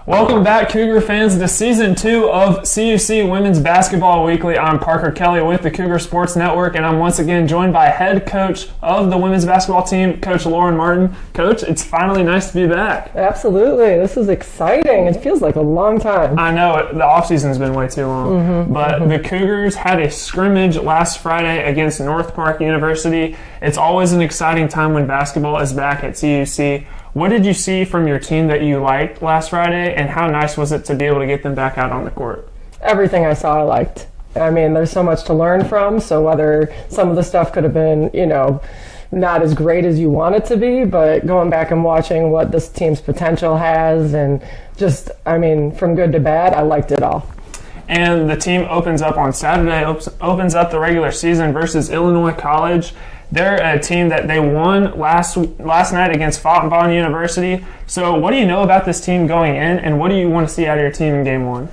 Welcome back, Cougar fans, to Season 2 of CUC Women's Basketball Weekly. I'm Parker Kelly with the Cougar Sports Network, and I'm once again joined by head coach of the women's basketball team, Coach Lauren Martin. Coach, it's finally nice to be back. Absolutely. This is exciting. It feels like a long time. I know. The offseason's been way too long. But the Cougars had a scrimmage last Friday against North Park University. It's always an exciting time when basketball is back at CUC. What did you see from your team that you liked last Friday, and how nice was it to be able to get them back out on the court? Everything I saw I liked. I mean, there's so much to learn from, so whether some of the stuff could have been, not as great as you want it to be, but going back and watching what this team's potential has and just, from good to bad, I liked it all. And the team opens up on Saturday, opens up the regular season versus Illinois College. They're a team that they won last night against Fountain University. So what do you know about this team going in, and what do you want to see out of your team in Game 1?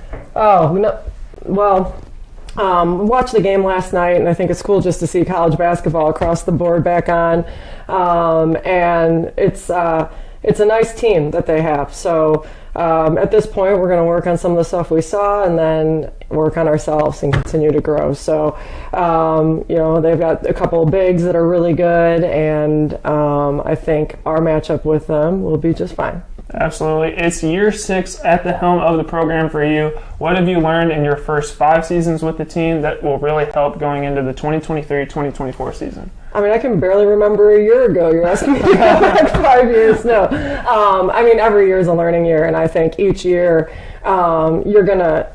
Watched the game last night, and I think it's cool just to see college basketball across the board back on. And it's a nice team that they have. So at this point, we're going to work on some of the stuff we saw and then work on ourselves and continue to grow. So, they've got a couple of bigs that are really good, and I think our matchup with them will be just fine. Absolutely. It's year 6 at the helm of the program for you. What have you learned in your first 5 seasons with the team that will really help going into the 2023-2024 season? I can barely remember a year ago. You're asking me about like 5 years. No. Every year is a learning year, and I think each year you're going to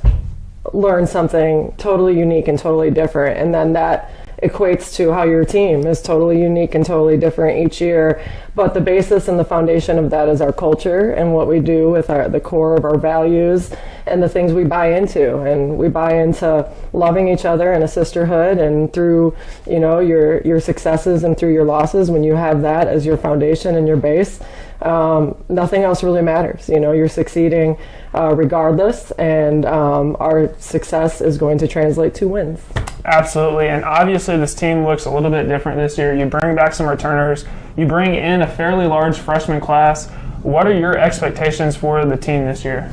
learn something totally unique and totally different, and then that equates to how your team is totally unique and totally different each year. But the basis and the foundation of that is our culture and what we do with the core of our values and the things we buy into. And we buy into loving each other and a sisterhood, and through your successes and through your losses, when you have that as your foundation and your base, nothing else really matters. You're succeeding regardless, and our success is going to translate to wins. Absolutely, and obviously this team looks a little bit different this year. You bring back some returners. You bring in a fairly large freshman class. What are your expectations for the team this year?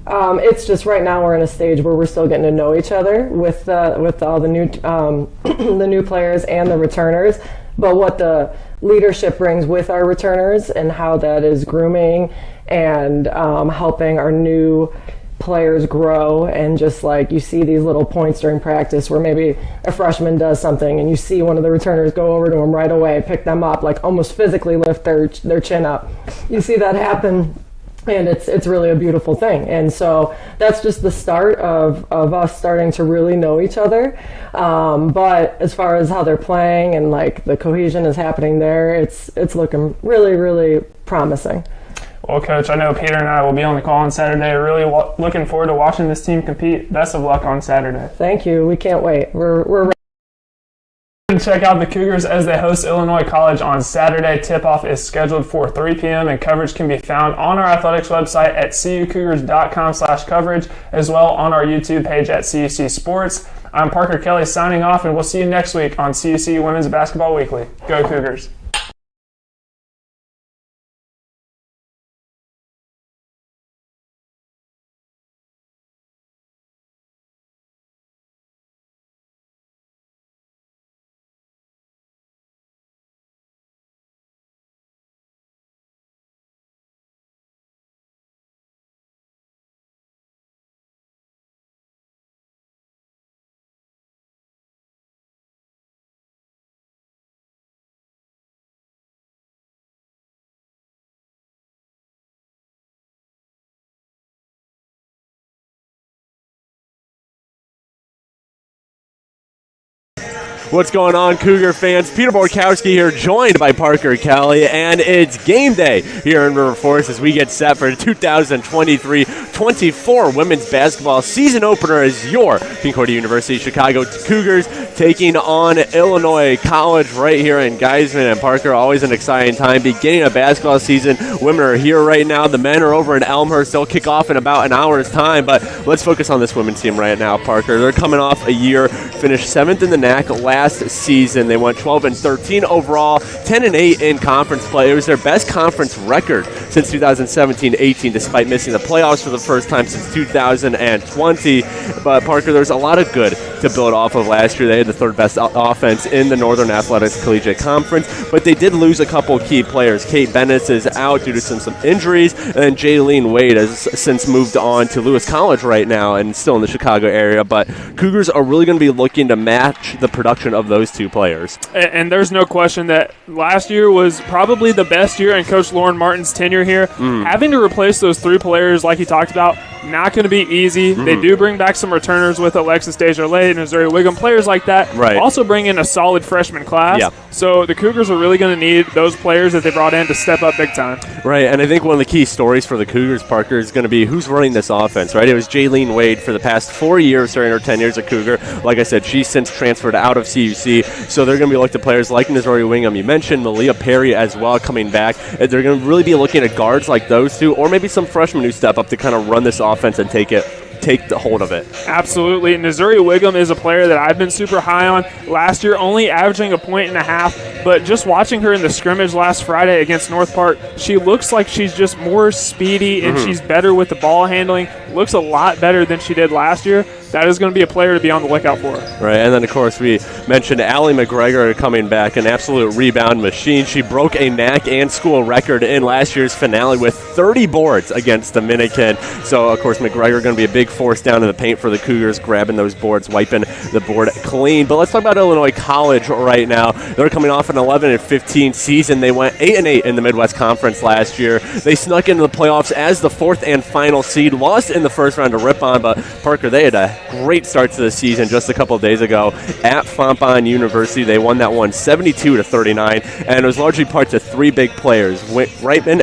It's just right now we're in a stage where we're still getting to know each other with all the new the new players and the returners. But what the leadership brings with our returners and how that is grooming and helping our new players grow, and just like you see these little points during practice where maybe a freshman does something and you see one of the returners go over to them right away, pick them up, like almost physically lift their chin up. You see that happen, and it's really a beautiful thing. And so that's just the start of us starting to really know each other. But as far as how they're playing and like the cohesion is happening there, it's looking really, really promising. Well, Coach, I know Peter and I will be on the call on Saturday. Really looking forward to watching this team compete. Best of luck on Saturday. Thank you. We can't wait. We're ready. Check out the Cougars as they host Illinois College on Saturday. Tip-off is scheduled for 3 p.m. and coverage can be found on our athletics website at cucougars.com/coverage, as well on our YouTube page at CUC Sports. I'm Parker Kelly signing off, and we'll see you next week on CUC Women's Basketball Weekly. Go Cougars! What's going on, Cougar fans? Peter Borkowski here, joined by Parker Kelly, and it's game day here in River Forest as we get set for the 2023-24 women's basketball season opener as your Concordia University Chicago Cougars taking on Illinois College right here in Geisman. And Parker, always an exciting time, beginning of basketball season. Women are here right now. The men are over in Elmhurst. They'll kick off in about an hour's time, but let's focus on this women's team right now, Parker. They're coming off a year, finished 7th in the NAC last season. They went 12-13 overall, 10-8 in conference play. It was their best conference record since 2017-18, despite missing the playoffs for the first time since 2020. But Parker, there's a lot of good to build off of last year. They had the third best offense in the Northern Athletics Collegiate Conference, but they did lose a couple key players. Kate Bennett is out due to some injuries, and then Jaylene Wade has since moved on to Lewis College right now and still in the Chicago area. But Cougars are really going to be looking to match the production of those two players. And there's no question that last year was probably the best year in Coach Lauren Martin's tenure here. Having to replace those three players like he talked about, not going to be easy. They do bring back some returners with Alexis Desjardins and Missouri Wiggum, players like that. Right. Also bring in a solid freshman class. Yeah. So the Cougars are really going to need those players that they brought in to step up big time. Right, and I think one of the key stories for the Cougars, Parker, is going to be who's running this offense, right? It was Jaylene Wade for the past 4 years during her 10 years at Cougar. Like I said, she's since transferred out of CUC, so they're going to be looking to players like Missouri Wiggum. You mentioned Malia Perry as well coming back. They're going to really be looking at guards like those two, or maybe some freshmen who step up to kind of run this offense and take the hold of it. Absolutely. Missouri Wiggum is a player that I've been super high on. Last year, only averaging 1.5 points, but just watching her in the scrimmage last Friday against North Park, she looks like she's just more speedy and she's better with the ball handling. Looks a lot better than she did last year. That is going to be a player to be on the lookout for. Right, and then, of course, we mentioned Allie McGregor coming back, an absolute rebound machine. She broke a NAC and school record in last year's finale with 30 boards against Dominican. So, of course, McGregor going to be a big force down in the paint for the Cougars, grabbing those boards, wiping the board clean. But let's talk about Illinois College right now. They're coming off an 11-15 season. They went 8-8 in the Midwest Conference last year. They snuck into the playoffs as the fourth and final seed, lost in the first round to Ripon, but Parker, they had a great start to the season just a couple of days ago at Fontbonne University. They won that one 72-39, and it was largely part to three big players: Whiteman,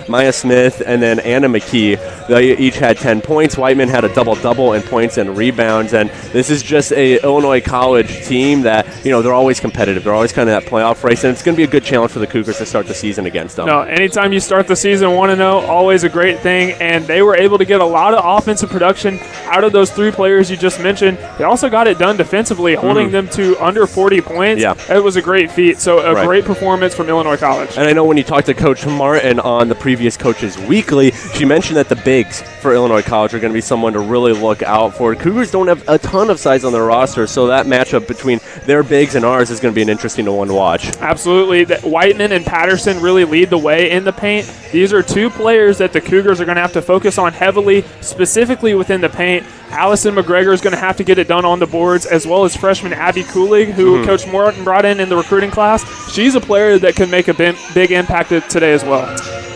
Maya Smith, and then Anna McKee. They each had 10 points. Whiteman had a double-double in points and rebounds, and this is just a Illinois College team that, they're always competitive. They're always kind of that playoff race, and it's going to be a good challenge for the Cougars to start the season against them. No, anytime you start the season 1-0, always a great thing, and they were able to get a lot of offensive production out of those three players you just mentioned. They also got it done defensively, holding them to under 40 points. Yeah. It was a great feat. So a great performance from Illinois College. And I know when you talked to Coach Martin on the previous Coaches Weekly, she mentioned that the bigs for Illinois College are going to be someone to really look out for. Cougars don't have a ton of size on their roster, so that matchup between their bigs and ours is going to be an interesting one to watch. Absolutely. Whiteman and Patterson really lead the way in the paint. These are two players that the Cougars are going to have to focus on heavily, specifically within the paint. Allison McGregor is going to have to get it done on the boards, as well as freshman Abby Coolig, who Coach Morton brought in the recruiting class. She's a player that can make a big impact today as well.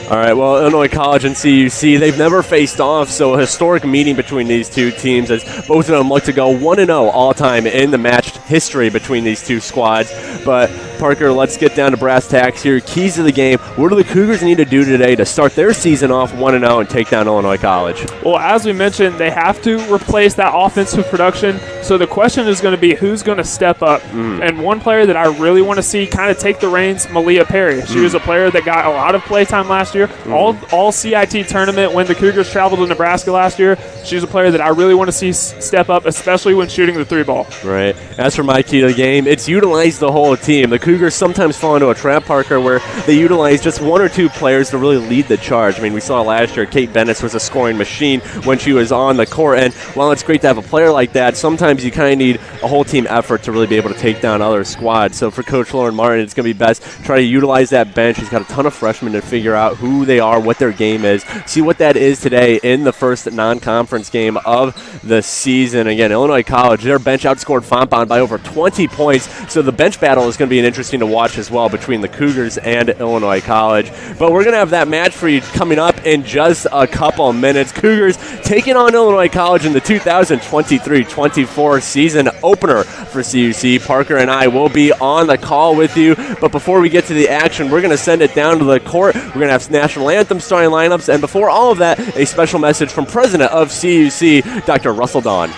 All right, well, Illinois College and CUC, they've never faced off, so a historic meeting between these two teams as both of them look to go 1-0 all-time in the matched history between these two squads. But, Parker, let's get down to brass tacks here. Keys to the game. What do the Cougars need to do today to start their season off 1-0 and take down Illinois College? Well, as we mentioned, they have to replace that offensive production. So the question is going to be who's going to step up. And one player that I really want to see kind of take the reins, Malia Perry. She was a player that got a lot of play time last year. All CIT tournament when the Cougars traveled to Nebraska last year. She's a player that I really want to see step up, especially when shooting the three ball. Right. As for my key to the game, it's utilize the whole team. The Cougars sometimes fall into a trap, Parker, where they utilize just one or two players to really lead the charge. I mean, we saw last year Kate Bennett was a scoring machine when she was on the court, and while it's great to have a player like that, sometimes you kind of need a whole team effort to really be able to take down other squads. So for Coach Lauren Martin, it's going to be best try to utilize that bench. He's got a ton of freshmen to figure out who they are, what their game is, see what that is today in the first non-conference game of the season. Again, Illinois College, their bench outscored Fontbonne by over 20 points, so the bench battle is going to be an interesting to watch as well between the Cougars and Illinois College. But we're going to have that match for you coming up in just a couple minutes. Cougars taking on Illinois College in the 2023-24 season opener for CUC. Parker and I will be on the call with you, but before we get to the action, we're going to send it down to the court. We're going to have national anthem starting lineups, and before all of that, a special message from President of CUC, Dr. Russell Dawn.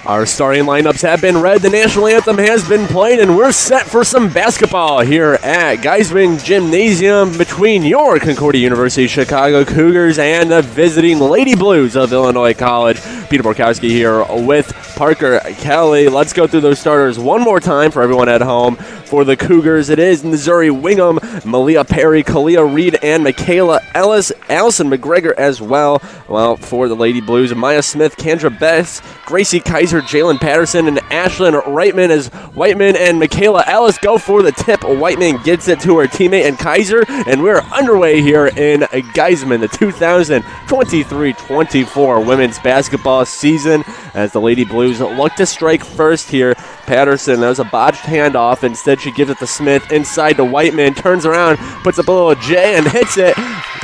Our starting lineups have been read, the national anthem has been played, and we're set for some basketball here at Geisman Gymnasium between your Concordia University Chicago Cougars and the visiting Lady Blues of Illinois College. Peter Borkowski here with Parker Kelly. Let's go through those starters one more time for everyone at home. For the Cougars, it is Missouri Wingham, Malia Perry, Kalia Reed, and Michaela Ellis, Allison McGregor as well. Well, for the Lady Blues, Maya Smith, Kendra Bess, Gracie Kaiser, Jalen Patterson, and Ashlyn Reitman as Whiteman and Michaela Ellis go for the tip. Whiteman gets it to her teammate and Kaiser, and we're underway here in Geisman, the 2023-24 women's basketball season, as the Lady Blues look to strike first here. Patterson, that was a botched handoff. Instead, she gives it to Smith inside to Whiteman, turns around, puts up a little J and hits it.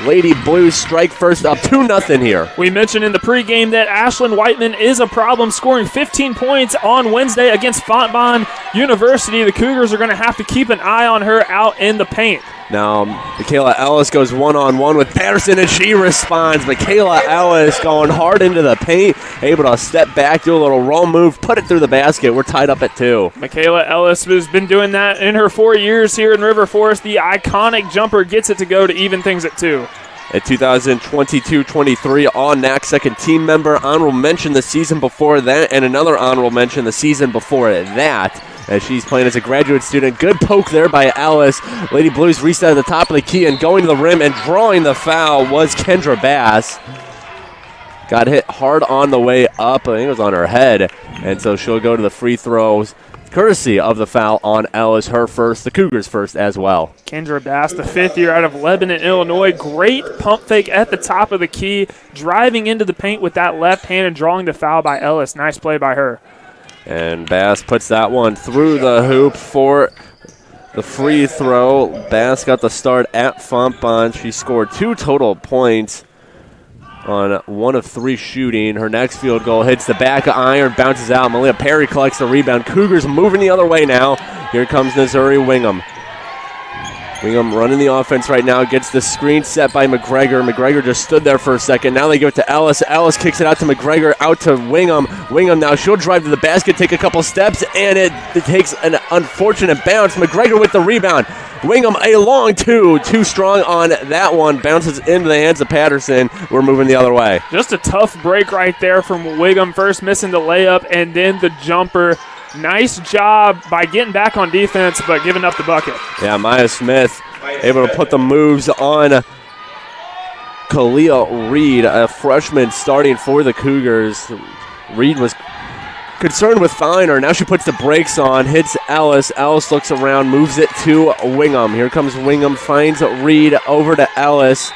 Lady Blues strike first, up 2-0 here. We mentioned in the pregame that Ashlyn Whiteman is a problem, scoring 15 points on Wednesday against Fontbonne University. The Cougars are going to have to keep an eye on her out in the paint. Now, Michaela Ellis goes one-on-one with Patterson, and she responds. Michaela Ellis going hard into the paint, able to step back, do a little roll move, put it through the basket. We're tied up at 2. Michaela Ellis has been doing that in her 4 years here in River Forest. The iconic jumper gets it to go to even things at 2. At 2022-23 all-NAC second team member, honorable mention the season before that, and another honorable mention the season before that, as she's playing as a graduate student. Good poke there by Ellis. Lady Blues reset at the top of the key, and going to the rim and drawing the foul was Kendra Bass. Got hit hard on the way up. I think it was on her head, and so she'll go to the free throws, courtesy of the foul on Ellis, her first, the Cougars first as well. Kendra Bass, the 5th year out of Lebanon, Illinois. Great pump fake at the top of the key, driving into the paint with that left hand and drawing the foul by Ellis. Nice play by her. And Bass puts that one through the hoop for the free throw. Bass got the start at Fontbonne. She scored 2 total points on 1 of 3 shooting. Her next field goal hits the back of iron, bounces out. Malia Perry collects the rebound. Cougars moving the other way now. Here comes Missouri Wingham. Wingham running the offense right now, gets the screen set by McGregor. McGregor just stood there for a second. Now they give it to Ellis. Ellis kicks it out to McGregor, out to Wingham. Wingham now, she'll drive to the basket, take a couple steps, and it takes an unfortunate bounce. McGregor with the rebound. Wingham a long 2, too strong on that one. Bounces into the hands of Patterson. We're moving the other way. Just a tough break right there from Wingham, first missing the layup and then the jumper. Nice job by getting back on defense, but giving up the bucket. Yeah, Maya Smith able to put the moves on Kalia Reed, a freshman starting for the Cougars. Reed was concerned with fouling her. Now she puts the brakes on, hits Ellis. Ellis looks around, moves it to Wingham. Here comes Wingham, finds Reed over to Ellis.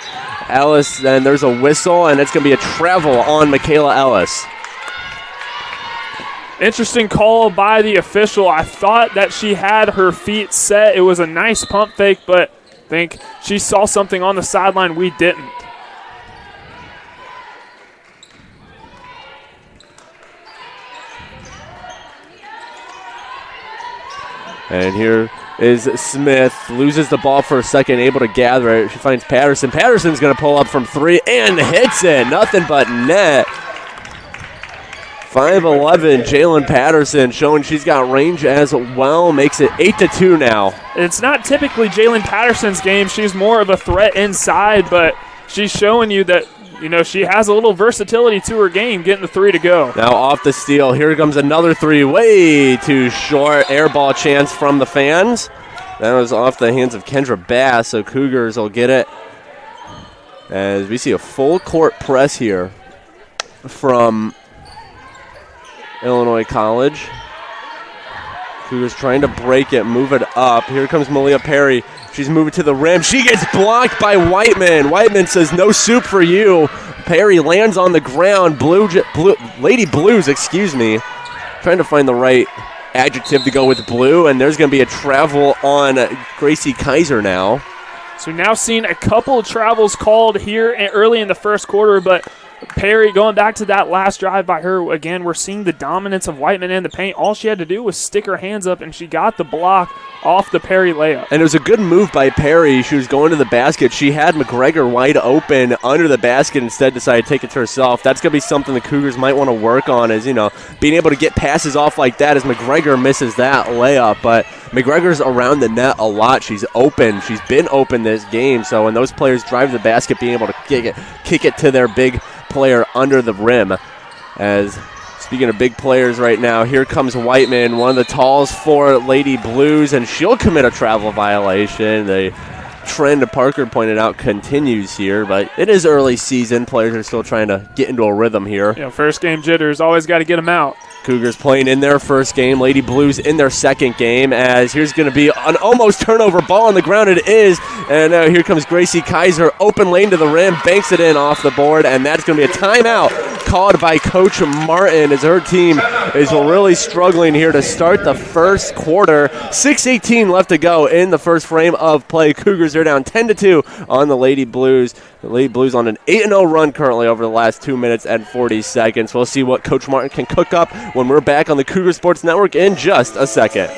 Ellis, then there's a whistle, and it's going to be a travel on Michaela Ellis. Interesting call by the official. I thought that she had her feet set. It was a nice pump fake, but I think she saw something on the sideline we didn't. And here is Smith, loses the ball for a second, able to gather it. She finds Patterson. Patterson's going to pull up from 3 and hits it. Nothing but net. 5'11", Jalen Patterson showing she's got range as well. Makes it 8-2 now. It's not typically Jalen Patterson's game. She's more of a threat inside, but she's showing you that, you know, she has a little versatility to her game, getting the 3 to go. Now off the steal. Here comes another 3. Way too short. Air ball chance from the fans. That was off the hands of Kendra Bass, so Cougars will get it. As we see a full court press here from Illinois College. Cougars trying to break it, move it up. Here comes Malia Perry. She's moving to the rim. She gets blocked by Whiteman. Whiteman says, no soup for you. Perry lands on the ground. Lady Blues, trying to find the right adjective to go with blue, and there's going to be a travel on Gracie Kaiser now. So now seeing a couple of travels called here early in the first quarter, but Perry, going back to that last drive by her, again, we're seeing the dominance of Whiteman in the paint. All she had to do was stick her hands up, and she got the block off the Perry layup. And it was a good move by Perry. She was going to the basket. She had McGregor wide open under the basket, instead decided to take it to herself. That's going to be something the Cougars might want to work on, is, being able to get passes off like that as McGregor misses that layup. But McGregor's around the net a lot. She's open. She's been open this game. So when those players drive the basket, being able to kick it to their big player under the rim. As speaking of big players right now, here comes Whiteman, one of the talls for Lady Blues, and she'll commit a travel violation. The trend Parker pointed out continues here, but it is early season. Players are still trying to get into a rhythm here. Yeah, first game jitters, always got to get them out. Cougars playing in their first game, Lady Blues in their second game, as here's going to be an almost turnover ball on the ground. It is, and now here comes Gracie Kaiser, open lane to the rim, banks it in off the board, and that's going to be a timeout called by Coach Martin, as her team is really struggling here to start the first quarter. 6:18 left to go in the first frame of play. Cougars are down 10-2 on the Lady Blues. The Lady Blues on an 8-0 run currently over the last 2 minutes and 40 seconds. We'll see what Coach Martin can cook up when we're back on the Cougar Sports Network in just a second.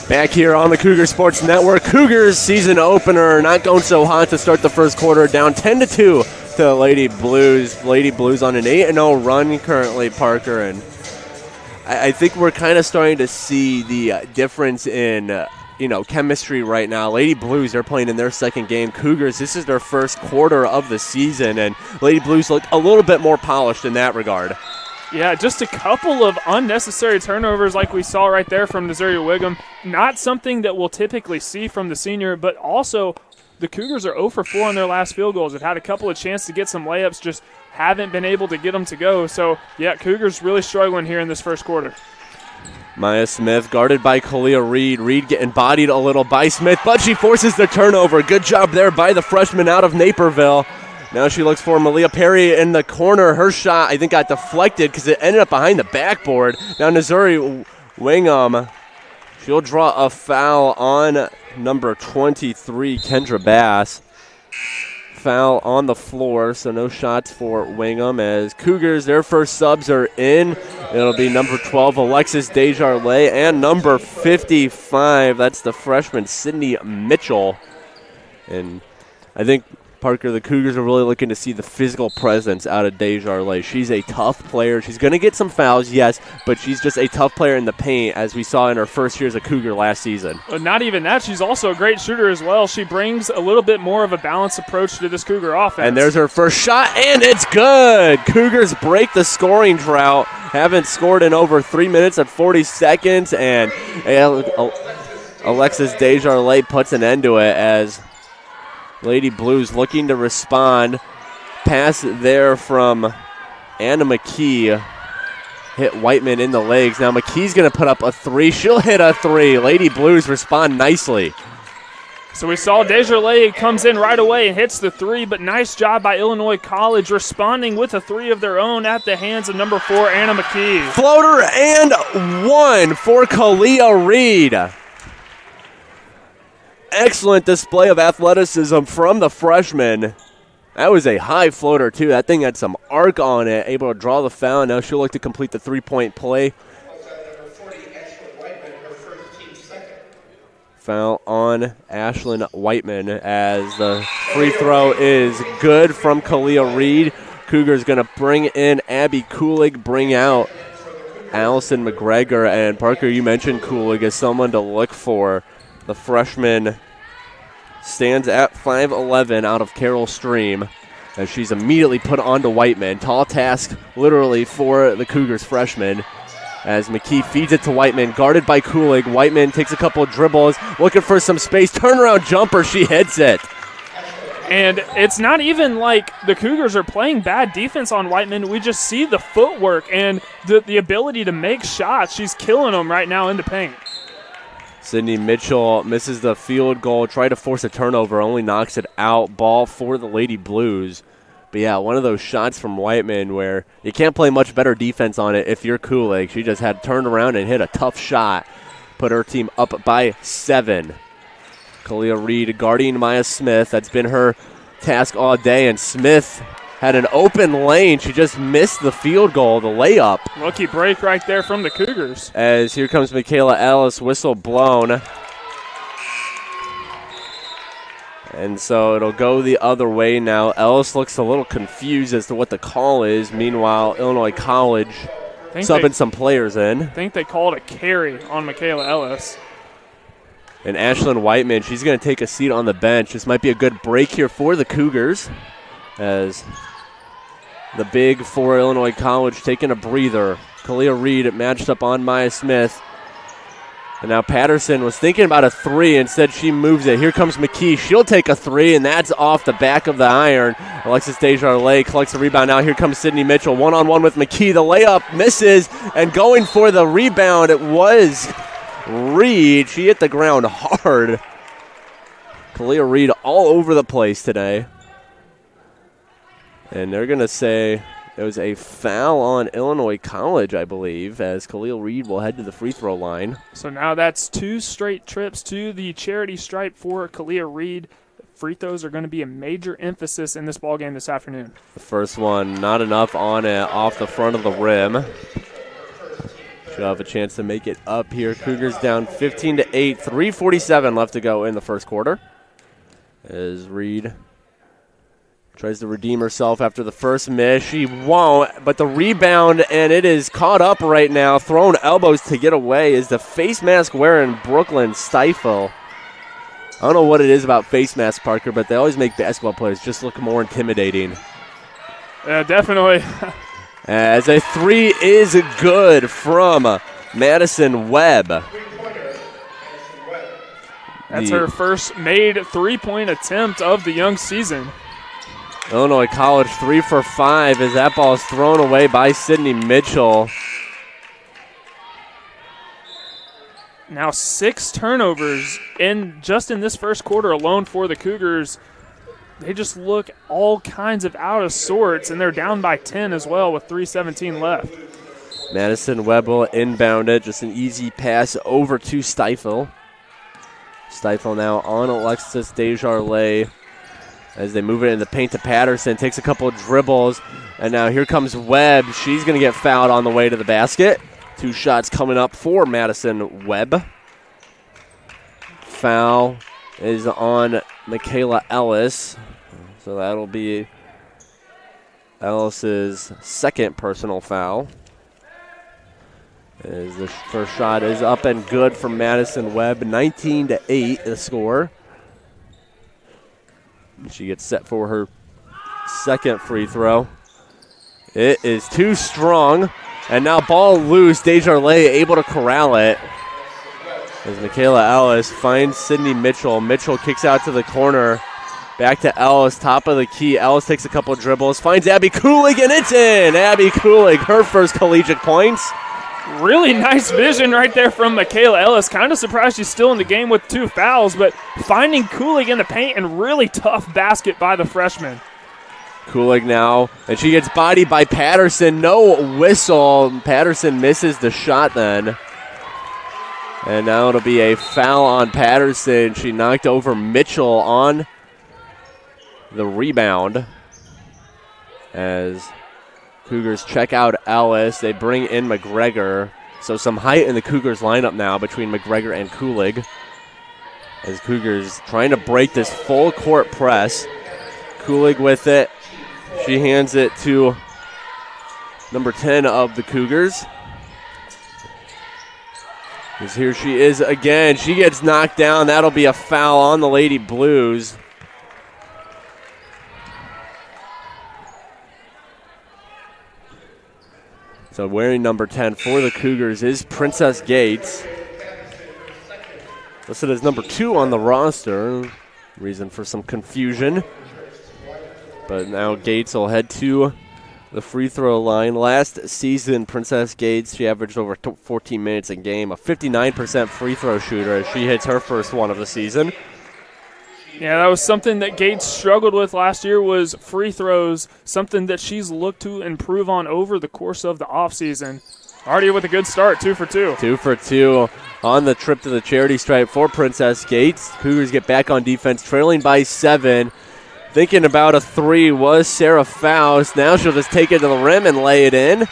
Back here on the Cougar Sports Network, Cougars season opener, not going so hot to start the first quarter, down 10-2 to Lady Blues. Lady Blues on an 8-0 run currently, Parker, and I think we're kind of starting to see the difference in chemistry right now. Lady Blues, they're playing in their second game. Cougars, this is their first quarter of the season, and Lady Blues look a little bit more polished in that regard. Yeah, just a couple of unnecessary turnovers like we saw right there from Missouri Wiggum. Not something that we'll typically see from the senior, but also the Cougars are 0 for 4 on their last field goals. They've had a couple of chances to get some layups, just haven't been able to get them to go. So, yeah, Cougars really struggling here in this first quarter. Maya Smith guarded by Kalia Reed. Reed getting bodied a little by Smith, but she forces the turnover. Good job there by the freshman out of Naperville. Now she looks for Malia Perry in the corner. Her shot, I think, got deflected because it ended up behind the backboard. Now Missouri Wingham, she'll draw a foul on number 23, Kendra Bass. Foul on the floor, so no shots for Wingham as Cougars, their first subs are in. It'll be number 12, Alexis Desjardins, and number 55, that's the freshman, Sydney Mitchell. And I think, Parker, the Cougars are really looking to see the physical presence out of Desjardins. She's a tough player. She's going to get some fouls, yes, but she's just a tough player in the paint, as we saw in her first year as a Cougar last season. But not even that. She's also a great shooter as well. She brings a little bit more of a balanced approach to this Cougar offense. And there's her first shot, and it's good. Cougars break the scoring drought. Haven't scored in over 3 minutes and 40 seconds, and Alexis Desjardins puts an end to it as Lady Blues looking to respond. Pass there from Anna McKee. Hit Whiteman in the legs. Now McKee's going to put up a three. She'll hit a three. Lady Blues respond nicely. So we saw Desjardins comes in right away and hits the three, but nice job by Illinois College responding with a three of their own at the hands of number 4, Anna McKee. Floater and one for Kalia Reed. Excellent display of athleticism from the freshman. That was a high floater, too. That thing had some arc on it, able to draw the foul. Now she'll look to complete the three-point play. Foul on Ashlyn Whiteman as the free throw is good from Kalia Reed. Cougars going to bring in Abby Kulig, bring out Allison McGregor. And Parker, you mentioned Kulig as someone to look for. The freshman stands at 5'11" out of Carroll Stream as she's immediately put onto Whiteman. Tall task literally for the Cougars freshman as McKee feeds it to Whiteman, guarded by Kulig. Whiteman takes a couple of dribbles, looking for some space. Turnaround jumper, she hits it. And it's not even like the Cougars are playing bad defense on Whiteman. We just see the footwork and the ability to make shots. She's killing them right now in the paint. Sydney Mitchell misses the field goal, tried to force a turnover, only knocks it out. Ball for the Lady Blues. But yeah, one of those shots from Whiteman where you can't play much better defense on it if you're Kulig. She just had turned around and hit a tough shot. Put her team up by 7. Kalia Reed guarding Maya Smith. That's been her task all day. And Smith had an open lane. She just missed the field goal, the layup. Lucky break right there from the Cougars. As here comes Michaela Ellis, whistle blown. And so it'll go the other way now. Ellis looks a little confused as to what the call is. Meanwhile, Illinois College subbing some players in. I think they called a carry on Michaela Ellis. And Ashlyn Whiteman, she's going to take a seat on the bench. This might be a good break here for the Cougars as the big for Illinois College taking a breather. Kalia Reed matched up on Maya Smith. And now Patterson was thinking about a 3. Instead, she moves it. Here comes McKee. She'll take a 3, and that's off the back of the iron. Alexis Desjardins collects the rebound. Now here comes Sydney Mitchell. One-on-one with McKee. The layup misses, and going for the rebound, it was Reed. She hit the ground hard. Kalia Reed all over the place today. And they're going to say it was a foul on Illinois College, I believe, as Khalil Reed will head to the free throw line. So now that's 2 straight trips to the charity stripe for Kalia Reed. Free throws are going to be a major emphasis in this ballgame this afternoon. The first one, not enough on it, off the front of the rim. She'll have a chance to make it up here. Cougars down 15-8, 3:47 left to go in the first quarter. As Reed tries to redeem herself after the first miss. She won't, but the rebound, and it is caught up right now. Throwing elbows to get away is the face mask wearing Brooklyn Stifle. I don't know what it is about face masks, Parker, but they always make basketball players just look more intimidating. Yeah, definitely. As a 3 is good from Madison Webb. That's her first made 3-point attempt of the young season. Illinois College 3 for 5 as that ball is thrown away by Sydney Mitchell. Now 6 turnovers just in this first quarter alone for the Cougars. They just look all kinds of out of sorts, and they're down by 10 as well with 3:17 left. Madison Webb will inbound it. Just an easy pass over to Stifle. Stifle now on Alexis Desjardins as they move it in the paint to Patterson. Takes a couple of dribbles, and now here comes Webb. She's going to get fouled on the way to the basket. 2 shots coming up for Madison Webb. Foul is on Michaela Ellis. So that'll be Ellis's second personal foul. As the first shot is up and good for Madison Webb. 19-8 the score. She gets set for her second free throw. It is too strong. And now ball loose. Desjardins able to corral it. As Michaela Ellis finds Sydney Mitchell. Mitchell kicks out to the corner. Back to Ellis, top of the key. Ellis takes a couple of dribbles. Finds Abby Kulig, and it's in. Abby Kulig, her first collegiate points. Really nice vision right there from Michaela Ellis. Kind of surprised she's still in the game with 2 fouls, but finding Kulig in the paint and really tough basket by the freshman. Kulig now, and she gets bodied by Patterson. No whistle. Patterson misses the shot then. And now it'll be a foul on Patterson. She knocked over Mitchell on the rebound. As Cougars check out Ellis, they bring in McGregor. So some height in the Cougars lineup now between McGregor and Kulig. As Cougars trying to break this full court press. Kulig with it. She hands it to number 10 of the Cougars. As here she is again. She gets knocked down. That'll be a foul on the Lady Blues. So wearing number 10 for the Cougars is Princess Gates. Listed as number 2 on the roster. Reason for some confusion. But now Gates will head to the free throw line. Last season, Princess Gates, she averaged over 14 minutes a game, a 59% free throw shooter as she hits her first one of the season. Yeah, that was something that Gates struggled with last year, was free throws, something that she's looked to improve on over the course of the offseason. Already with a good start, 2 for 2. 2 for 2 on the trip to the charity stripe for Princess Gates. Cougars get back on defense, trailing by 7. Thinking about a 3 was Sarah Faust. Now she'll just take it to the rim and lay it in.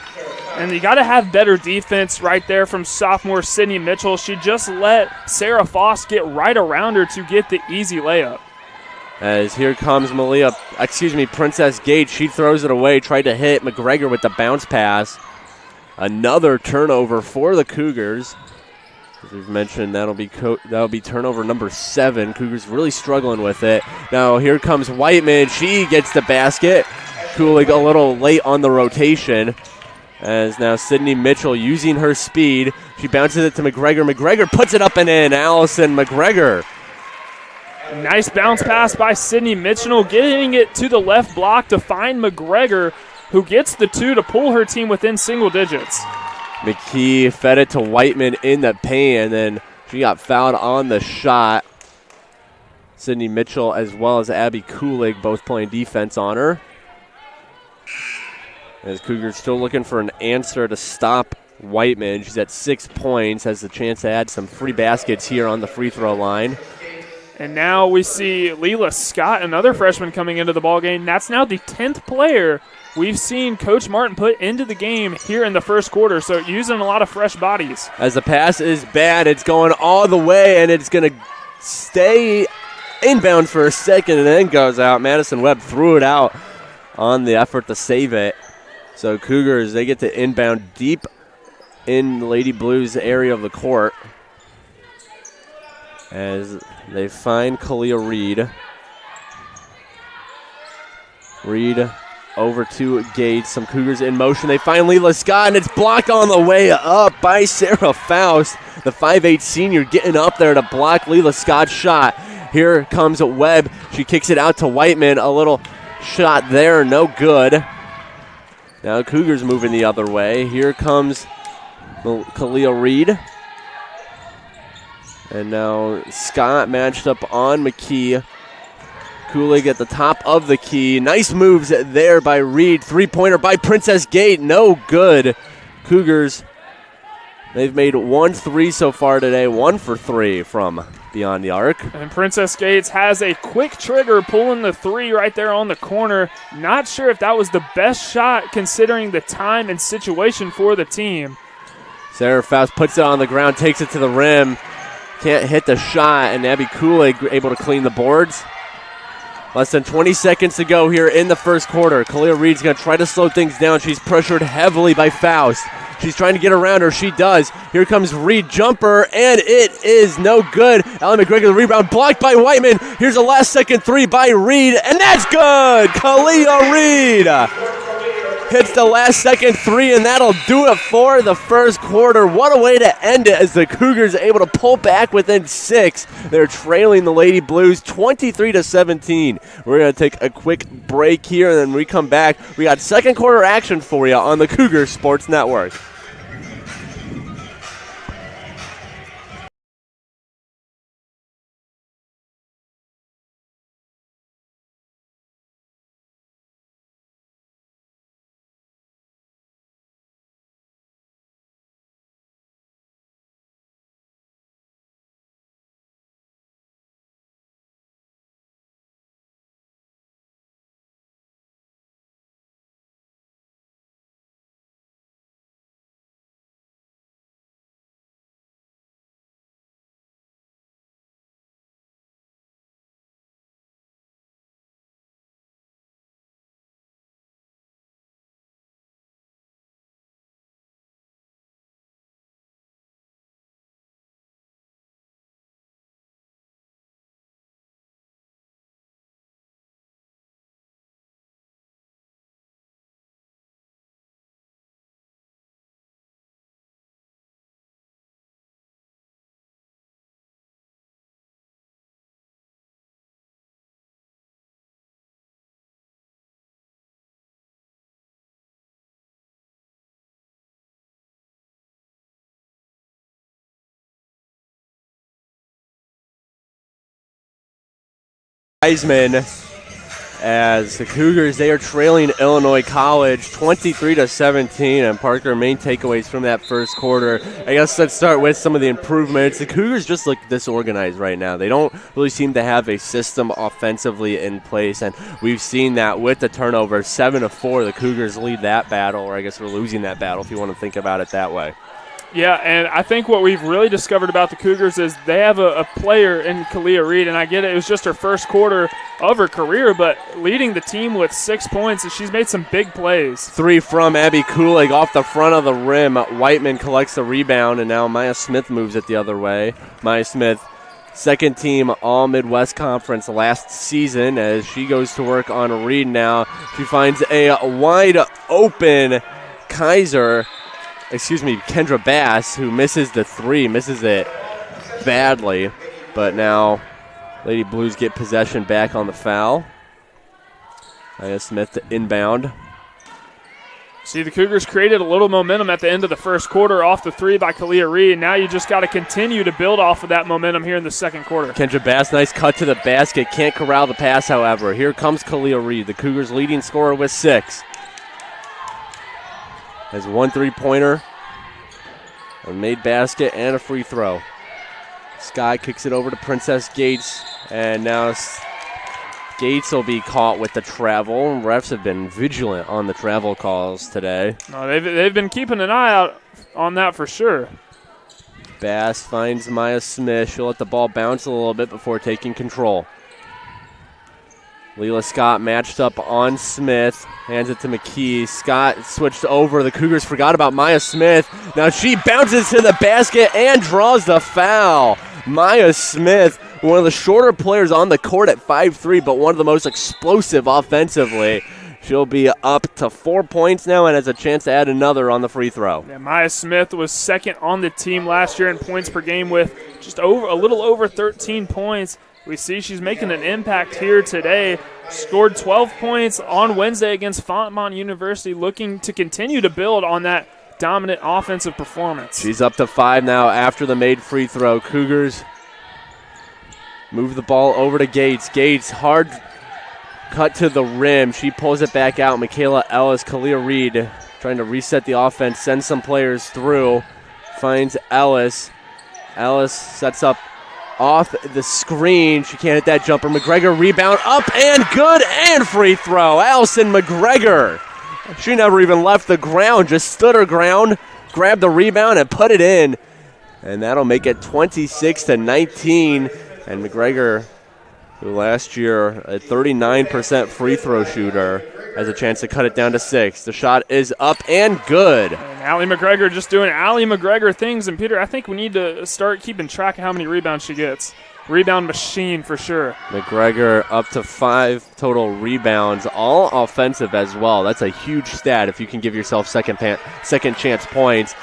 And you got to have better defense right there from sophomore Sydney Mitchell. She just let Sarah Faust get right around her to get the easy layup. As here comes Princess Gates. She throws it away, tried to hit McGregor with the bounce pass. Another turnover for the Cougars. As we've mentioned, that'll be turnover number 7. Cougars really struggling with it. Now here comes Whiteman. She gets the basket. Kulig a little late on the rotation. As now Sydney Mitchell using her speed. She bounces it to McGregor. McGregor puts it up and in. Allison McGregor. Nice bounce pass by Sydney Mitchell, getting it to the left block to find McGregor, who gets the 2 to pull her team within single digits. McKee fed it to Whiteman in the paint, and then she got fouled on the shot. Sydney Mitchell as well as Abby Kulig both playing defense on her. As Cougars still looking for an answer to stop Whiteman. She's at 6 points, has the chance to add some free baskets here on the free throw line. And now we see Leela Scott, another freshman coming into the ballgame. That's now the 10th player we've seen Coach Martin put into the game here in the first quarter, so using a lot of fresh bodies. As the pass is bad, it's going all the way, and it's going to stay inbound for a second and then goes out. Madison Webb threw it out on the effort to save it. So Cougars, they get to inbound deep in the Lady Blues area of the court as they find Kalia Reed. Reed over to Gates. Some Cougars in motion. They find Leela Scott, and it's blocked on the way up by Sarah Faust. The 5'8 senior getting up there to block Leela Scott's shot. Here comes Webb. She kicks it out to Whiteman. A little shot there, no good. Now Cougars moving the other way. Here comes Kalia Reed. And now Scott matched up on McKee. Kulig at the top of the key. Nice moves there by Reed. Three-pointer by Princess Gate. No good. Cougars, they've made 1 3 so far today. 1 for 3 from beyond the arc. And Princess Gates has a quick trigger pulling the 3 right there on the corner. Not sure if that was the best shot considering the time and situation for the team. Sarah Faust puts it on the ground, takes it to the rim. Can't hit the shot, and Abby Kulig able to clean the boards. Less than 20 seconds to go here in the first quarter. Kalia Reed's going to try to slow things down. She's pressured heavily by Faust. She's trying to get around her. She does. Here comes Reed jumper, and it is no good. Allie McGregor, the rebound blocked by Whiteman. Here's a last-second 3 by Reed, and that's good. Kalia Reed hits the last-second 3, and that'll do it for the first quarter. What a way to end it as the Cougars are able to pull back within 6. They're trailing the Lady Blues 23-17. We're going to take a quick break here, and then when we come back, we got second quarter action for you on the Cougar Sports Network. Heisman, as the Cougars, they are trailing Illinois College 23-17. And Parker, main takeaways from that first quarter. I guess let's start with some of the improvements. The Cougars just look disorganized right now. They don't really seem to have a system offensively in place, and we've seen that with the turnover. 7-4, the Cougars lead that battle, or I guess we're losing that battle if you want to think about it that way. Yeah, and I think what we've really discovered about the Cougars is they have a player in Kalia Reed, and I get it was just her first quarter of her career, but leading the team with 6 points, and she's made some big plays. 3 from Abby Kulig off the front of the rim. Whiteman collects the rebound, and now Maya Smith moves it the other way. Maya Smith, second team All-Midwest Conference last season, as she goes to work on Reed now. She finds a wide open Kendra Bass, who misses the 3, misses it badly. But now Lady Blues get possession back on the foul. Maya Smith to inbound. See, the Cougars created a little momentum at the end of the first quarter off the 3 by Kalia Reed. Now you just got to continue to build off of that momentum here in the second quarter. Kendra Bass, nice cut to the basket. Can't corral the pass, however. Here comes Kalia Reed, the Cougars' leading scorer with 6. Has 1 3-pointer, a made basket, and a free throw. Sky kicks it over to Princess Gates, and now Gates will be caught with the travel. Refs have been vigilant on the travel calls today. No, they've been keeping an eye out on that for sure. Bass finds Maya Smith. She'll let the ball bounce a little bit before taking control. Leela Scott matched up on Smith, hands it to McKee. Scott switched over. The Cougars forgot about Maya Smith. Now she bounces to the basket and draws the foul. Maya Smith, one of the shorter players on the court at 5'3", but one of the most explosive offensively. She'll be up to 4 points now and has a chance to add another on the free throw. Yeah, Maya Smith was second on the team last year in points per game with just a little over 13 points. We see she's making an impact here today. Scored 12 points on Wednesday against Fontmont University, looking to continue to build on that dominant offensive performance. She's up to 5 now after the made free throw. Cougars move the ball over to Gates. Gates, hard cut to the rim. She pulls it back out. Michaela Ellis, Kalia Reed trying to reset the offense, send some players through. Finds Ellis. Ellis sets up off the screen. She can't hit that jumper. McGregor rebound up and good and free throw. Allison McGregor. She never even left the ground, just stood her ground, grabbed the rebound and put it in. And that'll make it 26-19. And McGregor, who last year a 39% free throw shooter, has a chance to cut it down to 6. The shot is up and good. And Allie McGregor just doing Allie McGregor things. And, Peter, I think we need to start keeping track of how many rebounds she gets. Rebound machine for sure. McGregor up to 5 total rebounds, all offensive as well. That's a huge stat if you can give yourself second chance points.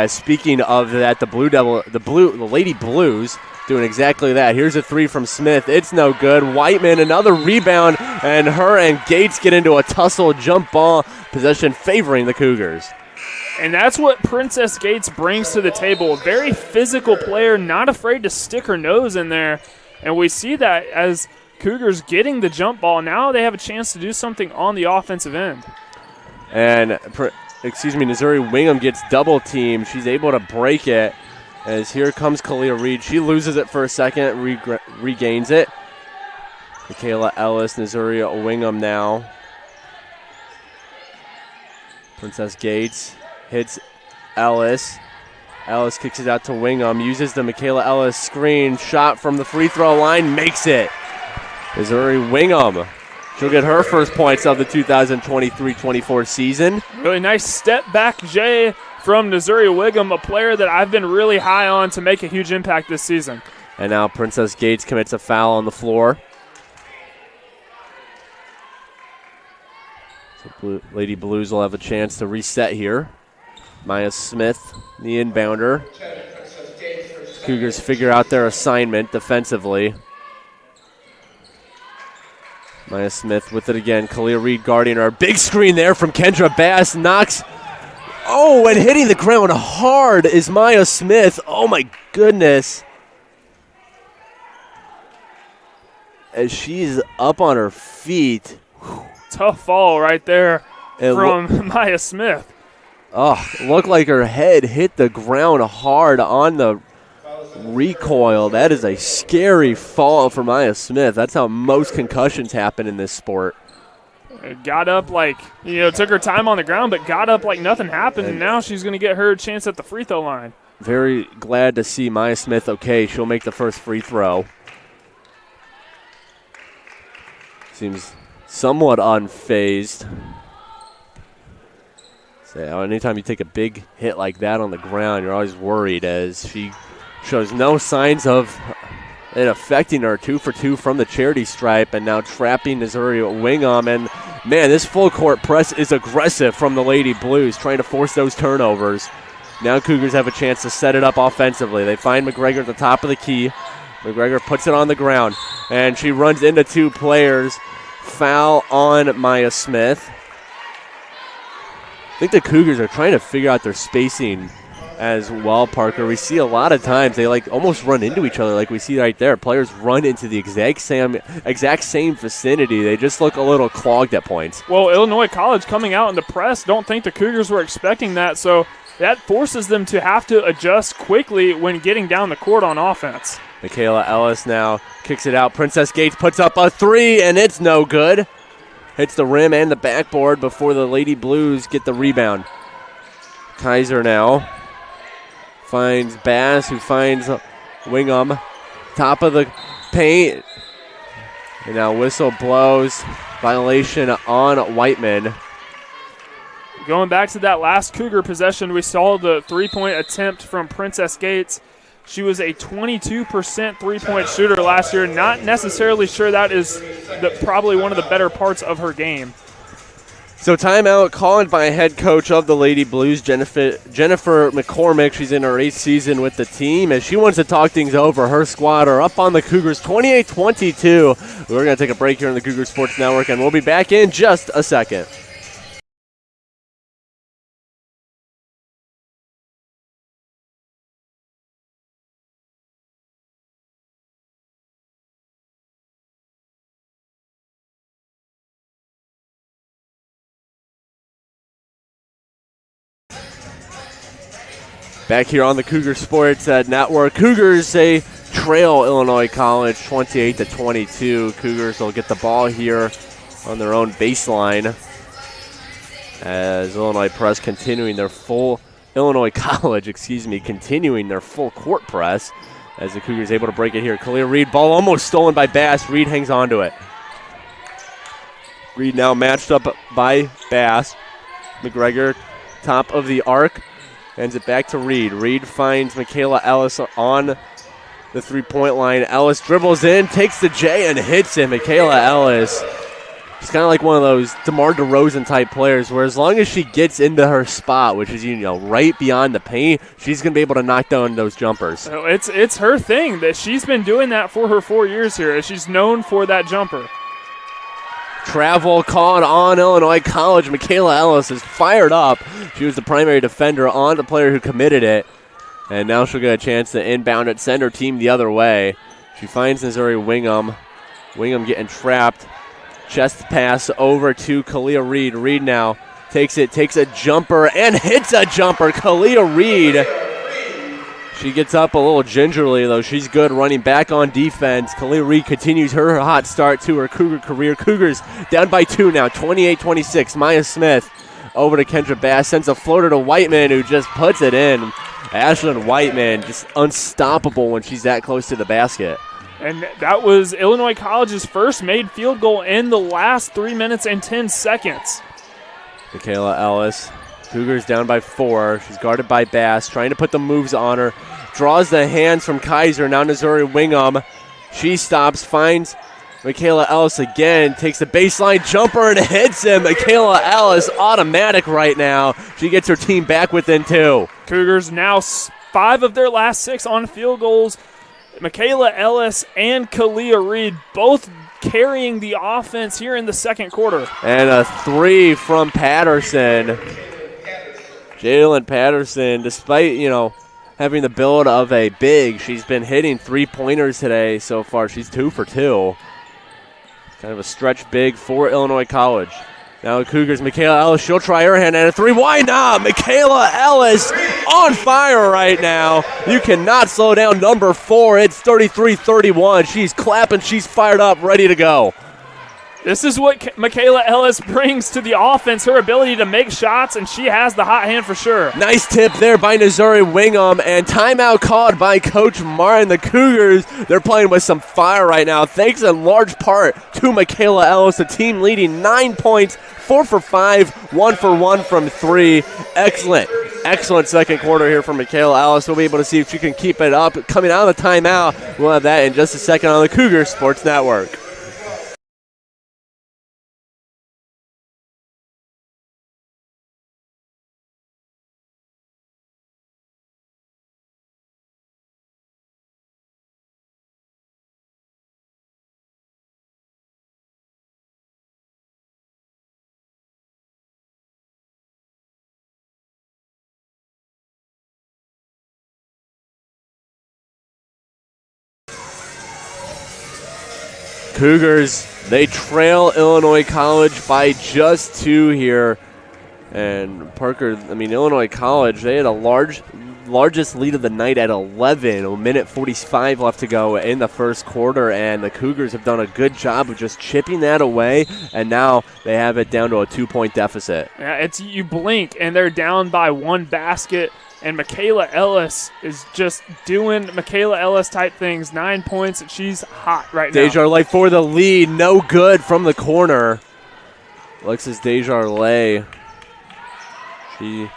Speaking of that, the Lady Blues doing exactly that. Here's a 3 from Smith. It's no good. Whiteman, another rebound, and her and Gates get into a tussle jump ball possession favoring the Cougars. And that's what Princess Gates brings to the table. A very physical player, not afraid to stick her nose in there. And we see that as Cougars getting the jump ball. Now they have a chance to do something on the offensive end. And, Missouri Wingham gets double teamed. She's able to break it. As here comes Kalia Reed. She loses it for a second, regains it. Michaela Ellis, Missouri Wingham now. Princess Gates hits Ellis. Ellis kicks it out to Wingham, uses the Michaela Ellis screen. Shot from the free throw line, makes it. Missouri Wingham. She'll get her first points of the 2023-24 season. Really nice step back, Jay, from Missouri Wingham, a player that I've been really high on to make a huge impact this season. And now Princess Gates commits a foul on the floor. So Lady Blues will have a chance to reset here. Maya Smith, the inbounder. Cougars figure out their assignment defensively. Maya Smith with it again. Kalia Reed guarding her. Big screen there from Kendra Bass. Knocks. Oh, and hitting the ground hard is Maya Smith. Oh, my goodness. as she's up on her feet. Tough fall right there from Maya Smith. Oh, looked like her head hit the ground hard on the recoil. That is a scary fall for Maya Smith. That's how most concussions happen in this sport. Got up took her time on the ground, but got up like nothing happened, and now she's going to get her chance at the free throw line. Very glad to see Maya Smith okay. She'll make the first free throw. Seems somewhat unfazed. So anytime you take a big hit like that on the ground, you're always worried, as she shows no signs of it affecting her. 2 for 2 from the charity stripe, and now trapping Missouri Wingham. And, man, this full court press is aggressive from the Lady Blues, trying to force those turnovers. Now Cougars have a chance to set it up offensively. They find McGregor at the top of the key. McGregor puts it on the ground, and she runs into 2 players. Foul on Maya Smith. I think the Cougars are trying to figure out their spacing as well, Parker. We see a lot of times they almost run into each other, like we see right there. Players run into the exact same vicinity. They just look a little clogged at points. Well, Illinois College coming out in the press, don't think the Cougars were expecting that, so that forces them to have to adjust quickly when getting down the court on offense. Michaela Ellis now kicks it out. Princess Gates puts up a 3, and it's no good. Hits the rim and the backboard before the Lady Blues get the rebound. Kaiser now finds Bass, who finds Wingham. Top of the paint. And now whistle blows. Violation on Whiteman. Going back to that last Cougar possession, we saw the three-point attempt from Princess Gates. She was a 22% three-point shooter last year. Not necessarily sure that is probably one of the better parts of her game. So timeout called by head coach of the Lady Blues, Jennifer McCormick. She's in her 8th season with the team, and she wants to talk things over. Her squad are up on the Cougars 28-22. We're going to take a break here on the Cougar Sports Network, and we'll be back in just a second. Back here on the Cougar Sports Network, Cougars trail Illinois College 28-22. Cougars will get the ball here on their own baseline as Illinois College continuing their full court press as the Cougars able to break it here. Kalia Reed, ball almost stolen by Bass. Reed hangs on to it. Reed now matched up by Bass. McGregor, top of the arc. Hands it back to Reed. Reed finds Michaela Ellis on the three-point line. Ellis dribbles in, takes the J, and hits it. Michaela Ellis. She's kind of like one of those DeMar DeRozan type players where as long as she gets into her spot, which is right beyond the paint, she's going to be able to knock down those jumpers. So it's her thing that she's been doing that for her 4 years here. She's known for that jumper. Travel called on Illinois College. Michaela Ellis is fired up. She was the primary defender on the player who committed it. And now she'll get a chance to inbound it, send her team the other way. She finds Missouri Wingham. Wingham getting trapped. Chest pass over to Kalia Reed. Reed now takes a jumper, and hits a jumper. Kalia Reed. She gets up a little gingerly, though. She's good running back on defense. Kalia Reed continues her hot start to her Cougar career. Cougars down by 2 now, 28-26. Maya Smith over to Kendra Bass. Sends a floater to Whiteman, who just puts it in. Ashlyn Whiteman just unstoppable when she's that close to the basket. And that was Illinois College's first made field goal in the last 3 minutes and 10 seconds. Michaela Ellis. Cougars down by 4. She's guarded by Bass, trying to put the moves on her. Draws the hands from Kaiser. Now Missouri Wingham. She stops, finds Michaela Ellis again. Takes the baseline jumper and hits him. Michaela Ellis automatic right now. She gets her team back within 2. Cougars now 5 of their last 6 on field goals. Michaela Ellis and Kalia Reed both carrying the offense here in the second quarter. And a 3 from Patterson. Jalen Patterson, despite, having the build of a big, she's been hitting 3-pointers today so far. She's 2 for 2. Kind of a stretch big for Illinois College. Now the Cougars, Michaela Ellis, she'll try her hand at a three. Why not? Michaela Ellis on fire right now. You cannot slow down number 4. It's 33-31. She's clapping. She's fired up, ready to go. This is what Michaela Ellis brings to the offense, her ability to make shots, and she has the hot hand for sure. Nice tip there by Missouri Wingham, and timeout called by Coach Martin. The Cougars, they're playing with some fire right now, thanks in large part to Michaela Ellis, the team leading 9 points, 4 for 5, 1 for 1 from 3. Excellent second quarter here from Michaela Ellis. We'll be able to see if she can keep it up. Coming out of the timeout, we'll have that in just a second on the Cougars Sports Network. Cougars, they trail Illinois College by just 2 here. And Illinois College, they had a largest lead of the night at 11. A minute 45 left to go in the first quarter, and the Cougars have done a good job of just chipping that away, and now they have it down to a 2-point deficit. Yeah, it's you blink, and they're down by 1 basket. And Michaela Ellis is just doing Michaela Ellis-type things. 9 points, and she's hot right now. Desjardins for the lead. No good from the corner. Alexis Desjardins. She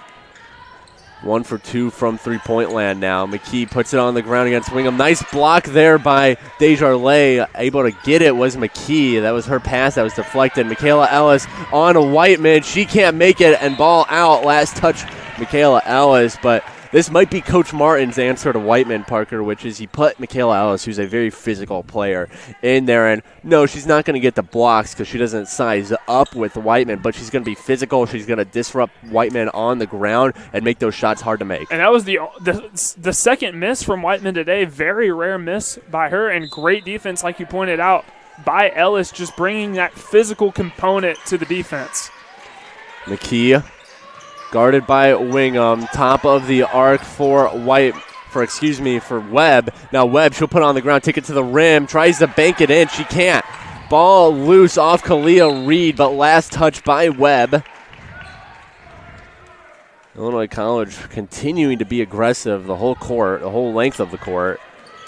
1 for 2 from three-point land now. McKee puts it on the ground against Wingham. Nice block there by Desjardins. Able to get it was McKee. That was her pass that was deflected. Michaela Ellis on Whiteman. She can't make it, and ball out. Last touch, Michaela Ellis, but this might be Coach Martin's answer to Whiteman, Parker, which is he put Michaela Ellis, who's a very physical player, in there. And no, she's not going to get the blocks because she doesn't size up with Whiteman, but she's going to be physical. She's going to disrupt Whiteman on the ground and make those shots hard to make. And that was the second miss from Whiteman today. Very rare miss by her, and great defense, like you pointed out, by Ellis, just bringing that physical component to the defense. McKee guarded by Wingham, top of the arc for Webb. Now Webb, she'll put it on the ground, take it to the rim, tries to bank it in. She can't. Ball loose off Kalia Reed, but last touch by Webb. Illinois College continuing to be aggressive the whole length of the court.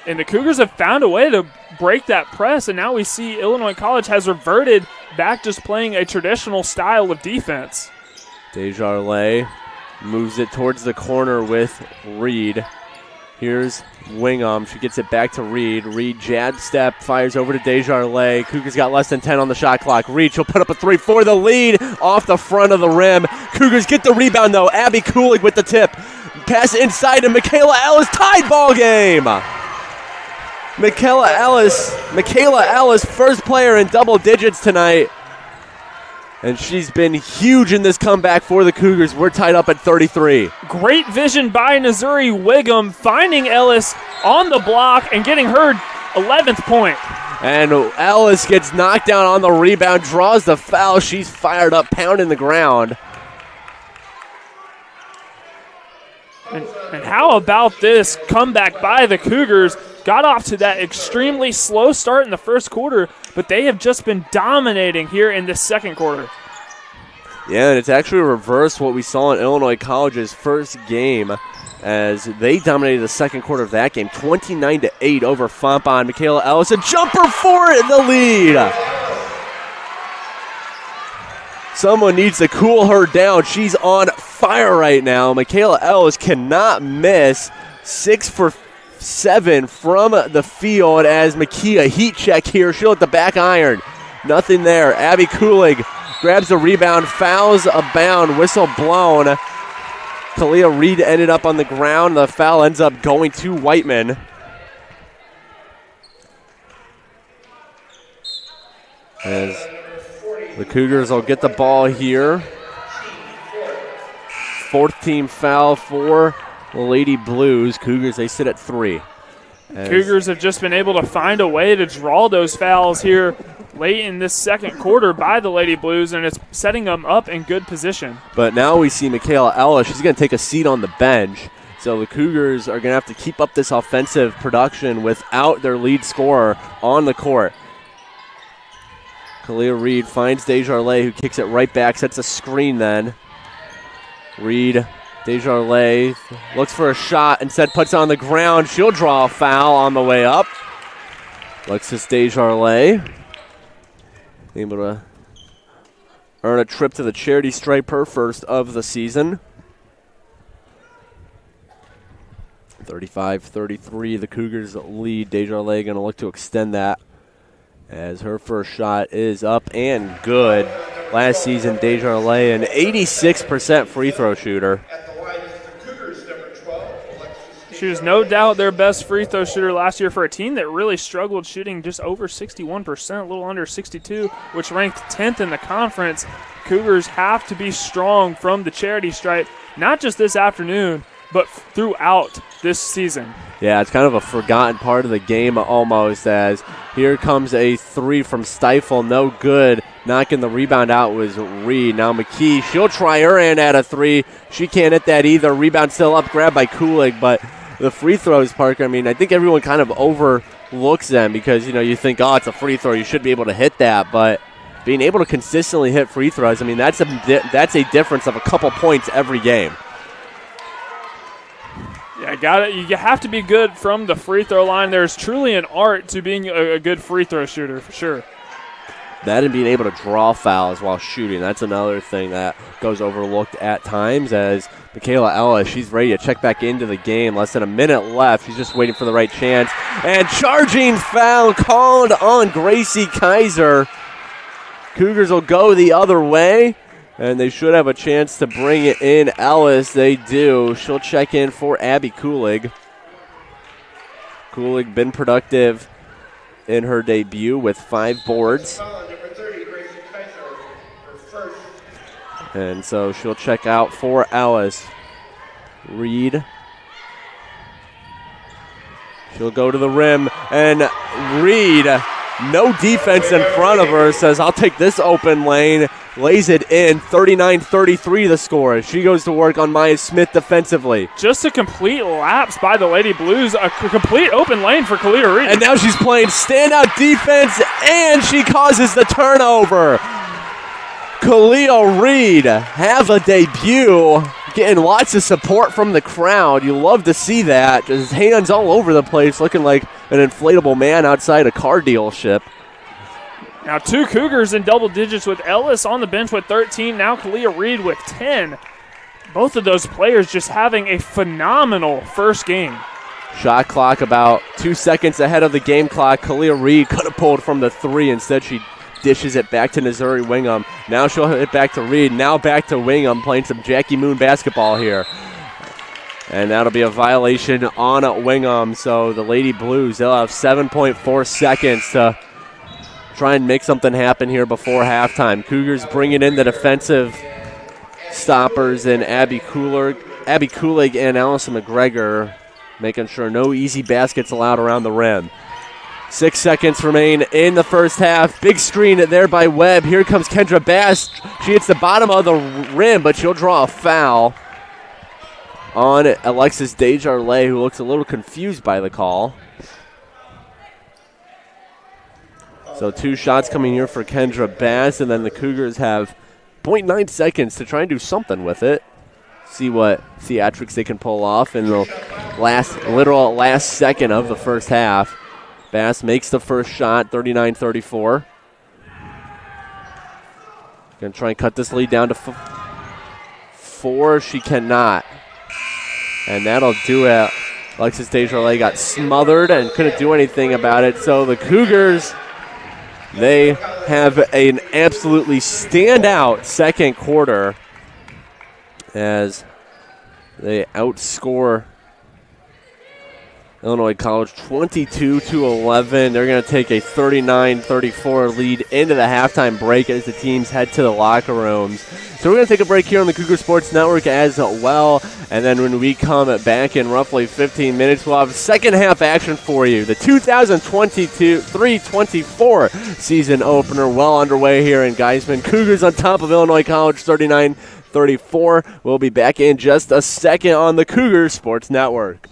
And the Cougars have found a way to break that press, and now we see Illinois College has reverted back just playing a traditional style of defense. Desjardins moves it towards the corner with Reed. Here's Wingham. She gets it back to Reed. Reed jab step, fires over to Desjardins. Cougars got less than 10 on the shot clock. Reed, she'll put up a 3 for the lead off the front of the rim. Cougars get the rebound, though. Abby Kulig with the tip. Pass inside to Michaela Ellis. Tied ball game. Michaela Ellis, first player in double digits tonight. And she's been huge in this comeback for the Cougars. We're tied up at 33. Great vision by Missouri Wiggum, finding Ellis on the block and getting her 11th point. And Ellis gets knocked down on the rebound, draws the foul. She's fired up, pounding the ground. And how about this comeback by the Cougars? Got off to that extremely slow start in the first quarter, but they have just been dominating here in the second quarter. Yeah, and it's actually reversed what we saw in Illinois College's first game as they dominated the second quarter of that game, 29-8 over Fontbonne. Michaela Ellis, a jumper for the lead. Someone needs to cool her down. She's on fire right now. Michaela Ellis cannot miss. 6 for 7 from the field as McKee, a heat check here. She'll hit the back iron. Nothing there. Abby Kulig grabs the rebound, fouls abound, whistle blown. Kalia Reed ended up on the ground. The foul ends up going to Whiteman. As the Cougars will get the ball here. 4th team foul for the Lady Blues. Cougars, they sit at 3. Cougars have just been able to find a way to draw those fouls here late in this second quarter by the Lady Blues, and it's setting them up in good position. But now we see Michaela Ellis. She's going to take a seat on the bench. So the Cougars are going to have to keep up this offensive production without their lead scorer on the court. Kalia Reed finds Desjardins, who kicks it right back, sets a screen then. Reed, Desjardins looks for a shot, instead puts it on the ground. She'll draw a foul on the way up. Alexis Desjardins able to earn a trip to the charity stripe, her first of the season. 35-33, the Cougars lead. Desjardins going to look to extend that as her first shot is up and good. Last season, Desjardins, an 86% free throw shooter. She was no doubt their best free throw shooter last year for a team that really struggled, shooting just over 61%, a little under 62, which ranked 10th in the conference. Cougars have to be strong from the charity stripe, not just this afternoon, but throughout this season. Yeah, it's kind of a forgotten part of the game almost, as here comes a three from Stifle, no good. Knocking the rebound out was Reed. Now McKee, she'll try her end at a three. She can't hit that either. Rebound still up, grabbed by Kulig, but the free throws, Parker, I mean, I think everyone kind of overlooks them because, you know, you think, oh, it's a free throw, you should be able to hit that, but being able to consistently hit free throws, I mean, that's a difference of a couple points every game. Yeah, got it. You have to be good from the free throw line. There's truly an art to being a good free throw shooter, for sure. That and being able to draw fouls while shooting, that's another thing that goes overlooked at times, as Michaela Ellis, she's ready to check back into the game. Less than a minute left. She's just waiting for the right chance. And charging foul called on Gracie Kaiser. Cougars will go the other way, and they should have a chance to bring it in. Ellis, they do. She'll check in for Abby Kulig. Kulig been productive in her debut with 5 boards. And so she'll check out for Ellis. Reed. She'll go to the rim, and Reed, no defense in front of her, says, I'll take this open lane. Lays it in, 39-33 the score. She goes to work on Maya Smith defensively. Just a complete lapse by the Lady Blues, a complete open lane for Kalia Reed. And now she's playing standout defense, and she causes the turnover. Kalia Reed have a debut, getting lots of support from the crowd. You love to see that. Just hands all over the place, looking like an inflatable man outside a car dealership. Now 2 Cougars in double digits with Ellis on the bench with 13. Now Kalia Reed with 10. Both of those players just having a phenomenal first game. Shot clock about 2 seconds ahead of the game clock. Kalia Reed could have pulled from the 3. Instead, she dishes it back to Missouri Wingham. Now she'll hit it back to Reed. Now back to Wingham, playing some Jackie Moon basketball here. And that'll be a violation on Wingham. So the Lady Blues, they'll have 7.4 seconds to try and make something happen here before halftime. Cougars bringing in the defensive stoppers and Abby Kulig and Allison McGregor, making sure no easy baskets allowed around the rim. 6 seconds remain in the first half. Big screen there by Webb. Here comes Kendra Bass. She hits the bottom of the rim, but she'll draw a foul on Alexis Desjardins, who looks a little confused by the call. So 2 shots coming here for Kendra Bass, and then the Cougars have 0.9 seconds to try and do something with it. See what theatrics they can pull off in the last second of the first half. Bass makes the first shot, 39-34. Going to try and cut this lead down to 4. She cannot. And that'll do it. Alexis Desjardins got smothered and couldn't do anything about it. So the Cougars, they have an absolutely standout second quarter as they outscore Illinois College 22-11. They're going to take a 39-34 lead into the halftime break as the teams head to the locker rooms. So we're going to take a break here on the Cougar Sports Network as well. And then when we come back in roughly 15 minutes, we'll have second half action for you. The 2022-24 season opener well underway here in Geisman. Cougars on top of Illinois College 39-34. We'll be back in just a second on the Cougar Sports Network.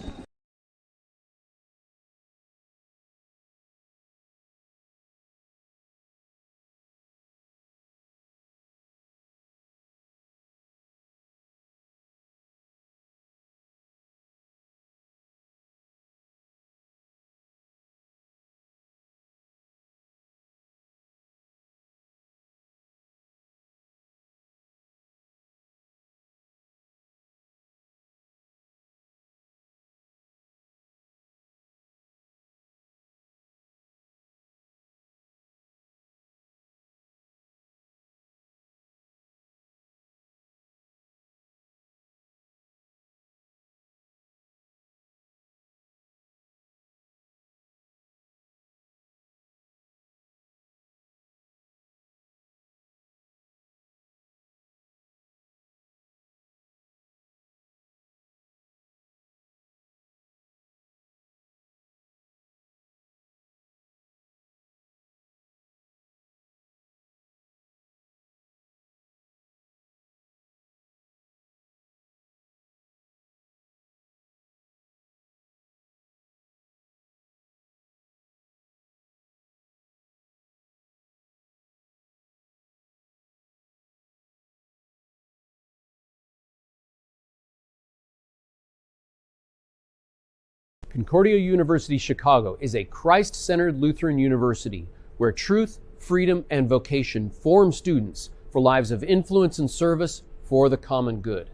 Concordia University Chicago is a Christ-centered Lutheran university where truth, freedom, and vocation form students for lives of influence and service for the common good.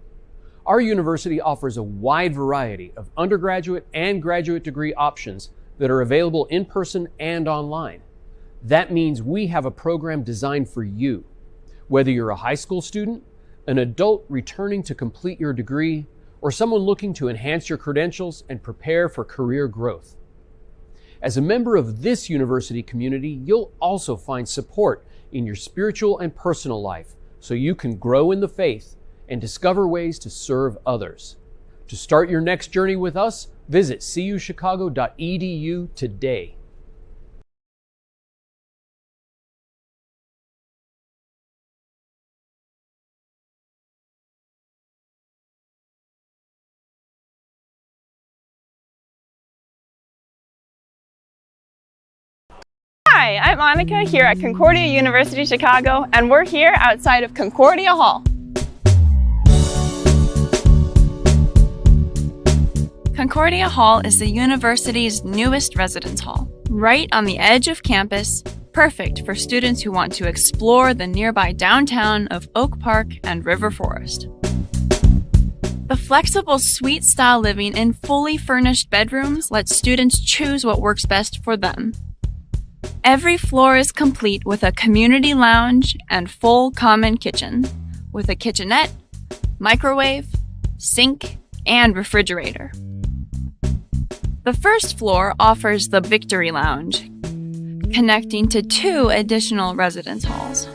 Our university offers a wide variety of undergraduate and graduate degree options that are available in person and online. That means we have a program designed for you. Whether you're a high school student, an adult returning to complete your degree, or someone looking to enhance your credentials and prepare for career growth. As a member of this university community, you'll also find support in your spiritual and personal life so you can grow in the faith and discover ways to serve others. To start your next journey with us, visit cuchicago.edu today. Hi, I'm Monica here at Concordia University Chicago, and we're here outside of Concordia Hall. Concordia Hall is the university's newest residence hall, right on the edge of campus, perfect for students who want to explore the nearby downtown of Oak Park and River Forest. The flexible suite-style living in fully furnished bedrooms lets students choose what works best for them. Every floor is complete with a community lounge and full common kitchen, with a kitchenette, microwave, sink, and refrigerator. The first floor offers the Victory Lounge, connecting to 2 additional residence halls,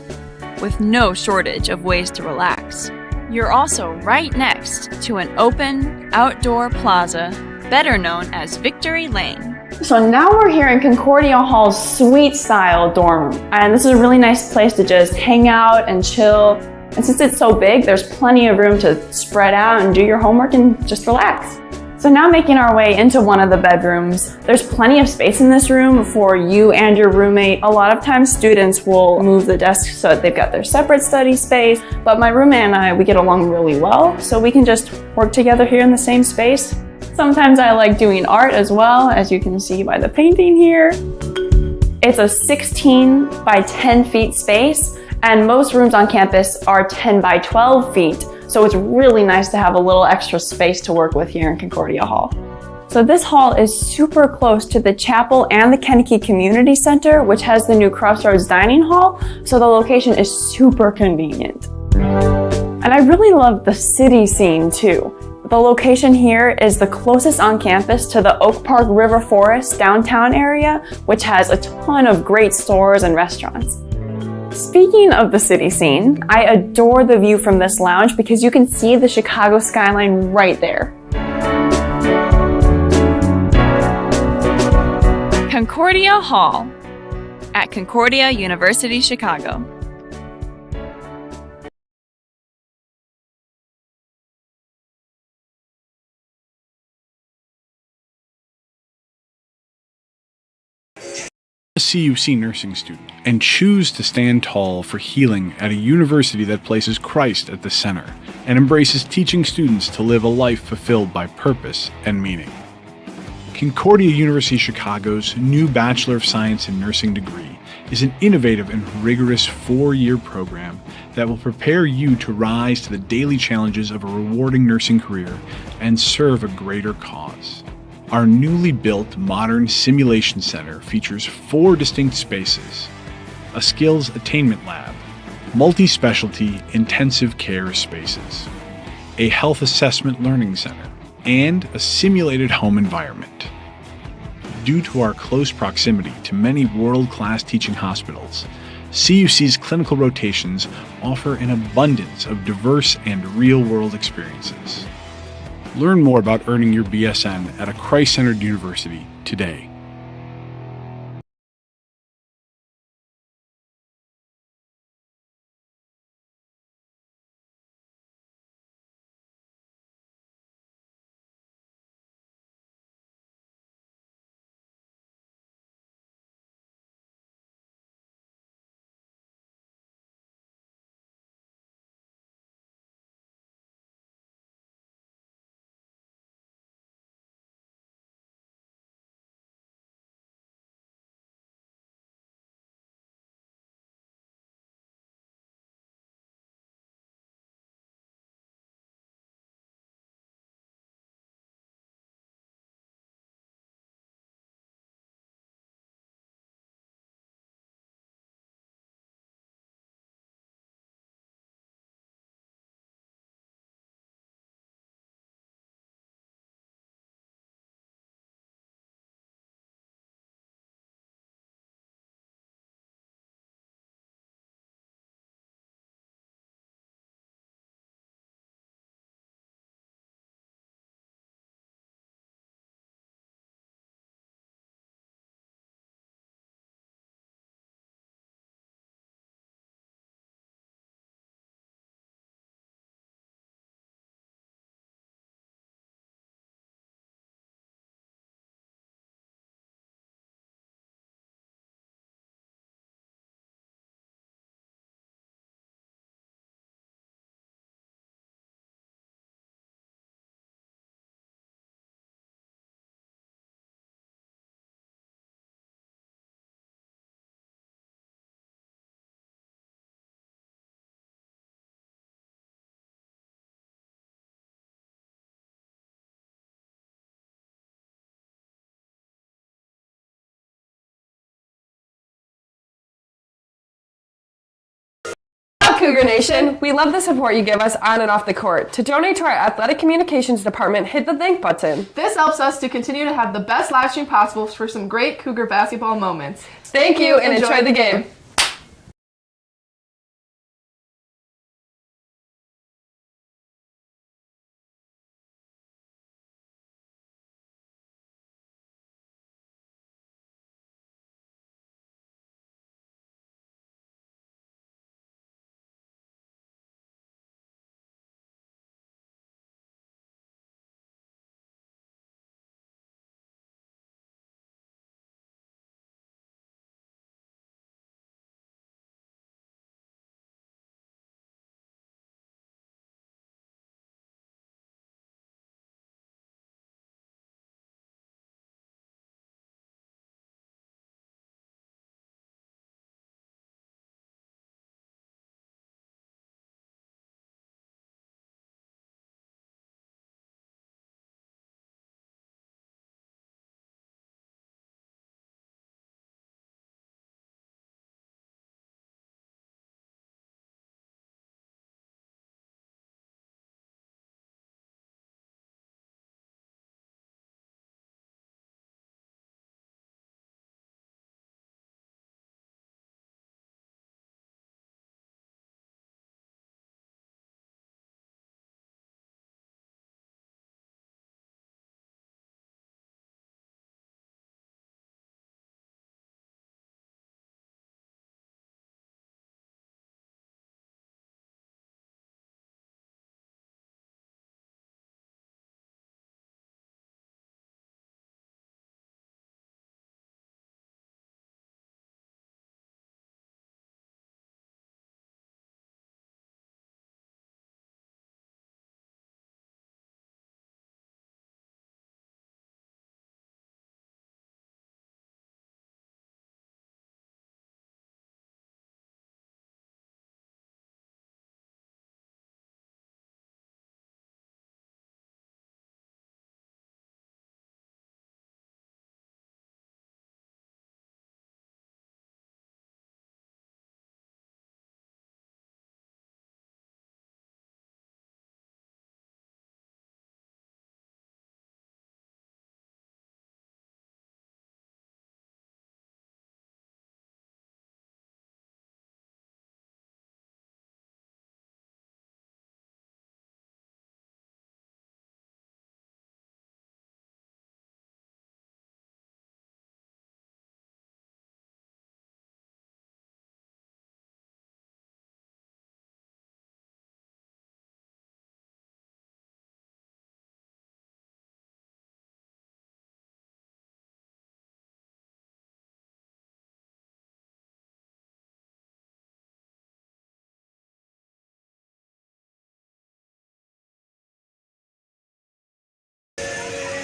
with no shortage of ways to relax. You're also right next to an open, outdoor plaza, better known as Victory Lane. So now we're here in Concordia Hall's suite-style dorm room, and this is a really nice place to just hang out and chill. And since it's so big, there's plenty of room to spread out and do your homework and just relax. So now making our way into one of the bedrooms, there's plenty of space in this room for you and your roommate. A lot of times students will move the desks so that they've got their separate study space, but my roommate and I, we get along really well, so we can just work together here in the same space. Sometimes I like doing art as well, as you can see by the painting here. It's a 16 by 10 feet space, and most rooms on campus are 10 by 12 feet. So it's really nice to have a little extra space to work with here in Concordia Hall. So this hall is super close to the chapel and the Kennedy Community Center, which has the new Crossroads Dining Hall. So the location is super convenient. And I really love the city scene too. The location here is the closest on campus to the Oak Park River Forest downtown area, which has a ton of great stores and restaurants. Speaking of the city scene, I adore the view from this lounge because you can see the Chicago skyline right there. Concordia Hall at Concordia University, Chicago. A CUC nursing student and choose to stand tall for healing at a university that places Christ at the center and embraces teaching students to live a life fulfilled by purpose and meaning. Concordia University Chicago's new Bachelor of Science in Nursing degree is an innovative and rigorous 4-year program that will prepare you to rise to the daily challenges of a rewarding nursing career and serve a greater cause. Our newly built modern simulation center features 4 distinct spaces: a skills attainment lab, multi-specialty intensive care spaces, a health assessment learning center, and a simulated home environment. Due to our close proximity to many world-class teaching hospitals, CUC's clinical rotations offer an abundance of diverse and real-world experiences. Learn more about earning your BSN at a Christ-centered university today. Cougar Nation, we love the support you give us on and off the court. To donate to our athletic communications department, hit the thank button. This helps us to continue to have the best live stream possible for some great Cougar basketball moments. Thank you and enjoy the game.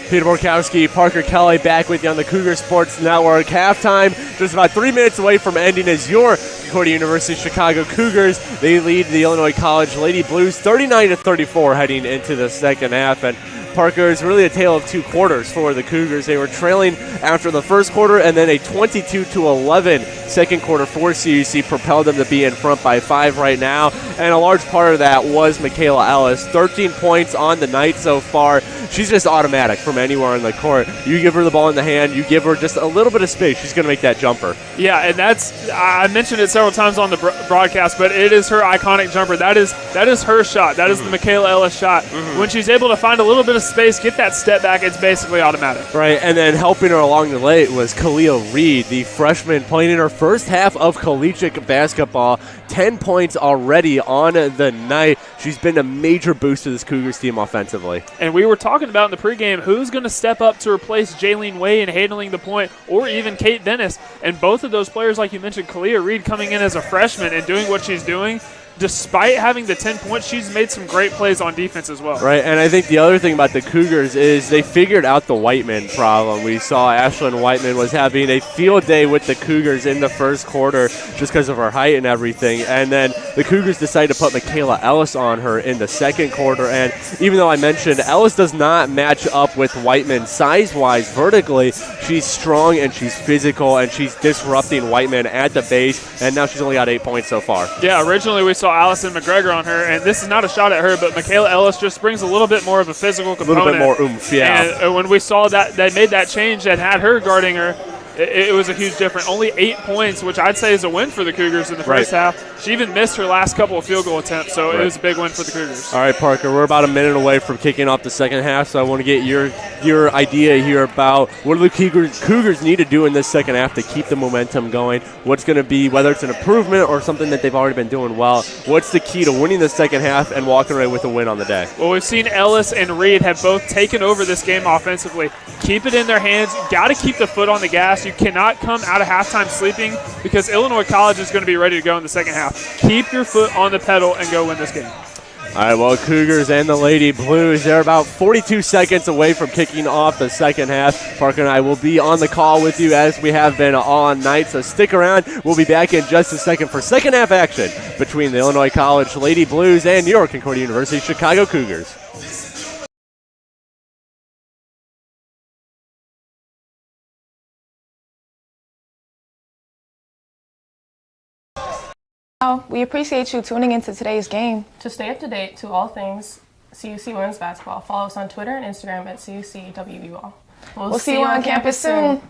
Peter Borkowski, Parker Kelly back with you on the Cougar Sports Network. Halftime, just about 3 minutes away from ending as your Concordia University Chicago Cougars. They lead the Illinois College Lady Blues 39-34 heading into the second half. And Parker, is really a tale of two quarters for the Cougars. They were trailing after the first quarter, and then a 22-11 second quarter for CUC propelled them to be in front by 5 right now. And a large part of that was Michaela Ellis. 13 points on the night so far. She's just automatic from anywhere on the court. You give her the ball in the hand, you give her just a little bit of space, she's going to make that jumper. Yeah, and I mentioned it several times on the broadcast, but it is her iconic jumper. That is her shot. That is the Michaela Ellis shot. When she's able to find a little bit of space, get that step back, it's basically automatic. Right, and then helping her along the way was Kalia Reed, the freshman playing in her first half of collegiate basketball. 10 points already on the night. She's been a major boost to this Cougars team offensively. And we were talking about in the pregame who's going to step up to replace Jaylene Way in handling the point, or even Kate Dennis. And both of those players, like you mentioned, Kalia Reed coming in as a freshman and doing what she's doing, despite having the 10 points, she's made some great plays on defense as well. Right, and I think the other thing about the Cougars is they figured out the Whiteman problem. We saw Ashlyn Whiteman was having a field day with the Cougars in the first quarter just because of her height and everything, and then the Cougars decided to put Michaela Ellis on her in the second quarter, and even though I mentioned Ellis does not match up with Whiteman size-wise vertically, she's strong and she's physical and she's disrupting Whiteman at the base, and now she's only got 8 points so far. Yeah, originally we saw Allison McGregor on her, and this is not a shot at her, but Michaela Ellis just brings a little bit more of a physical component. A little bit more oomph, yeah. And when we saw that they made that change and had her guarding her, it was a huge difference. Only 8 points, which I'd say is a win for the Cougars in the first half. She even missed her last couple of field goal attempts, so it was a big win for the Cougars. All right, Parker, we're about a minute away from kicking off the second half, so I want to get your idea here about what do the Cougars need to do in this second half to keep the momentum going. What's going to be, whether it's an improvement or something that they've already been doing well, what's the key to winning the second half and walking away with a win on the day? Well, we've seen Ellis and Reed have both taken over this game offensively. Keep it in their hands. Got to keep the foot on the gas. You cannot come out of halftime sleeping because Illinois College is going to be ready to go in the second half. Keep your foot on the pedal and go win this game. All right, well, Cougars and the Lady Blues, they're about 42 seconds away from kicking off the second half. Parker and I will be on the call with you as we have been all night, so stick around. We'll be back in just a second for second half action between the Illinois College Lady Blues and your Concordia University Chicago Cougars. We appreciate you tuning into today's game. To stay up to date to all things CUC women's basketball, follow us on Twitter and Instagram at CUCWBall. We'll see you on campus soon.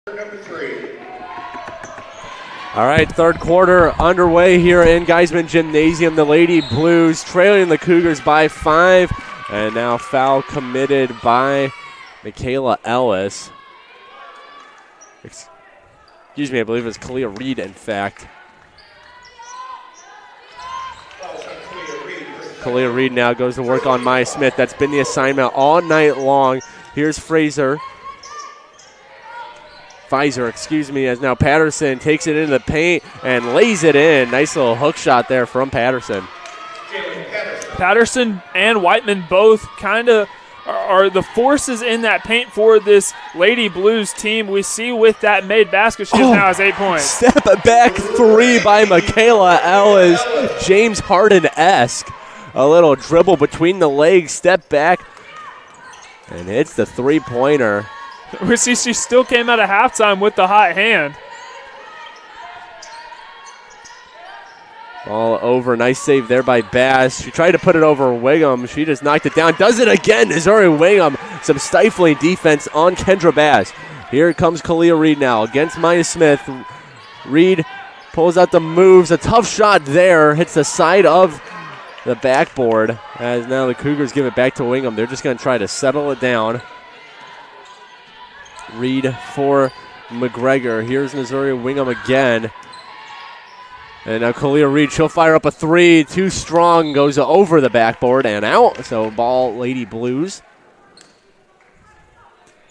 Number 3. All right, third quarter underway here in Geisman Gymnasium. The Lady Blues trailing the Cougars by 5. And now foul committed by Michaela Ellis. Excuse me, I believe it's Kalia Reed, in fact. Kalia Reed now goes to work on Maya Smith. That's been the assignment all night long. Here's Pfizer, as now Patterson takes it into the paint and lays it in. Nice little hook shot there from Patterson. Patterson and Whiteman both kind of are the forces in that paint for this Lady Blues team. We see with that made basket, she now has 8 points. Step back 3 by Michaela Ellis. James Harden-esque. A little dribble between the legs, step back, and hits the three-pointer. We see she still came out of halftime with the hot hand. Ball over. Nice save there by Bass. She tried to put it over Wingham. She just knocked it down. Does it again. Missouri Wingham. Some stifling defense on Kendra Bass. Here comes Kalia Reed now against Maya Smith. Reed pulls out the moves. A tough shot there. Hits the side of the backboard. As now the Cougars give it back to Wingham. They're just going to try to settle it down. Reed for McGregor. Here's Missouri Wingham again. And now Kalia Reed, she'll fire up a three. Too strong, goes over the backboard and out. So ball, Lady Blues.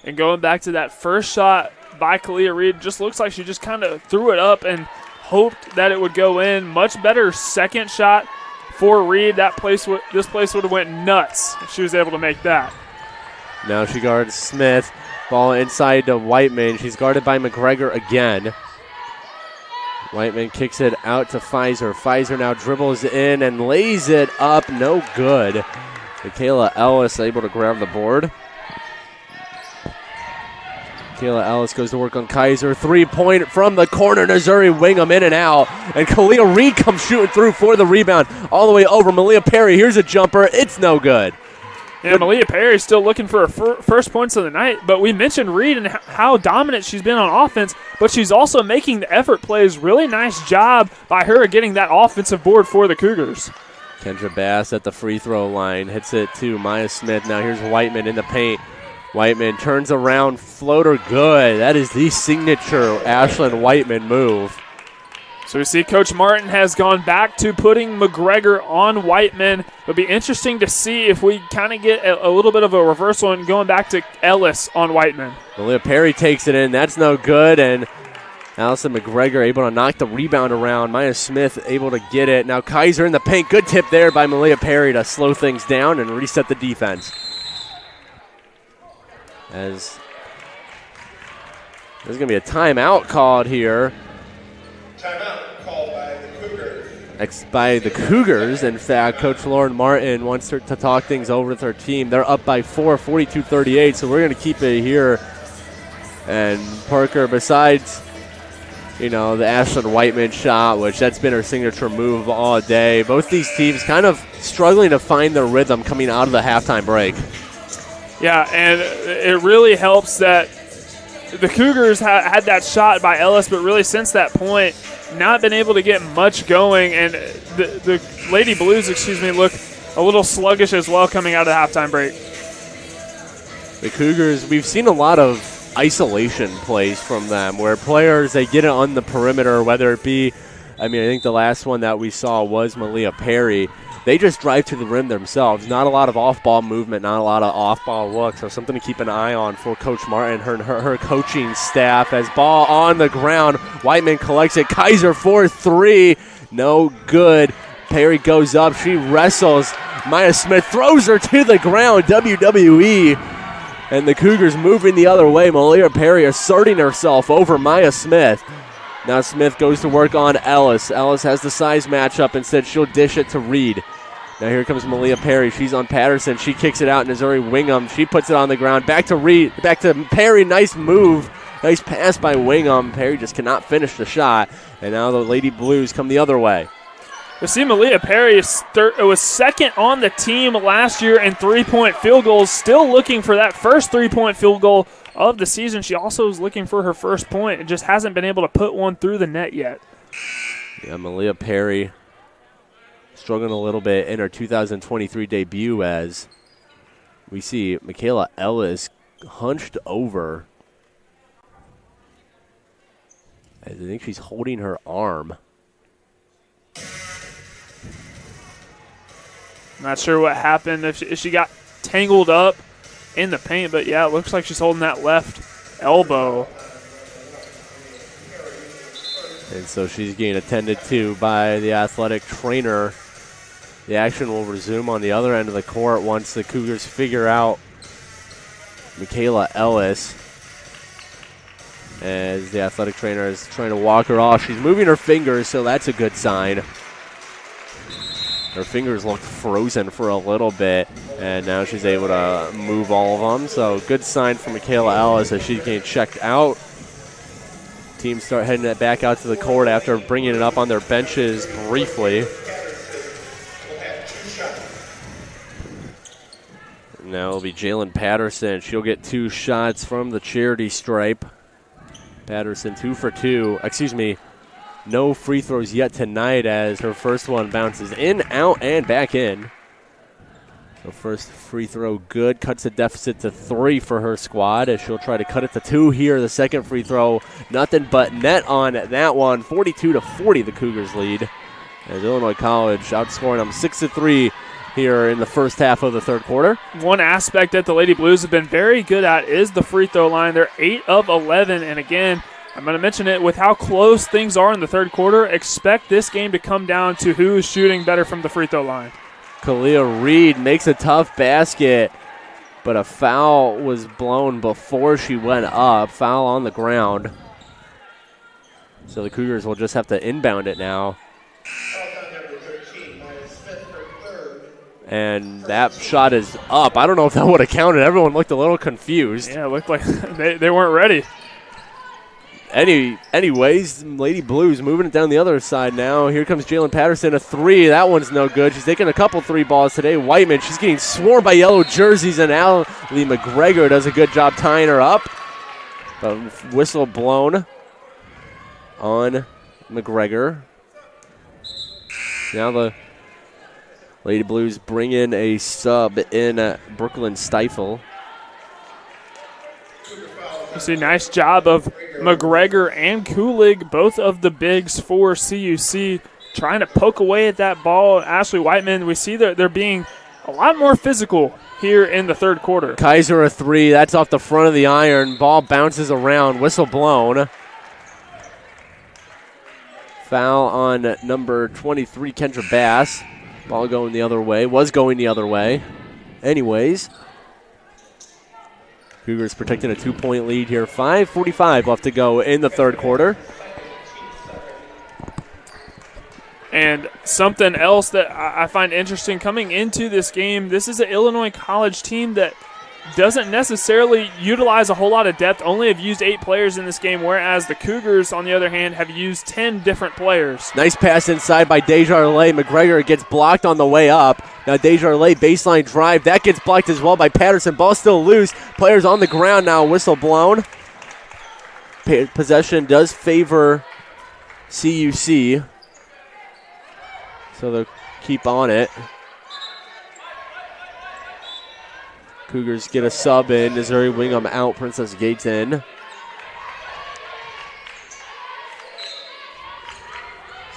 And going back to that first shot by Kalia Reed, just looks like she just kind of threw it up and hoped that it would go in. Much better second shot for Reed. This place would have went nuts if she was able to make that. Now she guards Smith. Ball inside to Whiteman. She's guarded by McGregor again. Whiteman kicks it out to Pfizer. Pfizer now dribbles in and lays it up. No good. Michaela Ellis able to grab the board. Michaela Ellis goes to work on Kaiser. 3-point from the corner. Missouri Wingham in and out. And Kalia Reed comes shooting through for the rebound. All the way over. Malia Perry. Here's a jumper. It's no good. Yeah, Malia Perry is still looking for her first points of the night, but we mentioned Reed and how dominant she's been on offense, but she's also making the effort plays. Really nice job by her getting that offensive board for the Cougars. Kendra Bass at the free throw line. Hits it to Maya Smith. Now here's Whiteman in the paint. Whiteman turns around, floater good. That is the signature Ashlyn Whiteman move. So we see Coach Martin has gone back to putting McGregor on Whiteman. It'll be interesting to see if we kind of get a little bit of a reversal and going back to Ellis on Whiteman. Malia Perry takes it in. That's no good. And Allison McGregor able to knock the rebound around. Maya Smith able to get it. Now Kaiser in the paint. Good tip there by Malia Perry to slow things down and reset the defense. As there's going to be a timeout called here. Timeout called by the Cougars. By the Cougars. In fact, Coach Lauren Martin wants her to talk things over with her team. They're up by 4, 42-38, so we're going to keep it here. And Parker, besides, the Ashlyn Whiteman shot, which that's been her signature move all day, both these teams kind of struggling to find their rhythm coming out of the halftime break. Yeah, and it really helps that the Cougars had that shot by Ellis, but really since that point, not been able to get much going, and the Lady Blues, look a little sluggish as well coming out of the halftime break. The Cougars, we've seen a lot of isolation plays from them where players, they get it on the perimeter, whether it be, I think the last one that we saw was Malia Perry. They just drive to the rim themselves. Not a lot of off-ball movement, not a lot of off-ball looks. So something to keep an eye on for Coach Martin, her coaching staff. As ball on the ground, Whiteman collects it. Kaiser for 3. No good. Perry goes up. She wrestles. Maya Smith throws her to the ground. WWE. And the Cougars moving the other way. Malia Perry asserting herself over Maya Smith. Now Smith goes to work on Ellis. Ellis has the size matchup. Instead, she'll dish it to Reed. Now here comes Malia Perry. She's on Patterson. She kicks it out. Missouri Wingham. She puts it on the ground. Back to Reed. Back to Perry. Nice move. Nice pass by Wingham. Perry just cannot finish the shot. And now the Lady Blues come the other way. We see Malia Perry was second on the team last year in three-point field goals. Still looking for that first three-point field goal of the season. She also is looking for her first point. It just hasn't been able to put one through the net yet. Yeah, Malia Perry struggling a little bit in her 2023 debut as we see Michaela Ellis hunched over. I think she's holding her arm. Not sure what happened, if she got tangled up in the paint, but yeah, it looks like she's holding that left elbow. And so she's getting attended to by the athletic trainer. The action will resume on the other end of the court once the Cougars figure out Michaela Ellis. As the athletic trainer is trying to walk her off. She's moving her fingers, so that's a good sign. Her fingers looked frozen for a little bit, and now she's able to move all of them. So good sign for Michaela Ellis as she's getting checked out. Teams start heading it back out to the court after bringing it up on their benches briefly. Now it'll be Jalen Patterson. She'll get 2 shots from the charity stripe. Patterson 2 for 2. No free throws yet tonight as her first one bounces in, out, and back in. The first free throw good, cuts the deficit to 3 for her squad as she'll try to cut it to 2 here. The second free throw, nothing but net on that one. 42-40 the Cougars lead. As Illinois College outscoring them 6-3 here in the first half of the third quarter. One aspect that the Lady Blues have been very good at is the free throw line. They're 8 of 11, and again, I'm going to mention it, with how close things are in the third quarter, expect this game to come down to who is shooting better from the free throw line. Kalia Reed makes a tough basket, but a foul was blown before she went up. Foul on the ground. So the Cougars will just have to inbound it now. And that shot is up. I don't know if that would have counted. Everyone looked a little confused. Yeah, it looked like they weren't ready. Anyways, Lady Blues moving it down the other side now. Here comes Jalen Patterson, a 3. That one's no good. She's taking a couple 3 balls today. Whiteman, she's getting swarmed by yellow jerseys, and Allie McGregor does a good job tying her up. But whistle blown on McGregor. Now the Lady Blues bring in a sub in Brooklyn Stifle. You see, nice job of McGregor and Kulig, both of the bigs for CUC, trying to poke away at that ball. Ashley Whiteman, we see that they're being a lot more physical here in the third quarter. Kaiser a 3. That's off the front of the iron. Ball bounces around. Whistle blown. Foul on number 23, Kendra Bass. Ball going the other way. Was going the other way. Anyways, Cougars protecting a 2-point lead here. 5:45 left to go in the third quarter. And something else that I find interesting coming into this game, this is an Illinois College team that doesn't necessarily utilize a whole lot of depth, only have used 8 players in this game, whereas the Cougars, on the other hand, have used 10 different players. Nice pass inside by Desjardins. McGregor gets blocked on the way up. Now Desjardins baseline drive. That gets blocked as well by Patterson. Ball still loose. Players on the ground now. Whistle blown. Possession does favor CUC. So they'll keep on it. Cougars get a sub in. Missouri Wingham out. Princess Gates in.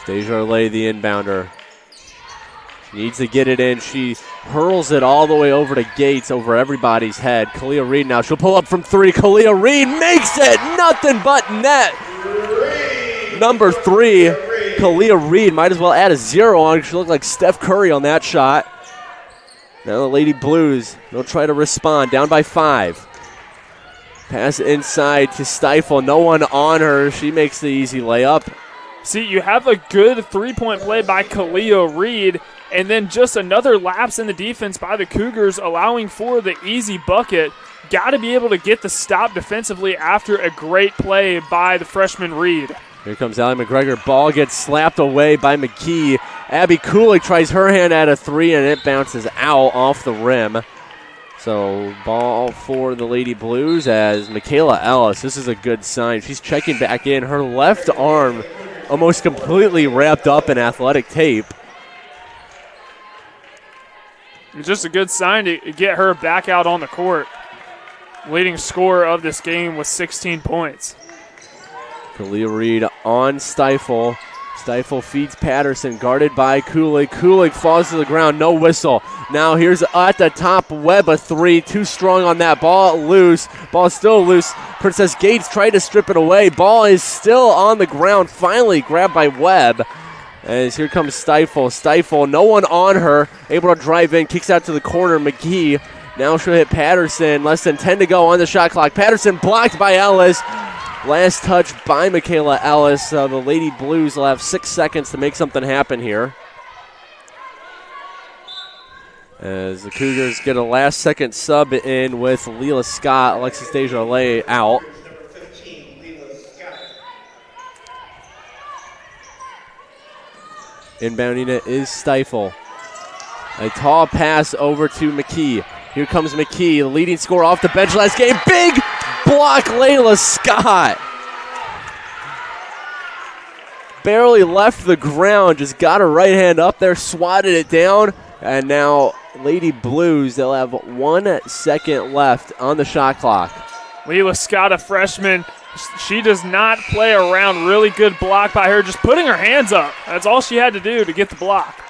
Desjardins, the inbounder. She needs to get it in. She hurls it all the way over to Gates, over everybody's head. Kalia Reed now. She'll pull up from 3. Kalia Reed makes it. Nothing but net. Number 3, Kalia Reed. Might as well add a 0 on. She looked like Steph Curry on that shot. Now the Lady Blues, they'll try to respond. Down by 5. Pass inside to Stifle. No one on her. She makes the easy layup. See, you have a good 3-point play by Kalia Reed, and then just another lapse in the defense by the Cougars, allowing for the easy bucket. Got to be able to get the stop defensively after a great play by the freshman Reed. Here comes Allie McGregor. Ball gets slapped away by McKee. Abby Kulik tries her hand at a 3, and it bounces out off the rim. So ball for the Lady Blues as Michaela Ellis. This is a good sign. She's checking back in. Her left arm almost completely wrapped up in athletic tape. It's just a good sign to get her back out on the court. Leading scorer of this game with 16 points. Kalia Reed on Stifle. Stifle feeds Patterson, guarded by Kulig. Kulig falls to the ground, no whistle. Now here's at the top, Webb a 3, too strong on that. Ball loose, ball still loose. Princess Gates tried to strip it away. Ball is still on the ground, finally grabbed by Webb. As here comes Stifle. Stifle, no one on her, able to drive in, kicks out to the corner. McGee, now she'll hit Patterson. Less than 10 to go on the shot clock. Patterson blocked by Ellis. Last touch by Michaela Ellis. The Lady Blues will have 6 seconds to make something happen here. As the Cougars get a last-second sub in with Leela Scott. Alexis Desjardins out. Inbounding it is Stifle. A tall pass over to McKee. Here comes McKee, the leading scorer off the bench last game. Big block, Layla Scott. Barely left the ground, just got her right hand up there, swatted it down. And now Lady Blues, they'll have 1 second left on the shot clock. Leila Scott, a freshman, she does not play around. Really good block by her, just putting her hands up. That's all she had to do to get the block.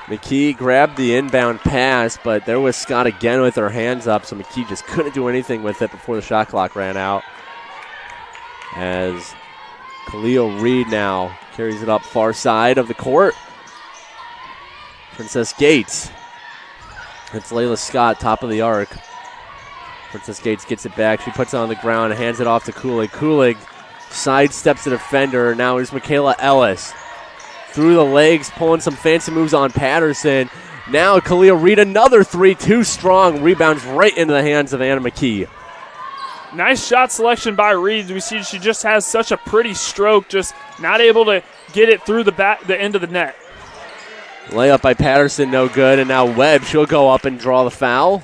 McKee grabbed the inbound pass, but there was Scott again with her hands up, so McKee just couldn't do anything with it before the shot clock ran out. As Khalil Reed now carries it up far side of the court. Princess Gates. It's Layla Scott, top of the arc. Princess Gates gets it back. She puts it on the ground and hands it off to Kulig. Kulig sidesteps the defender. Now here's Michaela Ellis. Through the legs, pulling some fancy moves on Patterson. Now Khalil Reed, another three, too strong. Rebounds right into the hands of Anna McKee. Nice shot selection by Reed. We see she just has such a pretty stroke, just not able to get it through the end of the net. Layup by Patterson, no good. And now Webb, she'll go up and draw the foul.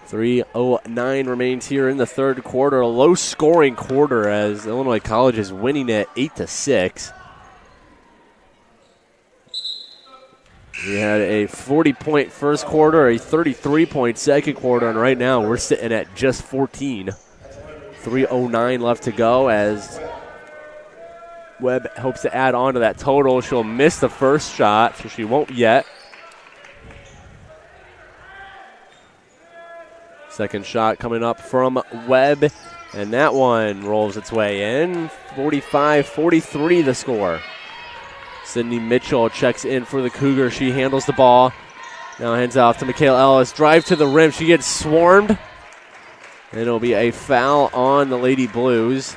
3:09 remains here in the third quarter. A low-scoring quarter as Illinois College is winning at 8-6. We had a 40-point first quarter, a 33-point second quarter, and right now we're sitting at just 14. 3:09 left to go as Webb hopes to add on to that total. She'll miss the first shot, so she won't yet. Second shot coming up from Webb, and that one rolls its way in. 45-43 the score. Sydney Mitchell checks in for the Cougars. She handles the ball. Now hands off to Michaela Ellis. Drive to the rim. She gets swarmed. And it'll be a foul on the Lady Blues.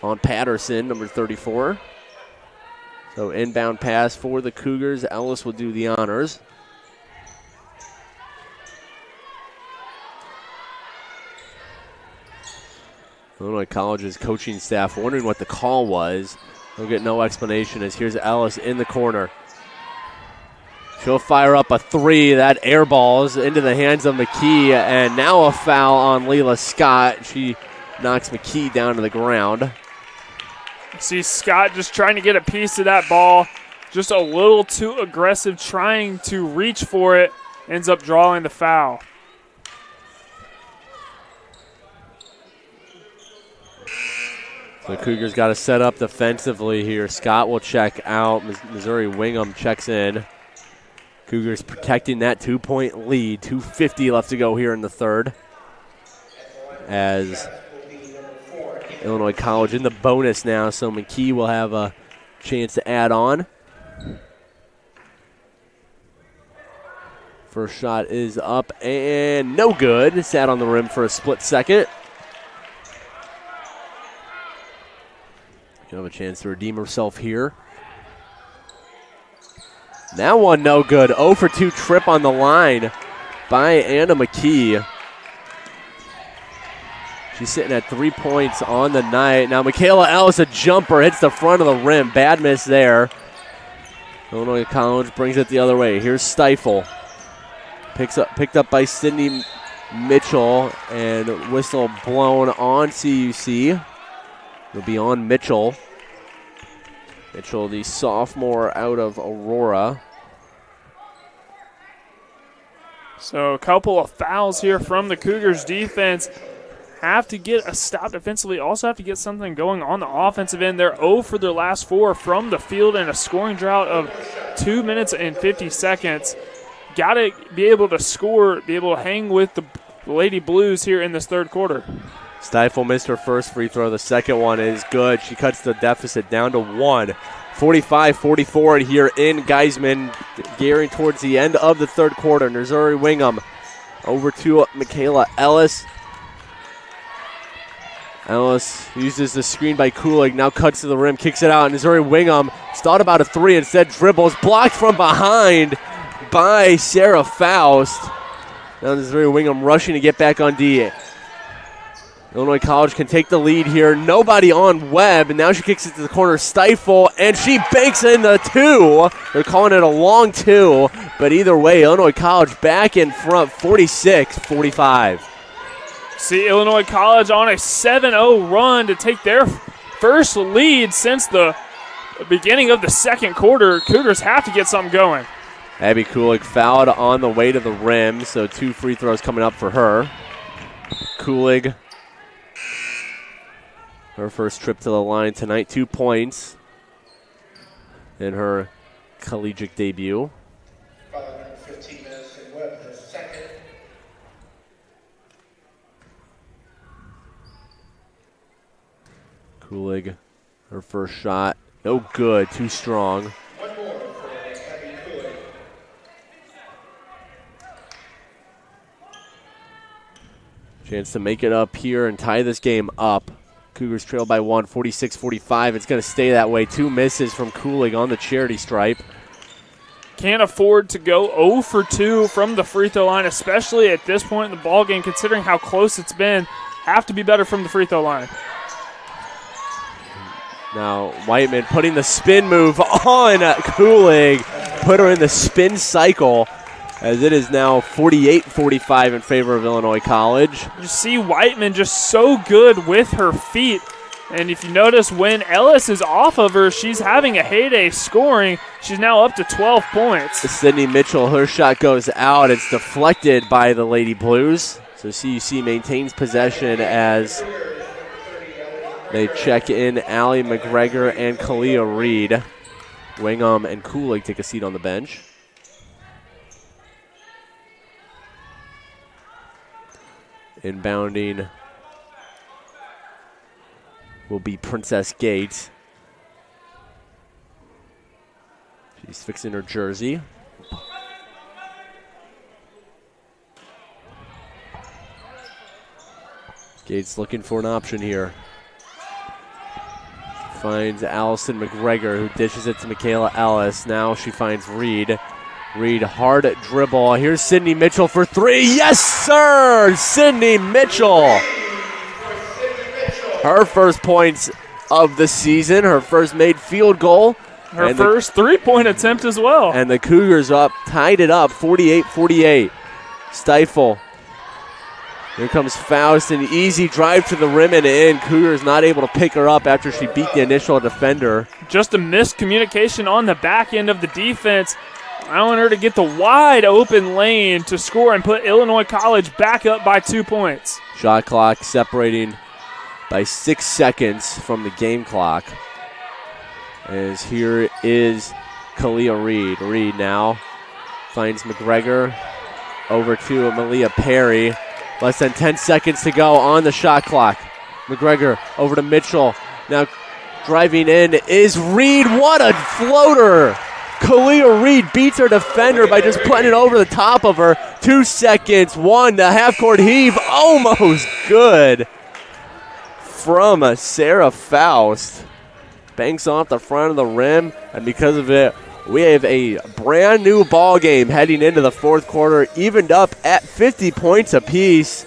On Patterson, number 34. So inbound pass for the Cougars. Ellis will do the honors. Illinois College's coaching staff wondering what the call was. They'll get no explanation as here's Ellis in the corner. She'll fire up a three. That air balls into the hands of McKee, and now a foul on Leila Scott. She knocks McKee down to the ground. See Scott just trying to get a piece of that ball. Just a little too aggressive, trying to reach for it. Ends up drawing the foul. The Cougars got to set up defensively here. Scott will check out. Missouri Wingham checks in. Cougars protecting that 2-point lead. 2:50 left to go here in the third. As Illinois College in the bonus now, so McKee will have a chance to add on. First shot is up and no good. Sat on the rim for a split second. She'll have a chance to redeem herself here. That one no good. 0 for 2 trip on the line by Anna McKee. She's sitting at 3 points on the night. Now Michaela Ellis, a jumper, hits the front of the rim. Bad miss there. Illinois College brings it the other way. Here's Stifle. Picked up by Sydney Mitchell, and whistle blown on CUC. It'll be on Mitchell. Mitchell, the sophomore out of Aurora. So a couple of fouls here from the Cougars defense. Have to get a stop defensively. Also have to get something going on the offensive end. They're 0 for their last 4 from the field in a scoring drought of 2 minutes and 50 seconds. Got to be able to score, be able to hang with the Lady Blues here in this third quarter. Stifle missed her first free throw. The second one is good. She cuts the deficit down to 1. 45-44 here in Geisman, gearing towards the end of the third quarter. Missouri Wingham over to Michaela Ellis. Ellis uses the screen by Kulig, now cuts to the rim, kicks it out. Missouri Wingham thought about a three, instead dribbles, blocked from behind by Sarah Faust. Now Missouri Wingham rushing to get back on D. Illinois College can take the lead here. Nobody on Webb, and now she kicks it to the corner. Stifle, and she banks in the 2. They're calling it a long 2, but either way, Illinois College back in front, 46-45. See Illinois College on a 7-0 run to take their first lead since the the beginning of the second quarter. Cougars have to get something going. Abby Kulig fouled on the way to the rim, so 2 free throws coming up for her. Kulig, her first trip to the line tonight, 2 points in her collegiate debut. 15 minutes and Webb the second. Kulig, her first shot, no good, too strong. One more for Abby Kulig. Chance to make it up here and tie this game up. Cougars trail by 1, 46-45. It's going to stay that way. 2 misses from Kulig on the charity stripe. Can't afford to go 0 for 2 from the free throw line, especially at this point in the ball game, considering how close it's been. Have to be better from the free throw line. Now Whiteman putting the spin move on Kulig. Put her in the spin cycle, as it is now 48-45 in favor of Illinois College. You see Whiteman just so good with her feet. And if you notice, when Ellis is off of her, she's having a heyday scoring. She's now up to 12 points. Sydney Mitchell, her shot goes out. It's deflected by the Lady Blues. So CUC maintains possession as they check in Allie McGregor and Kalia Reed. Wingham and Kulig take a seat on the bench. Inbounding will be Princess Gates. She's fixing her jersey. Gates looking for an option here. Finds Allison McGregor, who dishes it to Michaela Ellis. Now she finds Reed. Reed, hard dribble. Here's Sydney Mitchell for 3. Yes, sir! Sydney Mitchell. Her first points of the season. Her first made field goal. Her first three-point attempt as well. And the Cougars tied it up, 48-48. Stifle. Here comes Faust, an easy drive to the rim and in. Cougars not able to pick her up after she beat the initial defender. Just a miscommunication on the back end of the defense, allowing her to get the wide open lane to score and put Illinois College back up by 2 points. Shot clock separating by 6 seconds from the game clock. As here is Kalia Reed. Reed now finds McGregor over to Malia Perry. Less than 10 seconds to go on the shot clock. McGregor over to Mitchell. Now driving in is Reed. What a floater! Kalia Reed beats her defender by just putting it over the top of her. 2 seconds. 1, the half-court heave. Almost good from Sarah Faust. Banks off the front of the rim, and because of it, we have a brand new ball game heading into the fourth quarter, evened up at 50 points apiece.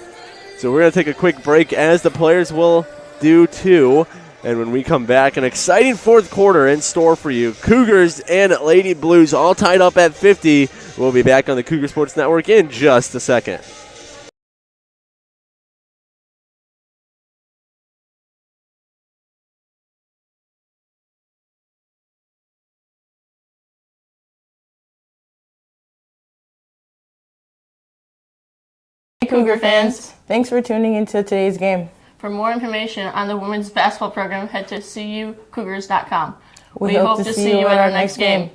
So we're going to take a quick break, as the players will do too. And when we come back, an exciting fourth quarter in store for you. Cougars and Lady Blues all tied up at 50. We'll be back on the Cougar Sports Network in just a second. Cougar fans, Thanks for tuning into today's game. for more information on the women's basketball program, head to cucougars.com. We hope to see you at our next game.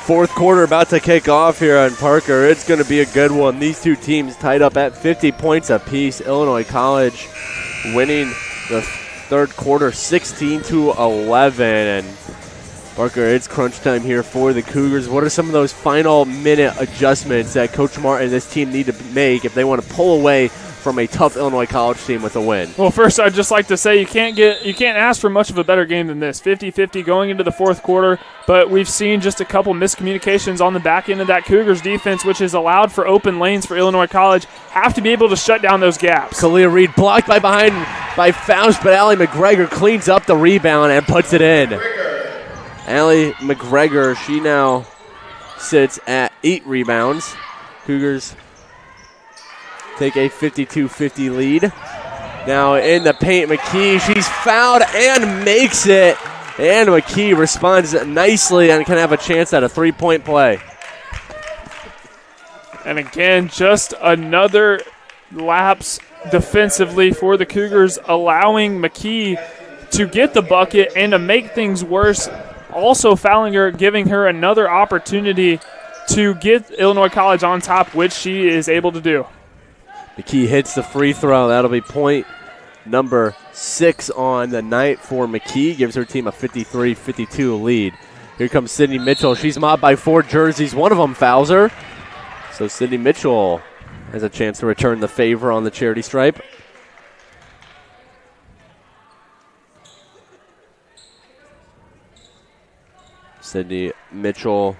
Fourth quarter about to kick off here on Parker. It's going to be a good one. These two teams tied up at 50 points apiece. Illinois College winning the third quarter 16-11. And Parker, it's crunch time here for the Cougars. What are some of those final minute adjustments that Coach Martin and this team need to make if they want to pull away from a tough Illinois College team with a win. Well, first, I'd just like to say you can't ask for much of a better game than this. 50-50 going into the fourth quarter, but we've seen just a couple miscommunications on the back end of that Cougars defense, which has allowed for open lanes for Illinois College. Have to be able to shut down those gaps. Kalia Reed blocked by behind by Faust, but Allie McGregor cleans up the rebound and puts it in. Allie McGregor, she now sits at 8 rebounds. Cougars take a 52-50 lead. Now in the paint, McKee, she's fouled and makes it. And McKee responds nicely and can have a chance at a 3-point play. And again, just another lapse defensively for the Cougars, allowing McKee to get the bucket and to make things worse. Also fouling her, giving her another opportunity to get Illinois College on top, which she is able to do. McKee hits the free throw. That'll be point number 6 on the night for McKee. Gives her team a 53-52 lead. Here comes Sydney Mitchell. She's mobbed by 4 jerseys. One of them fouls her. So Sydney Mitchell has a chance to return the favor on the charity stripe. Sydney Mitchell,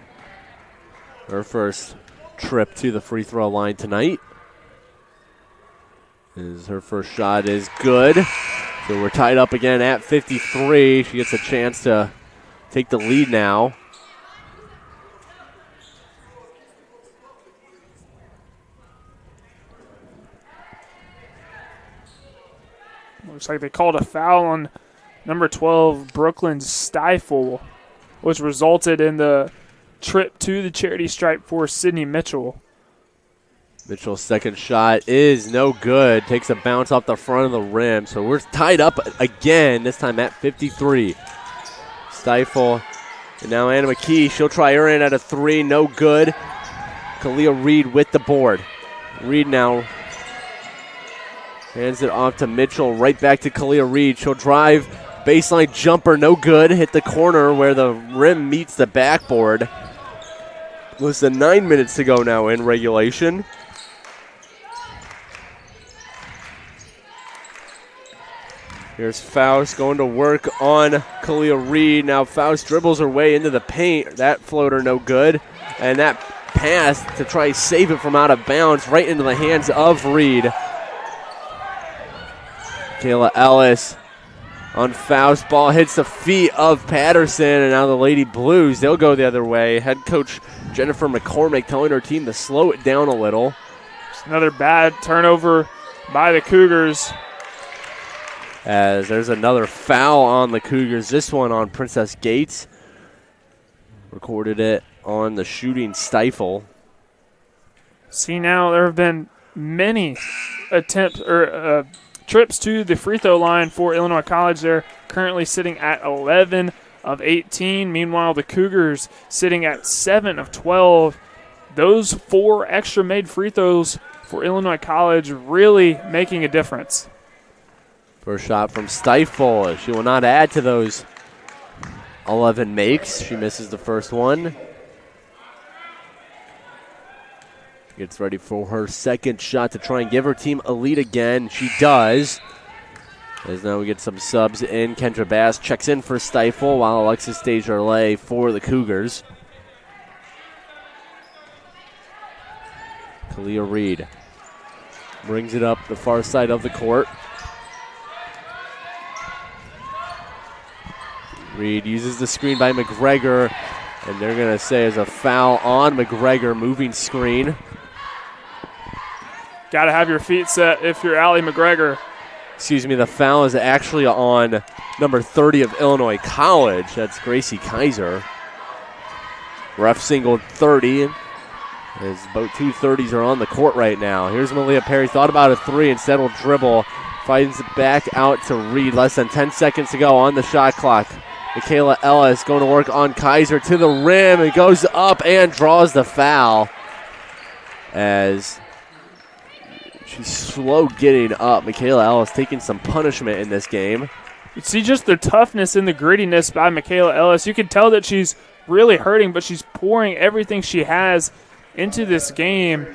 her first trip to the free throw line tonight. Her first shot is good. So we're tied up again at 53. She gets a chance to take the lead now. Looks like they called a foul on number 12, Brooklyn Stifle, which resulted in the trip to the charity stripe for Sydney Mitchell. Mitchell's second shot is no good. Takes a bounce off the front of the rim. So we're tied up again, this time at 53. Stifle. And now Anna McKee. She'll try her in at a 3. No good. Kalia Reed with the board. Reed now hands it off to Mitchell. Right back to Kalia Reed. She'll drive. Baseline jumper. No good. Hit the corner where the rim meets the backboard. Less than 9 minutes to go now in regulation. Here's Faust going to work on Kalia Reed. Now Faust dribbles her way into the paint. That floater no good. And that pass to try and save it from out of bounds right into the hands of Reed. Kayla Ellis on Faust. Ball hits the feet of Patterson. And now the Lady Blues, they'll go the other way. Head coach Jennifer McCormick telling her team to slow it down a little. Just another bad turnover by the Cougars. As there's another foul on the Cougars. This one on Princess Gates. Recorded it on the shooting Stifle. See, now there have been many attempts or trips to the free throw line for Illinois College. They're currently sitting at 11 of 18. Meanwhile, the Cougars sitting at 7 of 12. Those 4 extra made free throws for Illinois College really making a difference. First shot from Stifle. She will not add to those 11 makes. She misses the first one. Gets ready for her second shot to try and give her team a lead again. She does. As now we get some subs in. Kendra Bass checks in for Stifle while Alexis Desjardins for the Cougars. Kalia Reed brings it up the far side of the court. Reed uses the screen by McGregor, and they're going to say is a foul on McGregor, moving screen. Got to have your feet set if you're Allie McGregor. Excuse me, the foul is actually on number 30 of Illinois College. That's Gracie Kaiser. Ref singled 30, as about 2 30s are on the court right now. Here's Malia Perry, thought about a 3, instead will dribble. Finds it back out to Reed. Less than 10 seconds to go on the shot clock. Michaela Ellis going to work on Kaiser to the rim. It goes up and draws the foul as she's slow getting up. Michaela Ellis taking some punishment in this game. You see just the toughness and the grittiness by Michaela Ellis. You can tell that she's really hurting, but she's pouring everything she has into this game.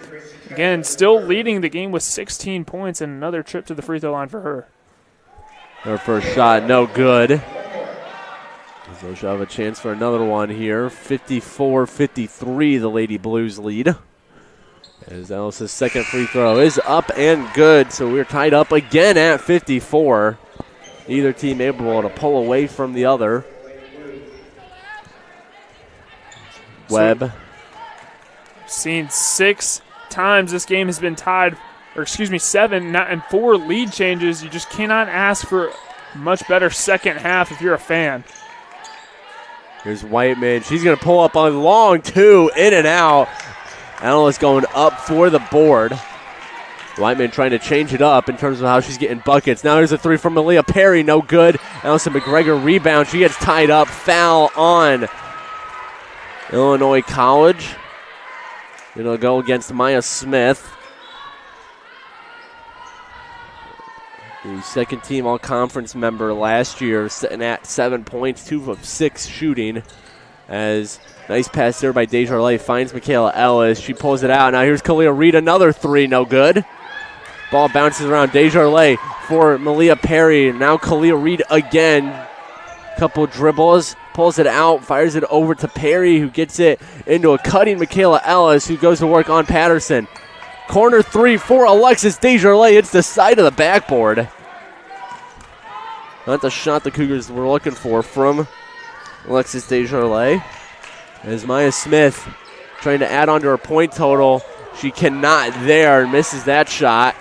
Again, still leading the game with 16 points and another trip to the free throw line for her. Her first shot, no good. So she'll have a chance for another one here. 54-53, the Lady Blues lead. As Ellis's second free throw is up and good, so we're tied up again at 54. Neither team able to pull away from the other. Webb. Seen 6 times this game has been tied, or excuse me, 7, and 4 lead changes. You just cannot ask for much better second half if you're a fan. Here's Whiteman. She's going to pull up on long two, in and out. Ellis going up for the board. Whiteman trying to change it up in terms of how she's getting buckets. Now here's a three from Malia Perry, no good. Allison McGregor rebound. She gets tied up. Foul on Illinois College. It'll go against Maya Smith. The second team all-conference member last year, sitting at 7 points, 2 of 6 shooting. As nice pass there by Desjardins finds Michaela Ellis. She pulls it out. Now here's Kalia Reed, another three, no good. Ball bounces around. Desjardins for Malia Perry. Now Kalia Reed again. Couple dribbles, pulls it out, fires it over to Perry, who gets it into a cutting Michaela Ellis, who goes to work on Patterson. Corner three for Alexis Desjardins. It's the side of the backboard. Not the shot the Cougars were looking for from Alexis Desjardins. As Maya Smith trying to add on to her point total. She cannot there, misses that shot.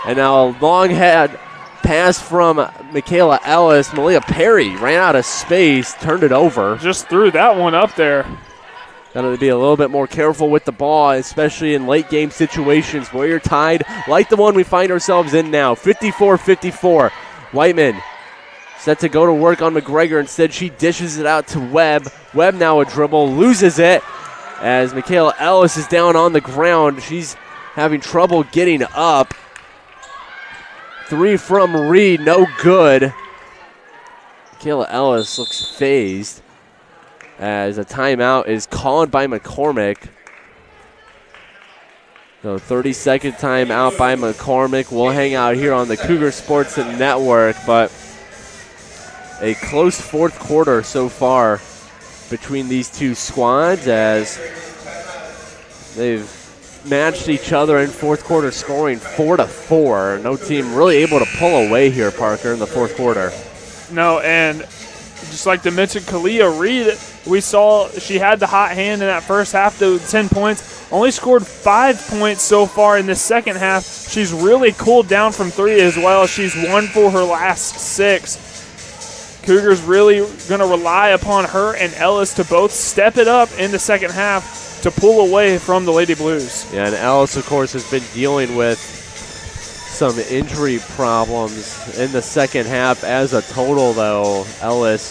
And now a long head pass from Michaela Ellis. Malia Perry ran out of space, turned it over. Just threw that one up there. Got to be a little bit more careful with the ball, especially in late game situations where you're tied, like the one we find ourselves in now. 54-54. Whiteman set to go to work on McGregor. Instead, she dishes it out to Webb. Webb now a dribble, loses it as Michaela Ellis is down on the ground. She's having trouble getting up. Three from Reed, no good. Michaela Ellis looks phased as a timeout is called by McCormick. So 30-second timeout by McCormick. We'll hang out here on the Cougar Sports Network, but a close fourth quarter so far between these two squads as they've matched each other in fourth quarter scoring 4-4. No team really able to pull away here, Parker, in the fourth quarter. No, and just like to mention, Kalia Reed, we saw she had the hot hand in that first half, the 10 points. Only scored 5 points so far in this second half. She's really cooled down from three as well. She's 1 for her last 6. Cougars really going to rely upon her and Ellis to both step it up in the second half to pull away from the Lady Blues. Yeah, and Ellis, of course, has been dealing with some injury problems in the second half as a total, though. Ellis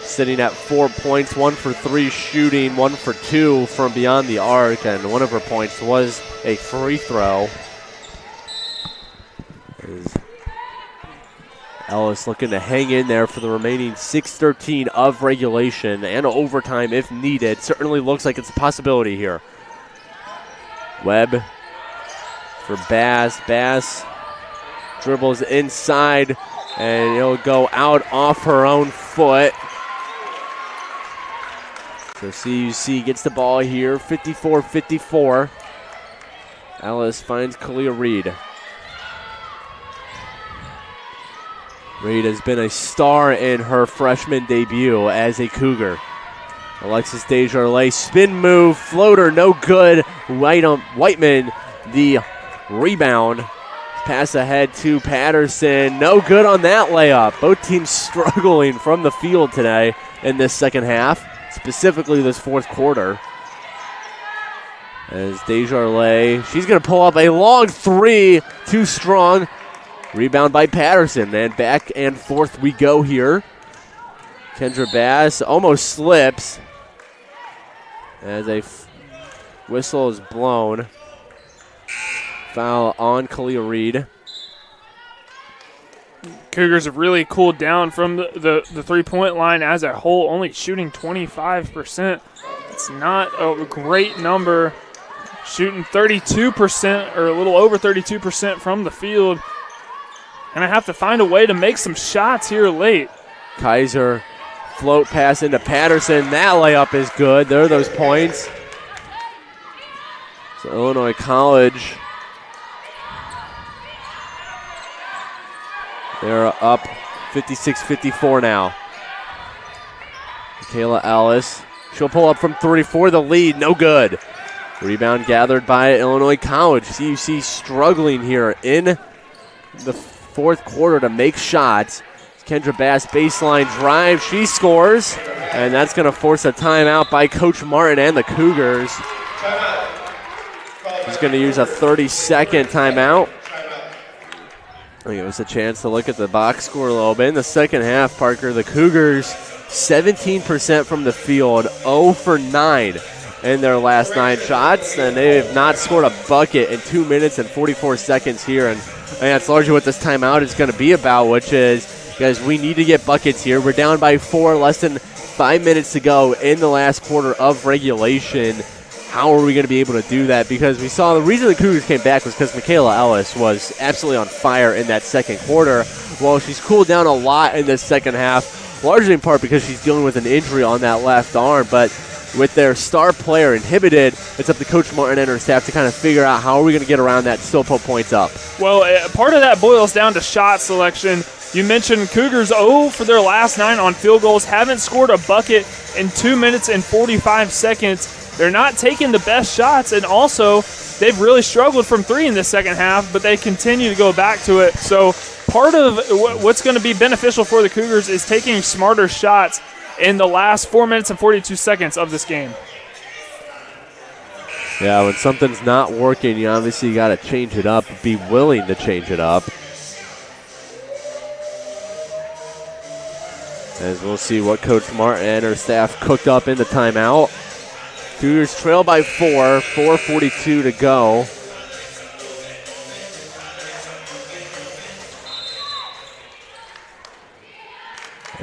sitting at 4 points, 1 for 3 shooting, 1 for 2 from beyond the arc, and one of her points was a free throw. Ellis looking to hang in there for the remaining 6:13 of regulation and overtime if needed. Certainly looks like it's a possibility here. Webb for Bass. Bass dribbles inside, and it'll go out off her own foot. So CUC gets the ball here, 54-54. Ellis finds Kalia Reed. Reed has been a star in her freshman debut as a Cougar. Alexis Desjardins, spin move, floater, no good. Whiteman, the rebound. Pass ahead to Patterson, no good on that layup. Both teams struggling from the field today in this second half, specifically this fourth quarter. As Desjardins, she's going to pull up a long three, too strong. Rebound by Patterson, and back and forth we go here. Kendra Bass almost slips as a whistle is blown. Foul on Kalia Reed. Cougars have really cooled down from the three-point line as a whole, only shooting 25%. It's not a great number. shooting 32% or a little over 32% from the field. And I have to find a way to make some shots here late. Kaiser float pass into Patterson. That layup is good. There are those points. So Illinois College, they're up 56-54 now. Michaela Ellis, she'll pull up from 3 for the lead. No good. Rebound gathered by Illinois College. CUC struggling here in the fourth quarter to make shots. Kendra Bass baseline drive. She scores, and that's going to force a timeout by Coach Martin and the Cougars. He's going to use a 30-second timeout. Give us a chance to look at the box score a little bit. In the second half, Parker, the Cougars 17% from the field, 0 for 9 in their last 9 shots, and they have not scored a bucket in 2 minutes and 44 seconds here. And that's largely what this timeout is going to be about, which is, guys, we need to get buckets here. We're down by 4, less than 5 minutes to go in the last quarter of regulation. How are we going to be able to do that? Because we saw the reason the Cougars came back was because Michaela Ellis was absolutely on fire in that second quarter. Well, she's cooled down a lot in the second half, largely in part because she's dealing with an injury on that left arm. But with their star player inhibited, it's up to Coach Martin and her staff to kind of figure out how are we going to get around that, still put points up. Well, part of that boils down to shot selection. You mentioned Cougars 0 for their last 9 on field goals, haven't scored a bucket in 2 minutes and 45 seconds. They're not taking the best shots, and also they've really struggled from 3 in the second half, but they continue to go back to it. So part of what's going to be beneficial for the Cougars is taking smarter shots in the last 4 minutes and 42 seconds of this game. Yeah, when something's not working, you obviously got to change it up, be willing to change it up. As we'll see what Coach Martin and her staff cooked up in the timeout. Cougars trail by 4, 4:42 to go.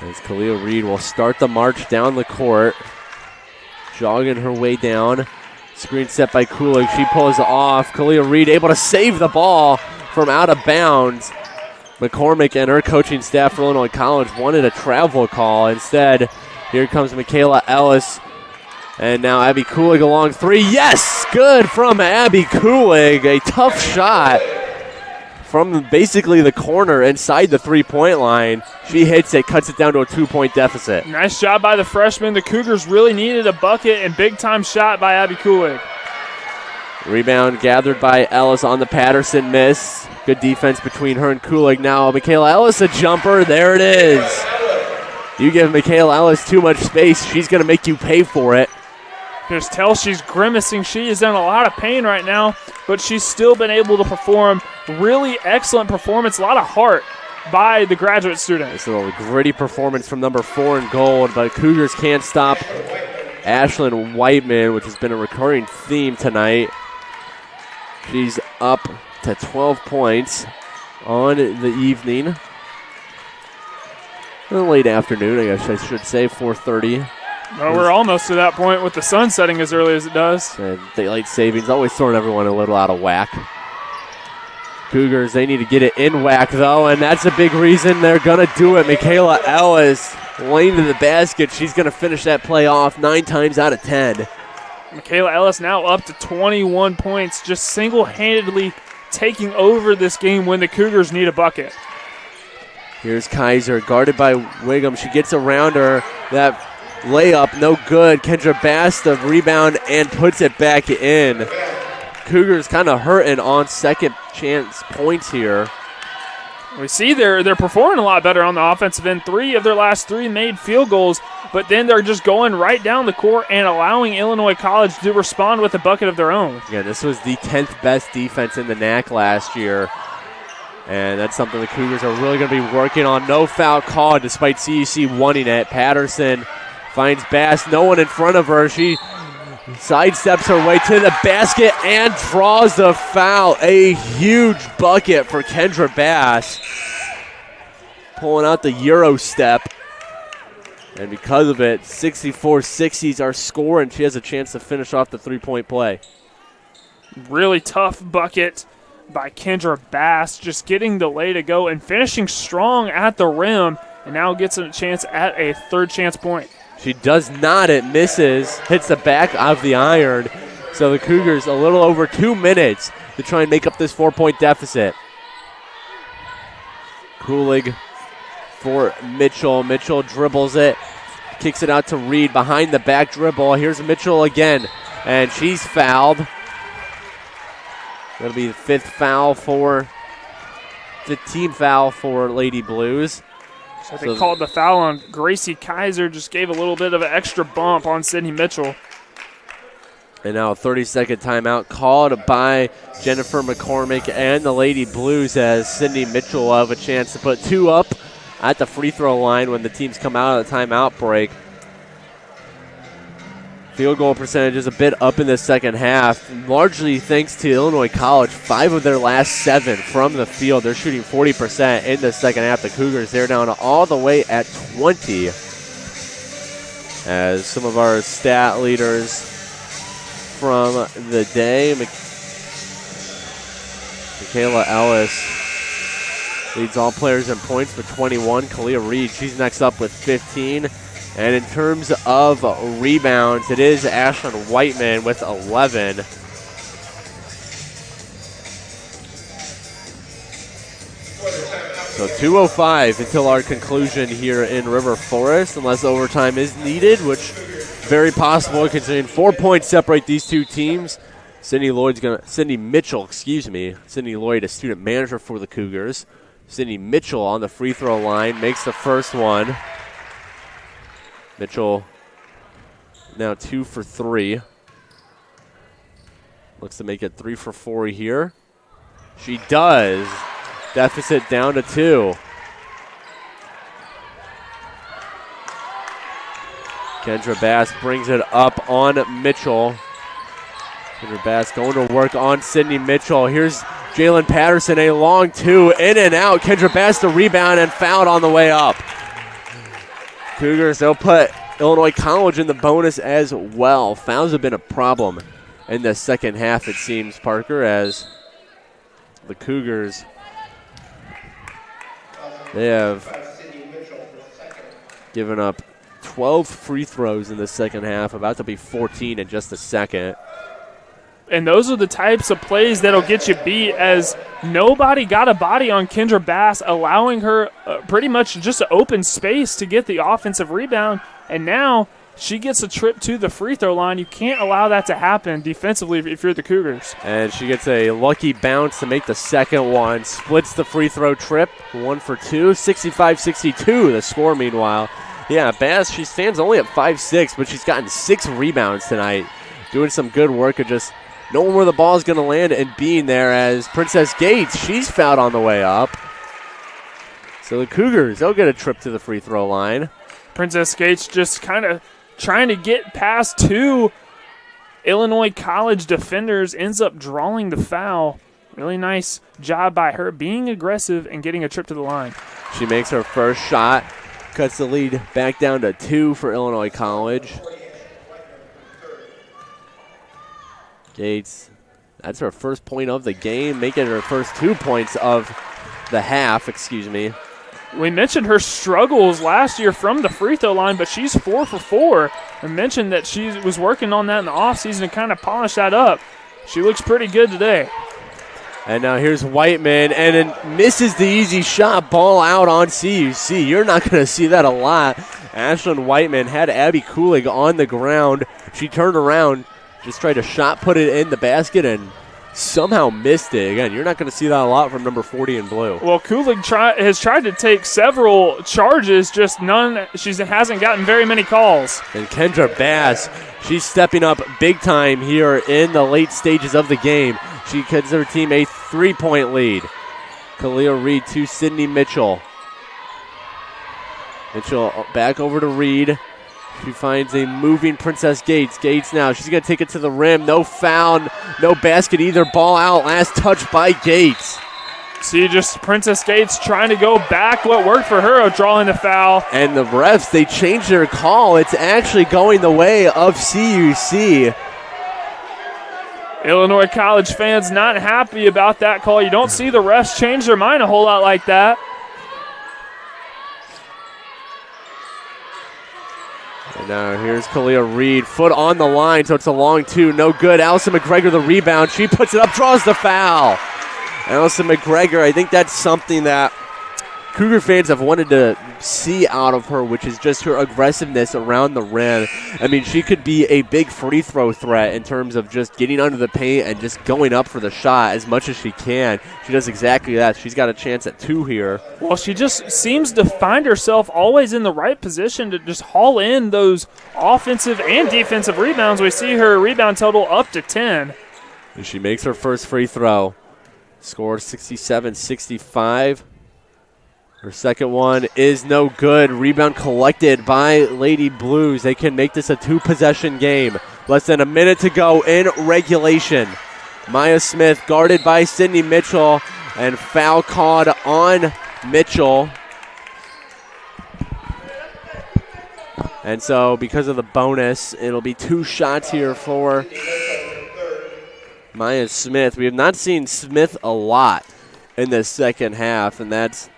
As Khalil Reed will start the march down the court. Jogging her way down. Screen set by Kulig. She pulls off. Khalil Reed able to save the ball from out of bounds. McCormick and her coaching staff for Illinois College wanted a travel call. Instead, here comes Michaela Ellis. And now Abby Kulig along 3. Yes! Good from Abby Kulig. A tough shot from basically the corner inside the three-point line. She hits it, cuts it down to a 2-point deficit. Nice job by the freshman. The Cougars really needed a bucket, and big-time shot by Abby Kulig. Rebound gathered by Ellis on the Patterson miss. Good defense between her and Kulig. Now Michaela Ellis, a jumper. There it is. You give Michaela Ellis too much space, she's going to make you pay for it. Just tell she's grimacing. She is in a lot of pain right now, but she's still been able to perform. Really excellent performance, a lot of heart by the graduate student. It's a little gritty performance from number 4 in gold, but Cougars can't stop Ashlyn Whiteman, which has been a recurring theme tonight. She's up to 12 points on the evening. The late afternoon, I guess I should say, 4:30. Well, we're almost to that point with the sun setting as early as it does. And daylight savings always throwing everyone a little out of whack. Cougars, they need to get it in whack, though, and that's a big reason they're going to do it. Michaela Ellis lane to the basket. She's going to finish that play off 9 times out of 10. Michaela Ellis now up to 21 points, just single-handedly taking over this game when the Cougars need a bucket. Here's Kaiser, guarded by Wiggum. She gets around her. That layup, no good. Kendra Bass, the rebound, and puts it back in. Cougars kind of hurting on second chance points here. We see they're performing a lot better on the offensive end. 3 of their last 3 made field goals, but then they're just going right down the court and allowing Illinois College to respond with a bucket of their own. Yeah, this was the 10th best defense in the NAC last year, and that's something the Cougars are really going to be working on. No foul call despite CUC wanting it. Patterson finds Bass, no one in front of her. She sidesteps her way to the basket and draws the foul. A huge bucket for Kendra Bass. Pulling out the Euro step. And because of it, 64-60 is our score, and she has a chance to finish off the 3-point play. Really tough bucket by Kendra Bass, just getting the lay to go and finishing strong at the rim, and now gets a chance at a third chance point. She does not. It misses. Hits the back of the iron. So the Cougars a little over 2 minutes to try and make up this 4-point deficit. Kulig for Mitchell. Mitchell dribbles it. Kicks it out to Reed behind the back dribble. Here's Mitchell again. And she's fouled. That'll be the fifth team foul for Lady Blues. So they called the foul on Gracie Kaiser, just gave a little bit of an extra bump on Sydney Mitchell. And now a 30-second timeout called by Jennifer McCormick and the Lady Blues, as Sydney Mitchell will have a chance to put 2 up at the free throw line when the teams come out of the timeout break. Field goal percentage is a bit up in the second half, largely thanks to Illinois College. 5 of their last 7 from the field. They're shooting 40% in the second half. The Cougars, they're down all the way at 20. As some of our stat leaders from the day, Michaela Ellis leads all players in points with 21. Kalia Reed, she's next up with 15. And in terms of rebounds, it is Ashlyn Whiteman with 11. So 2:05 until our conclusion here in River Forest, unless overtime is needed, which very possible considering 4 points separate these two teams. Sydney Mitchell, Sydney Lloyd, a student manager for the Cougars. Sydney Mitchell on the free throw line makes the first one. Mitchell now 2 for 3. Looks to make it 3 for 4 here. She does. Deficit down to 2. Kendra Bass brings it up on Mitchell. Kendra Bass going to work on Sydney Mitchell. Here's Jalen Patterson, a long 2, in and out. Kendra Bass the rebound and fouled on the way up. Cougars, they'll put Illinois College in the bonus as well. Fouls have been a problem in the second half, it seems, Parker, as the Cougars, they have given up 12 free throws in the second half, about to be 14 in just a second. And those are the types of plays that'll get you beat, as nobody got a body on Kendra Bass, allowing her pretty much just an open space to get the offensive rebound. And now she gets a trip to the free throw line. You can't allow that to happen defensively if you're the Cougars. And she gets a lucky bounce to make the second one. Splits the free throw trip. 1 for 2. 65-62 the score meanwhile. Yeah, Bass, she stands only at 5'6", but she's gotten 6 rebounds tonight. Doing some good work of just knowing where the ball is going to land and being there, as Princess Gates, she's fouled on the way up. So the Cougars, they'll get a trip to the free throw line. Princess Gates just kind of trying to get past 2 Illinois College defenders, ends up drawing the foul. Really nice job by her being aggressive and getting a trip to the line. She makes her first shot, cuts the lead back down to 2 for Illinois College. Gates, that's her first point of the game, making her first 2 points of the half, We mentioned her struggles last year from the free throw line, but she's 4 for 4. I mentioned that she was working on that in the offseason to kind of polish that up. She looks pretty good today. And now here's Whiteman, and then misses the easy shot, ball out on CUC. You're not going to see that a lot. Ashlyn Whiteman had Abby Kulig on the ground. She turned around, just tried to shot put it in the basket, and somehow missed it. Again, you're not going to see that a lot from number 40 in blue. Well, Kulig has tried to take several charges, just none. She hasn't gotten very many calls. And Kendra Bass, she's stepping up big time here in the late stages of the game. She gives her team a 3-point lead. Kalia Reed to Sydney Mitchell. Mitchell back over to Reed. She finds a moving Princess Gates. Gates now, she's going to take it to the rim. No foul, no basket either. Ball out, last touch by Gates. See, just Princess Gates trying to go back what worked for her, drawing the foul. And the refs, they changed their call. It's actually going the way of CUC. Illinois College fans not happy about that call. You don't see the refs change their mind a whole lot like that. And now here's Kalia Reed, foot on the line, so it's a long two, no good. Allison McGregor the rebound, she puts it up, draws the foul. Allison McGregor, I think that's something that Cougar fans have wanted to see out of her, which is just her aggressiveness around the rim. I mean, she could be a big free throw threat in terms of just getting under the paint and just going up for the shot as much as she can. She does exactly that. She's got a chance at 2 here. Well, she just seems to find herself always in the right position to just haul in those offensive and defensive rebounds. We see her rebound total up to 10. And she makes her first free throw. Score 67-65. Her second one is no good. Rebound collected by Lady Blues. They can make this a 2-possession game. Less than a minute to go in regulation. Maya Smith guarded by Sydney Mitchell, and foul called on Mitchell. And so because of the bonus, it'll be 2 shots here for Maya Smith. We have not seen Smith a lot in the second half, and that's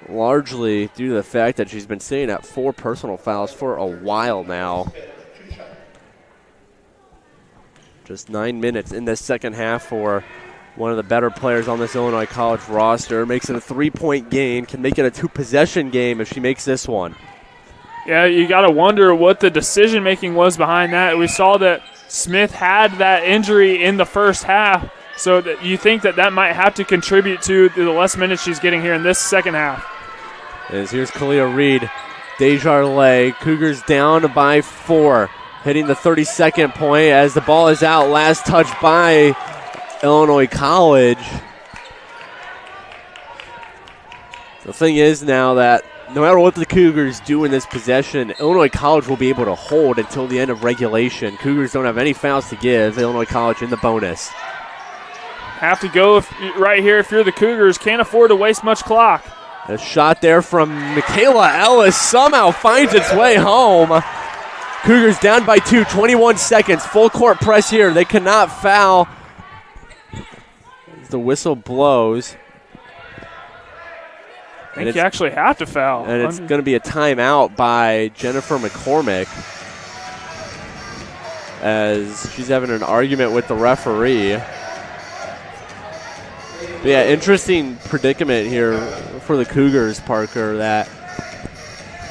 largely due to the fact that she's been sitting at 4 personal fouls for a while now. Just 9 minutes in this second half for one of the better players on this Illinois College roster. Makes it a 3-point game, can make it a 2-possession game if she makes this one. Yeah, you got to wonder what the decision-making was behind that. We saw that Smith had that injury in the first half, so that you think that that might have to contribute to the less minutes she's getting here in this second half. As here's Kalia Reed, Desjardins, Cougars down by 4, hitting the 32nd point as the ball is out. Last touch by Illinois College. The thing is now that no matter what the Cougars do in this possession, Illinois College will be able to hold until the end of regulation. Cougars don't have any fouls to give. Illinois College in the bonus. Have to go right here if you're the Cougars. Can't afford to waste much clock. A shot there from Michaela Ellis somehow finds its way home. Cougars down by 2, 21 seconds. Full court press here. They cannot foul. As the whistle blows. I think you actually have to foul. And it's going to be a timeout by Jennifer McCormick as she's having an argument with the referee. But yeah, interesting predicament here for the Cougars, Parker, that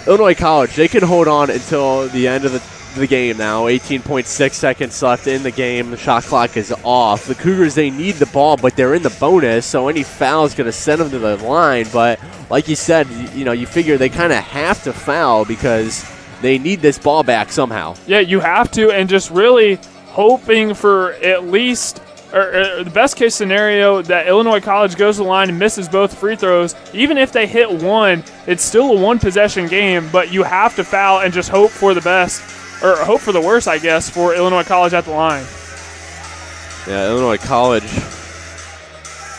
Illinois College, they can hold on until the end of the game now. 18.6 seconds left in the game. The shot clock is off. The Cougars, they need the ball, but they're in the bonus, so any foul is going to send them to the line. But like you said, you figure they kind of have to foul because they need this ball back somehow. Yeah, you have to, and just really hoping for at least or the best case scenario that Illinois College goes to the line and misses both free throws. Even if they hit one, it's still a 1-possession game, but you have to foul and just hope for the best, or hope for the worst, I guess, for Illinois College at the line. Yeah, Illinois College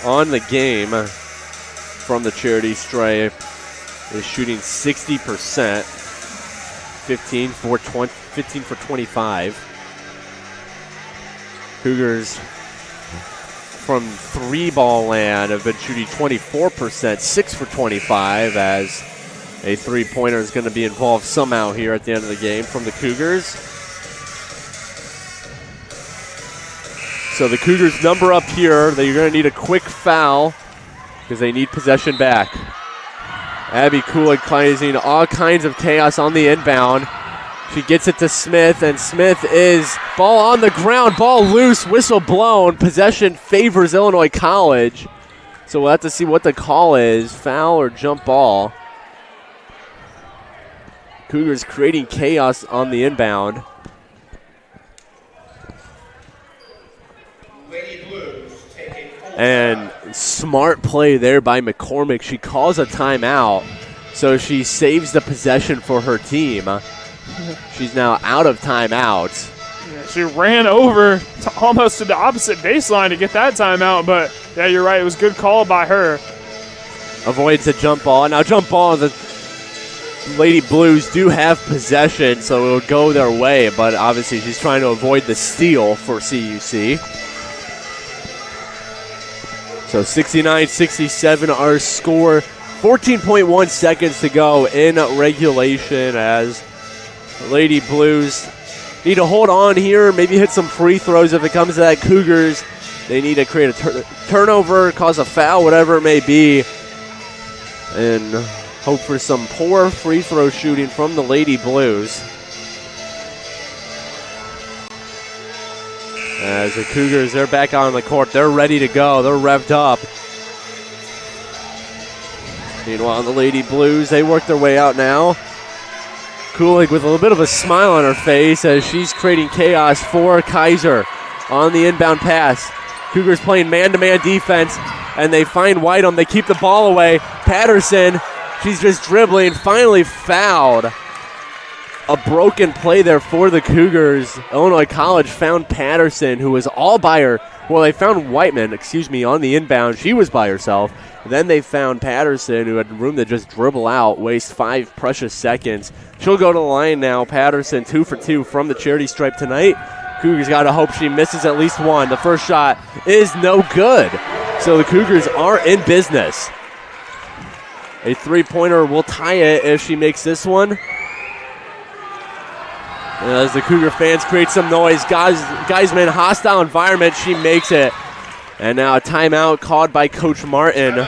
on the game from the charity stripe is shooting 60%, 15 for 25. Cougars from 3-ball land have been shooting 24%, 6 for 25, as a 3-pointer is going to be involved somehow here at the end of the game from the Cougars. So the Cougars number up here, they're going to need a quick foul because they need possession back. Abby Kulik causing all kinds of chaos on the inbound. She gets it to Smith, and Smith is ball on the ground, ball loose, whistle blown. Possession favors Illinois College. So we'll have to see what the call is, foul or jump ball. Cougars creating chaos on the inbound. And smart play there by McCormick. She calls a timeout, so she saves the possession for her team. She's now out of timeouts. Yeah, she ran over almost to the opposite baseline to get that timeout, but yeah, you're right. It was a good call by her. Avoids a jump ball. Now jump ball is Lady Blues do have possession, so it'll go their way, but obviously she's trying to avoid the steal for CUC. So 69-67 our score. 14.1 seconds to go in regulation as Lady Blues need to hold on here, maybe hit some free throws if it comes to that. Cougars, they need to create a turnover, cause a foul, whatever it may be, and hope for some poor free throw shooting from the Lady Blues. As the Cougars, they're back out on the court. They're ready to go. They're revved up. Meanwhile, the Lady Blues, they work their way out now. Kulig with a little bit of a smile on her face as she's creating chaos for Kaiser on the inbound pass. Cougars playing man-to-man defense, and they find Whiteham. They keep the ball away. Patterson, she's just dribbling, finally fouled. A broken play there for the Cougars. Illinois College found Patterson, who was all by her. Well, they found Whiteman, on the inbound. She was by herself. Then they found Patterson, who had room to just dribble out, waste 5 precious seconds. She'll go to the line now. Patterson 2 for 2 from the charity stripe tonight. Cougars got to hope she misses at least one. The first shot is no good. So the Cougars are in business. A three-pointer will tie it if she makes this one. As the Cougar fans create some noise, Geisman, hostile environment, she makes it. And now a timeout called by Coach Martin.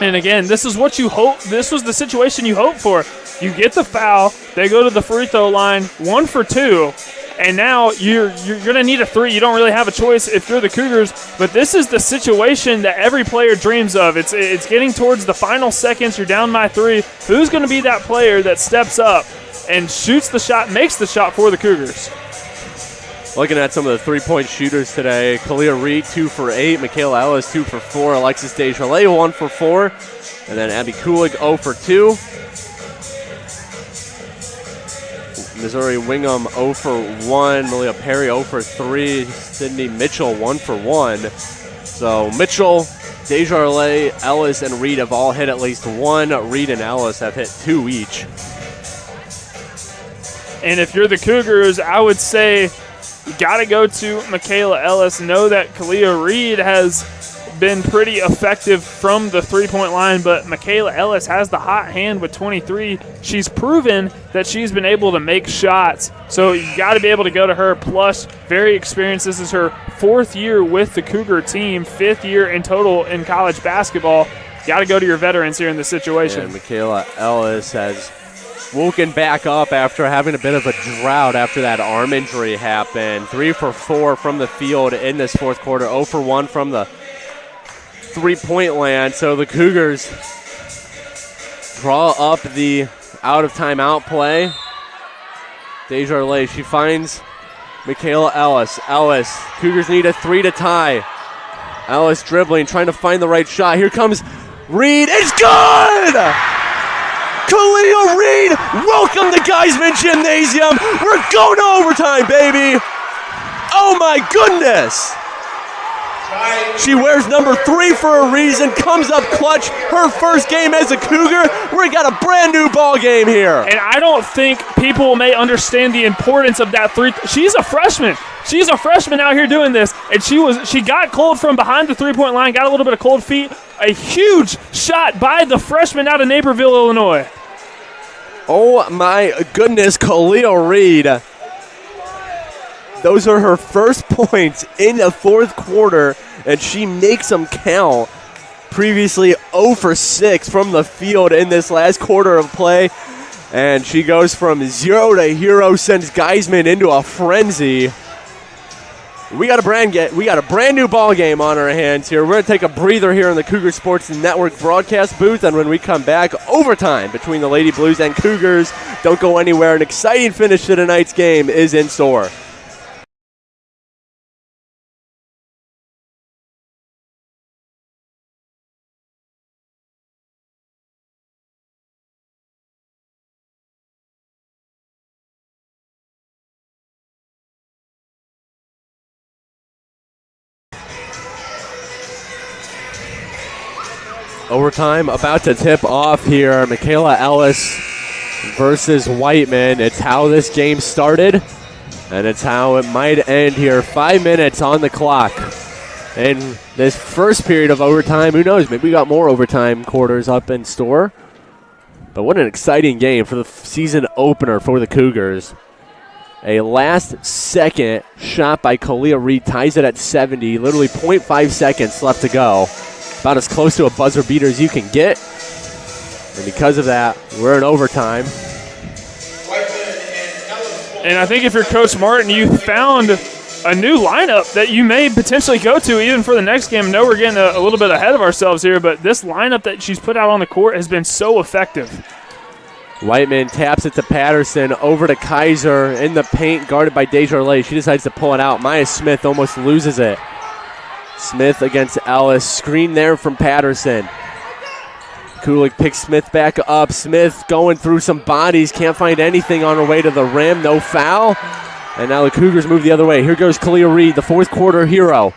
And again, this is what you hope. This was the situation you hope for. You get the foul, they go to the free throw line, 1 for 2, and now you're going to need a 3. You don't really have a choice if you're the Cougars, but this is the situation that every player dreams of. It's getting towards the final seconds. You're down by 3. Who's going to be that player that steps up and shoots the shot, makes the shot for the Cougars? Looking at some of the three-point shooters today, Kalia Reed 2 for 8, Michaela Ellis 2 for 4, Alexis Desjardins 1 for 4, and then Abby Kulig 0 for 2. Missouri Wingham 0 for 1, Malia Perry 0 for 3, Sydney Mitchell 1 for 1. So Mitchell, Desjardins, Ellis, and Reed have all hit at least 1. Reed and Ellis have hit 2 each. And if you're the Cougars, I would say you got to go to Michaela Ellis. Know that Kalia Reed has been pretty effective from the three-point line, but Michaela Ellis has the hot hand with 23. She's proven that she's been able to make shots, so you got to be able to go to her. Plus, very experienced. This is her 4th year with the Cougar team, 5th year in total in college basketball. Got to go to your veterans here in this situation. And Michaela Ellis has woken back up after having a bit of a drought after that arm injury happened. 3 for 4 from the field in this fourth quarter. 0 for 1 from the three-point land. So the Cougars draw up the out-of-timeout play. Desjardins, she finds Michaela Ellis. Ellis, Cougars need a 3 to tie. Ellis dribbling, trying to find the right shot. Here comes Reed. It's good! Kalia Reed, welcome to Geisman Gymnasium. We're going to overtime, baby. Oh, my goodness. She wears number 3 for a reason, comes up clutch, her first game as a Cougar. We got a brand new ball game here. And I don't think people may understand the importance of that 3. She's a freshman. She's a freshman out here doing this, and she got cold from behind the three-point line, got a little bit of cold feet. A huge shot by the freshman out of Naperville, Illinois. Oh, my goodness, Kalia Reed. Those are her first points in the fourth quarter, and she makes them count. Previously 0 for 6 from the field in this last quarter of play, and she goes from 0 to hero, sends Geisman into a frenzy. We got a brand new ball game on our hands here. We're going to take a breather here in the Cougar Sports Network broadcast booth, and when we come back, overtime between the Lady Blues and Cougars. Don't go anywhere. An exciting finish to tonight's game is in store. Overtime about to tip off here. Michaela Ellis versus Whiteman. It's how this game started, and it's how it might end here. 5 minutes on the clock. In this first period of overtime, who knows, maybe we got more overtime quarters up in store. But what an exciting game for the season opener for the Cougars. A last-second shot by Kalia Reed ties it at 70. Literally 0.5 seconds left to go. About as close to a buzzer beater as you can get. And because of that, we're in overtime. And I think if you're Coach Martin, you found a new lineup that you may potentially go to even for the next game. I know we're getting a little bit ahead of ourselves here, but this lineup that she's put out on the court has been so effective. Whiteman taps it to Patterson, over to Kaiser in the paint, guarded by Desjardins. She decides to pull it out. Maya Smith almost loses it. Smith against Ellis. Screen there from Patterson. Kulik picks Smith back up. Smith going through some bodies. Can't find anything on her way to the rim. No foul. And now the Cougars move the other way. Here goes Kalia Reed, the fourth quarter hero.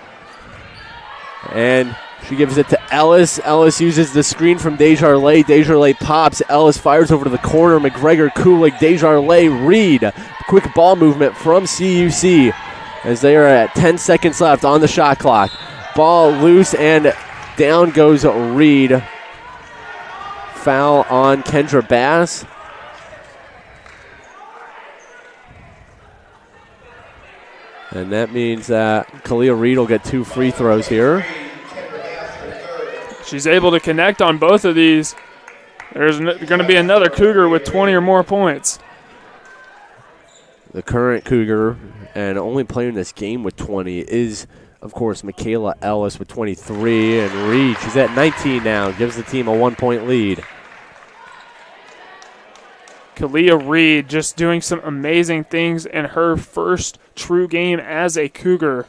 And she gives it to Ellis. Ellis uses the screen from Desjardins. Desjardins pops. Ellis fires over to the corner. McGregor, Kulik, Desjardins, Reed. Quick ball movement from CUC as they are at 10 seconds left on the shot clock. Ball loose and down goes Reed. Foul on Kendra Bass. And that means that Kalia Reed will get 2 free throws here. She's able to connect on both of these. There's going to be another Cougar with 20 or more points. The current Cougar and only player in this game with 20 is, of course, Michaela Ellis with 23. And Reed, she's at 19 now, gives the team a 1-point lead. Kalia Reed just doing some amazing things in her first true game as a Cougar.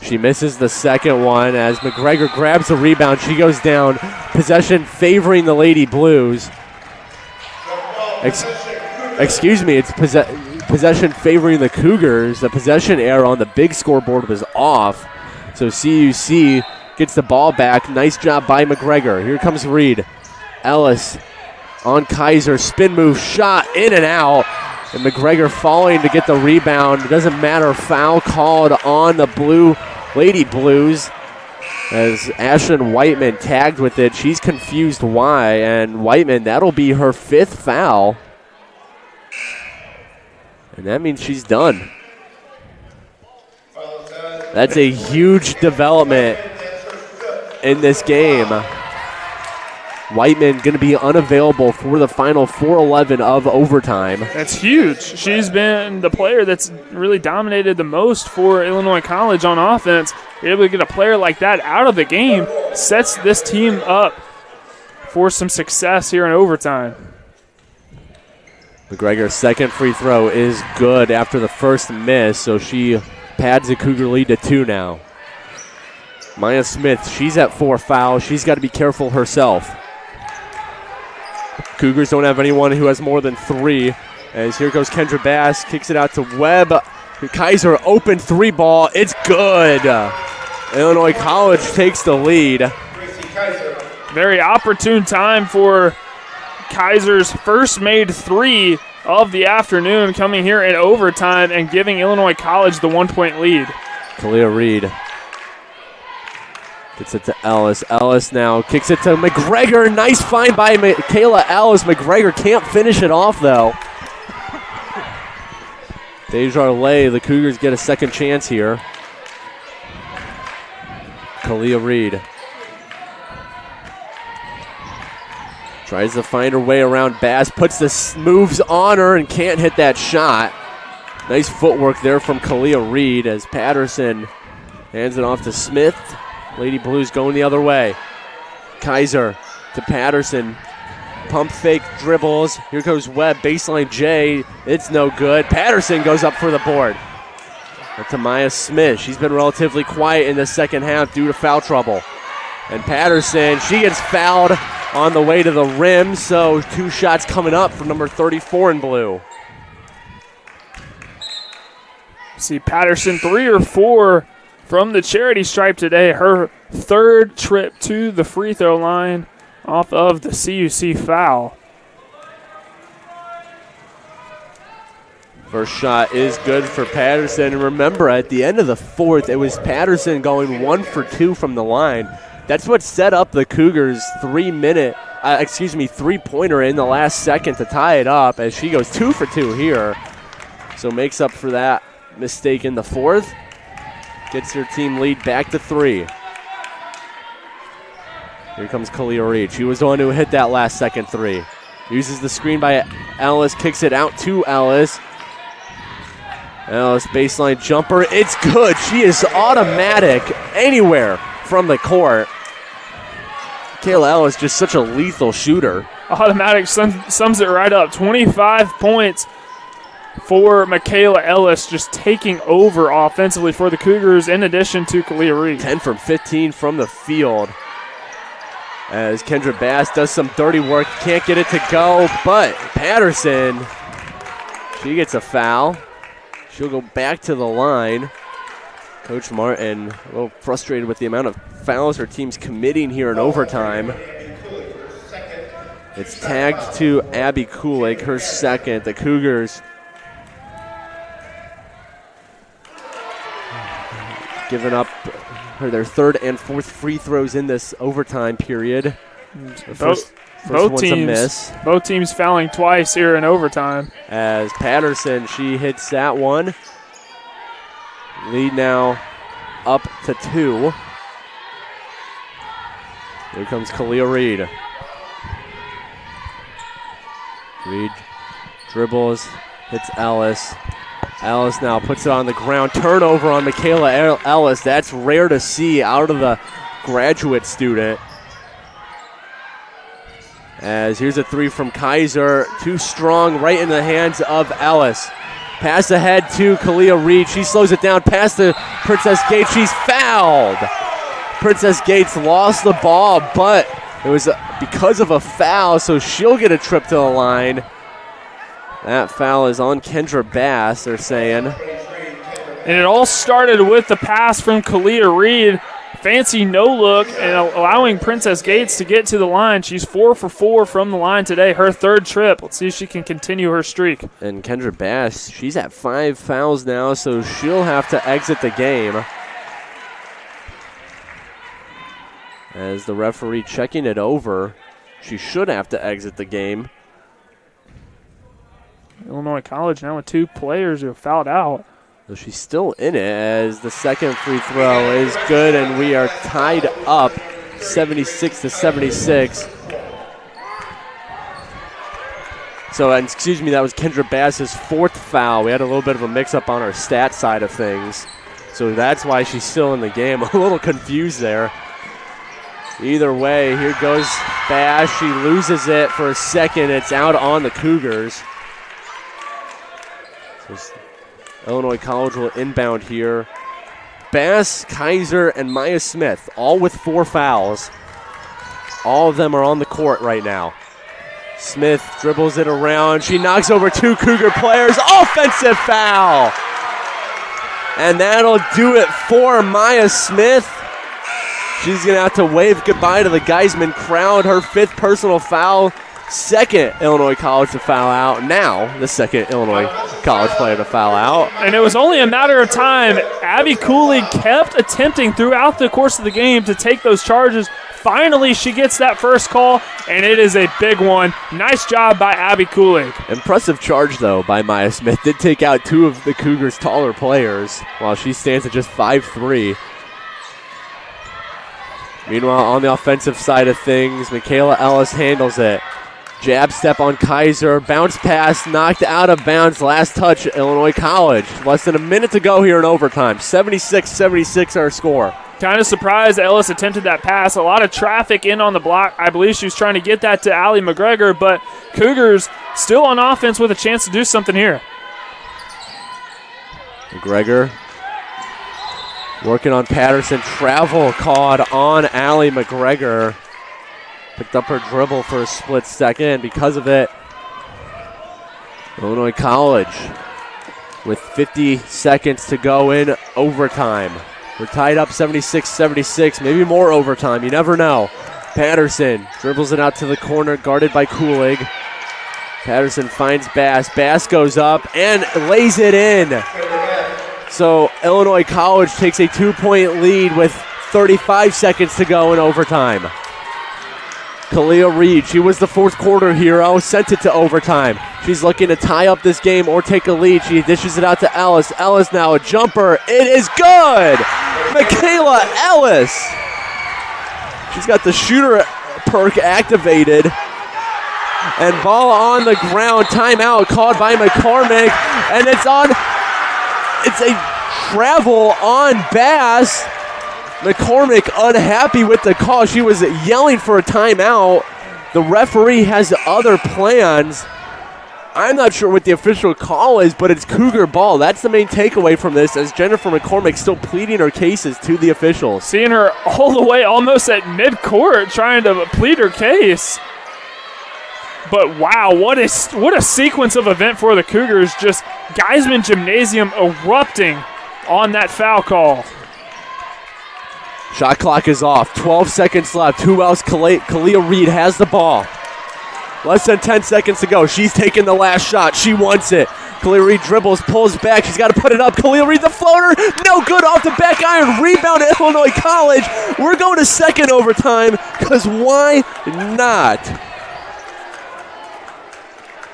She misses the second one as McGregor grabs the rebound. She goes down. Possession favoring the Lady Blues. Excuse me, it's possession favoring the Cougars. The possession error on the big scoreboard was off. So CUC gets the ball back. Nice job by McGregor. Here comes Reed. Ellis on Kaiser. Spin move, shot in and out. And McGregor falling to get the rebound. It doesn't matter. Foul called on the Lady Blues as Ashlyn Whiteman tagged with it. She's confused why. And Whiteman, that'll be her 5th foul. And that means she's done. That's a huge development in this game. Whiteman going to be unavailable for the final 4:11 of overtime. That's huge. She's been the player that's really dominated the most for Illinois College on offense. You're able to get a player like that out of the game sets this team up for some success here in overtime. McGregor's second free throw is good after the first miss, so she pads the Cougar lead to 2 now. Maya Smith, she's at 4 fouls. She's got to be careful herself. Cougars don't have anyone who has more than 3. As here goes Kendra Bass, kicks it out to Webb. Kaiser open 3 ball. It's good. Illinois College takes the lead. Very opportune time for Kaiser's first made 3 of the afternoon, coming here in overtime and giving Illinois College the 1-point lead. Kalia Reed gets it to Ellis. Ellis now kicks it to McGregor. Nice find by Michaela Ellis. McGregor can't finish it off, though. Desjardins, the Cougars get a second chance here. Kalia Reed tries to find her way around Bass. Puts the moves on her and can't hit that shot. Nice footwork there from Kalia Reed as Patterson hands it off to Smith. Lady Blues going the other way. Kaiser to Patterson. Pump fake dribbles. Here goes Webb. Baseline J. It's no good. Patterson goes up for the board. But to Maya Smith. She's been relatively quiet in the second half due to foul trouble. And Patterson, she gets fouled on the way to the rim. So 2 shots coming up for number 34 in blue. See Patterson 3 or 4 from the charity stripe today. Her 3rd trip to the free throw line off of the CUC foul. First shot is good for Patterson. And remember, at the end of the fourth, it was Patterson going 1 for 2 from the line. That's what set up the Cougars' 3-pointer in the last second to tie it up, as she goes 2 for 2 here. So makes up for that mistake in the fourth. Gets her team lead back to 3. Here comes Kalia Reed. She was the one who hit that last second 3. Uses the screen by Ellis, kicks it out to Ellis. Ellis baseline jumper. It's good. She is automatic anywhere from the court. Kayla Ellis just such a lethal shooter. Automatic sums it right up. 25 points for Michaela Ellis, just taking over offensively for the Cougars in addition to Kalia Reed. 10 from 15 from the field. As Kendra Bass does some dirty work. Can't get it to go, but Patterson, she gets a foul. She'll go back to the line. Coach Martin a little frustrated with the amount of fouls her team's committing here in overtime. It's tagged to Abby Kulik, her second. The Cougars giving up their third and fourth free throws in this overtime period. First one's a miss. Both teams fouling twice here in overtime. As Patterson, she hits that one. Lead now up to 2. Here comes Kalia Reed. Reed dribbles, hits Ellis. Ellis now puts it on the ground. Turnover on Michaela Ellis. That's rare to see out of the graduate student. As here's a 3 from Kaiser. Too strong, right in the hands of Ellis. Pass ahead to Kalia Reed. She slows it down past the Princess Gates. She's fouled. Princess Gates lost the ball, but it was because of a foul, so she'll get a trip to the line. That foul is on Kendra Bass, they're saying. And it all started with the pass from Kalia Reed. Fancy no-look and allowing Princess Gates to get to the line. She's 4 for 4 from the line today, her third trip. Let's see if she can continue her streak. And Kendra Bass, she's at 5 fouls now, so she'll have to exit the game. As the referee checking it over, she should have to exit the game. Illinois College now with 2 players who have fouled out. So she's still in it as the second free throw is good, and we are tied up 76-76. So, and excuse me, that was Kendra Bass's 4th foul. We had a little bit of a mix-up on our stat side of things. So that's why she's still in the game. A little confused there. Either way, here goes Bass. She loses it for a second. It's out on the Cougars. So Illinois College will inbound here. Bass, Kaiser, and Maya Smith, all with 4 fouls. All of them are on the court right now. Smith dribbles it around. She knocks over 2 Cougar players. Offensive foul! And that'll do it for Maya Smith. She's going to have to wave goodbye to the Geisman crowd. Her 5th personal foul. Second Illinois College to foul out. Now the second Illinois College player to foul out. And it was only a matter of time. Abby Cooley kept attempting throughout the course of the game to take those charges. Finally, she gets that first call, and it is a big one. Nice job by Abby Cooley. Impressive charge, though, by Maya Smith. Did take out 2 of the Cougars' taller players while she stands at just 5'3". Meanwhile, on the offensive side of things, Michaela Ellis handles it. Jab step on Kaiser, bounce pass, knocked out of bounds, last touch, Illinois College. Less than a minute to go here in overtime. 76-76 our score. Kind of surprised Ellis attempted that pass. A lot of traffic in on the block. I believe she was trying to get that to Allie McGregor, but Cougars still on offense with a chance to do something here. McGregor working on Patterson. Travel called on Allie McGregor. Picked up her dribble for a split second. Because of it, Illinois College with 50 seconds to go in overtime. We're tied up 76-76, maybe more overtime. You never know. Patterson dribbles it out to the corner, guarded by Kulig. Patterson finds Bass. Bass goes up and lays it in. So Illinois College takes a 2-point lead with 35 seconds to go in overtime. Kalia Reed, she was the fourth quarter hero, sent it to overtime. She's looking to tie up this game or take a lead. She dishes it out to Ellis. Ellis now a jumper. It is good! Michaela Ellis. She's got the shooter perk activated. And ball on the ground. Timeout called by McCormick. And it's a travel on Bass. McCormick unhappy with the call. She was yelling for a timeout. The referee has other plans. I'm not sure what the official call is, but it's Cougar ball. That's the main takeaway from this, as Jennifer McCormick still pleading her cases to the officials. Seeing her all the way almost at midcourt trying to plead her case. But wow, what a sequence of event for the Cougars. Just Geisman Gymnasium erupting on that foul call. Shot clock is off. 12 seconds left. Who else? Kalia Reed has the ball. Less than 10 seconds to go. She's taking the last shot. She wants it. Kalia Reed dribbles, pulls back. She's got to put it up. Kalia Reed, the floater. No good off the back iron. Rebound at Illinois College. We're going to second overtime because why not?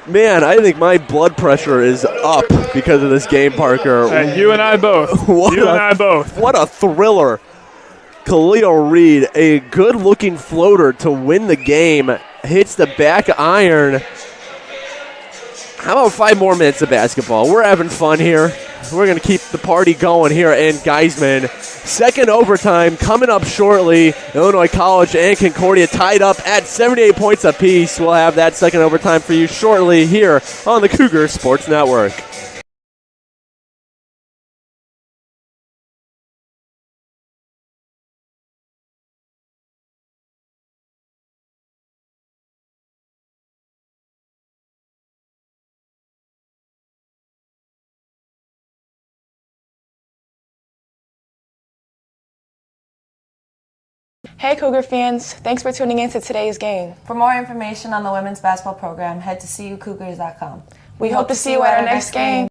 Man, I think my blood pressure is up because of this game, Parker. You and I both. What a thriller. Kalia Reed, a good-looking floater to win the game, hits the back iron. How about 5 more minutes of basketball? We're having fun here. We're going to keep the party going here in Geisman. Second overtime coming up shortly. Illinois College and Concordia tied up at 78 points apiece. We'll have that second overtime for you shortly here on the Cougar Sports Network. Hey Cougar fans, thanks for tuning in to today's game. For more information on the women's basketball program, head to CUCougars.com. We hope to see you at our next game.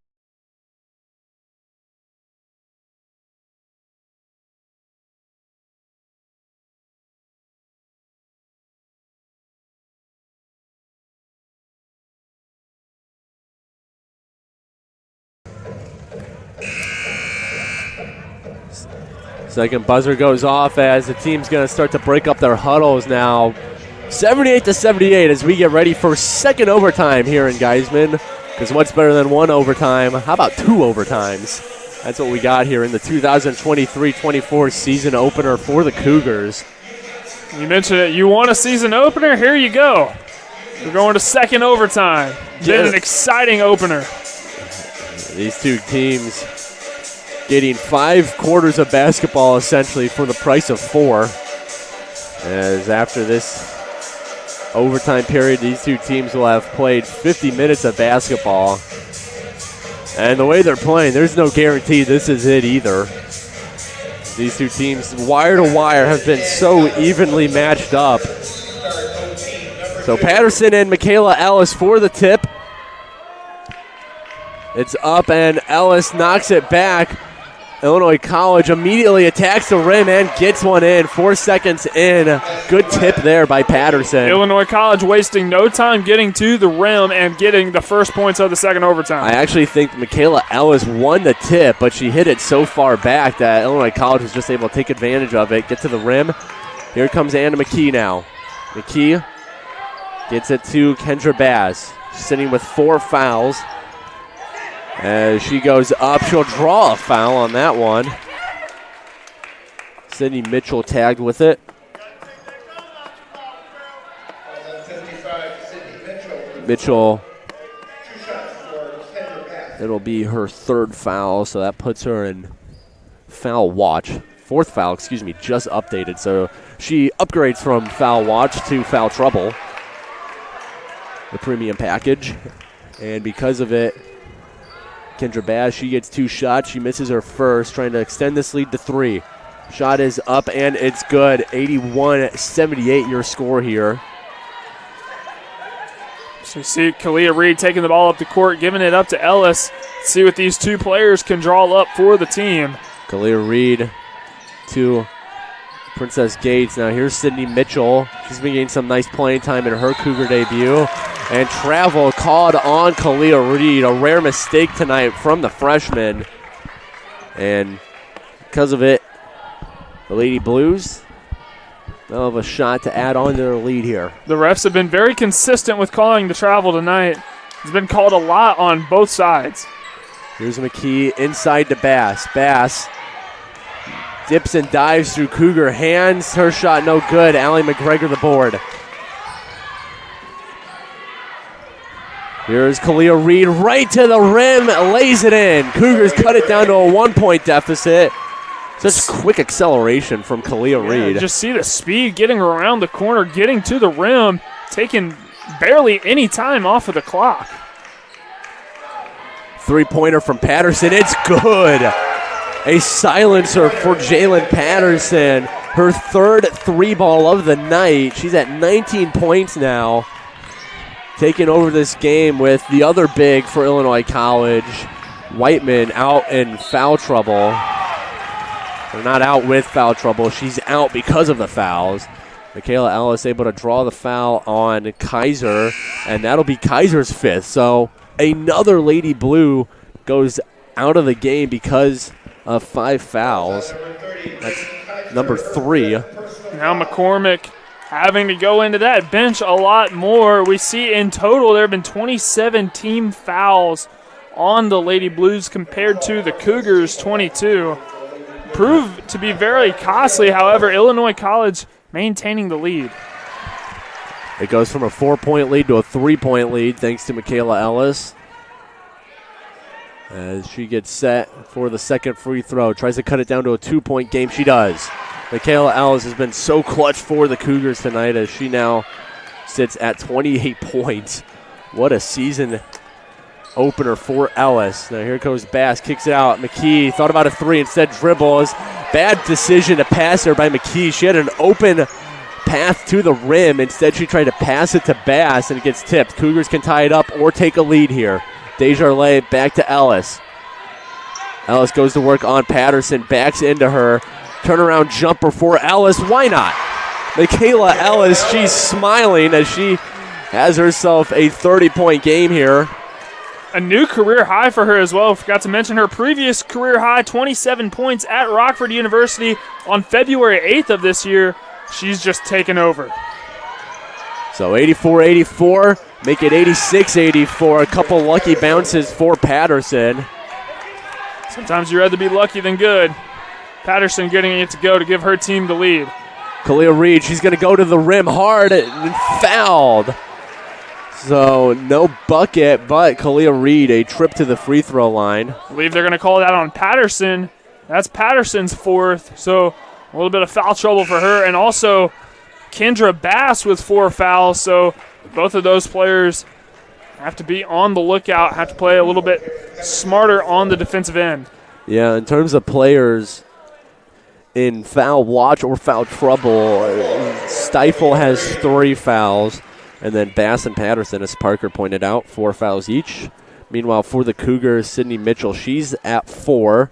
Second buzzer goes off as the team's going to start to break up their huddles now. 78-78 as we get ready for second overtime here in Geisman. Because what's better than one overtime? How about 2 overtimes? That's what we got here in the 2023-24 season opener for the Cougars. You mentioned it. You want a season opener? Here you go. We're going to second overtime. Been an exciting opener. These two teams getting 5 quarters of basketball essentially for the price of 4. As after this overtime period, these two teams will have played 50 minutes of basketball. And the way they're playing, there's no guarantee this is it either. These two teams, wire to wire, have been so evenly matched up. So Patterson and Michaela Ellis for the tip. It's up and Ellis knocks it back. Illinois College immediately attacks the rim and gets one in. 4 seconds in. Good tip there by Patterson. Illinois College wasting no time getting to the rim and getting the first points of the second overtime. I actually think Michaela Ellis won the tip, but she hit it so far back that Illinois College was just able to take advantage of it, get to the rim. Here comes Anna McKee now. McKee gets it to Kendra Bass, sitting with 4 fouls. As she goes up, she'll draw a foul on that one. Sydney Mitchell tagged with it. Mitchell, it'll be her 3rd foul, so that puts her in foul watch. 4th foul, just updated. So she upgrades from foul watch to foul trouble, the premium package. And because of it, Kendra Bass, she gets 2 shots. She misses her first, trying to extend this lead to 3. Shot is up and it's good. 81-78 your score here. So you see Kalia Reed taking the ball up the court, giving it up to Ellis. Let's see what these two players can draw up for the team. Kalia Reed to Princess Gates. Now here's Sydney Mitchell. She's been getting some nice playing time in her Cougar debut. And travel called on Kalia Reed. A rare mistake tonight from the freshman. And because of it, the Lady Blues, they'll have a shot to add on to their lead here. The refs have been very consistent with calling the travel tonight. It's been called a lot on both sides. Here's McKee inside to Bass. Bass dips and dives through Cougar hands. Her shot no good. Allie McGregor the board. Here's Kalia Reed right to the rim, lays it in. Cougars cut it down to a 1-point deficit. Such quick acceleration from Kalia Reed. Just see the speed getting around the corner, getting to the rim, taking barely any time off of the clock. Three-pointer from Patterson. It's good. A silencer for Jalen Patterson. Her third three-ball of the night. She's at 19 points now. Taking over this game with the other big for Illinois College, Whiteman, out in foul trouble. They're not out with foul trouble. She's out because of the fouls. Michaela Ellis able to draw the foul on Kaiser, and that'll be Kaiser's fifth. So another Lady Blue goes out of the game because of 5 fouls. That's number 3. Now McCormick having to go into that bench a lot more. We see in total there have been 27 team fouls on the Lady Blues compared to the Cougars' 22. Proved to be very costly, however, Illinois College maintaining the lead. It goes from a 4-point lead to a 3-point lead thanks to Michaela Ellis. As she gets set for the second free throw. Tries to cut it down to a 2-point game. She does. Michaela Ellis has been so clutch for the Cougars tonight as she now sits at 28 points. What a season opener for Ellis. Now here goes Bass, kicks it out. McKee thought about a 3, instead dribbles. Bad decision to pass there by McKee. She had an open path to the rim. Instead she tried to pass it to Bass and it gets tipped. Cougars can tie it up or take a lead here. Desjardins back to Ellis. Ellis goes to work on Patterson, backs into her. Turnaround jumper for Ellis. Why not? Michaela Ellis, she's smiling as she has herself a 30-point game here. A new career high for her as well. Forgot to mention her previous career high, 27 points at Rockford University on February 8th of this year. She's just taken over. So 84-84, make it 86-84. A couple lucky bounces for Patterson. Sometimes you'd rather be lucky than good. Patterson getting it to go to give her team the lead. Kalia Reed, she's going to go to the rim hard and fouled. So no bucket, but Kalia Reed, a trip to the free throw line. I believe they're going to call that on Patterson. That's Patterson's 4th, so a little bit of foul trouble for her. And also Kendra Bass with 4 fouls, so both of those players have to be on the lookout, have to play a little bit smarter on the defensive end. Yeah, in terms of players in foul watch or foul trouble, Stifle has 3 fouls. And then Bass and Patterson, as Parker pointed out, 4 fouls each. Meanwhile, for the Cougars, Sydney Mitchell, she's at 4.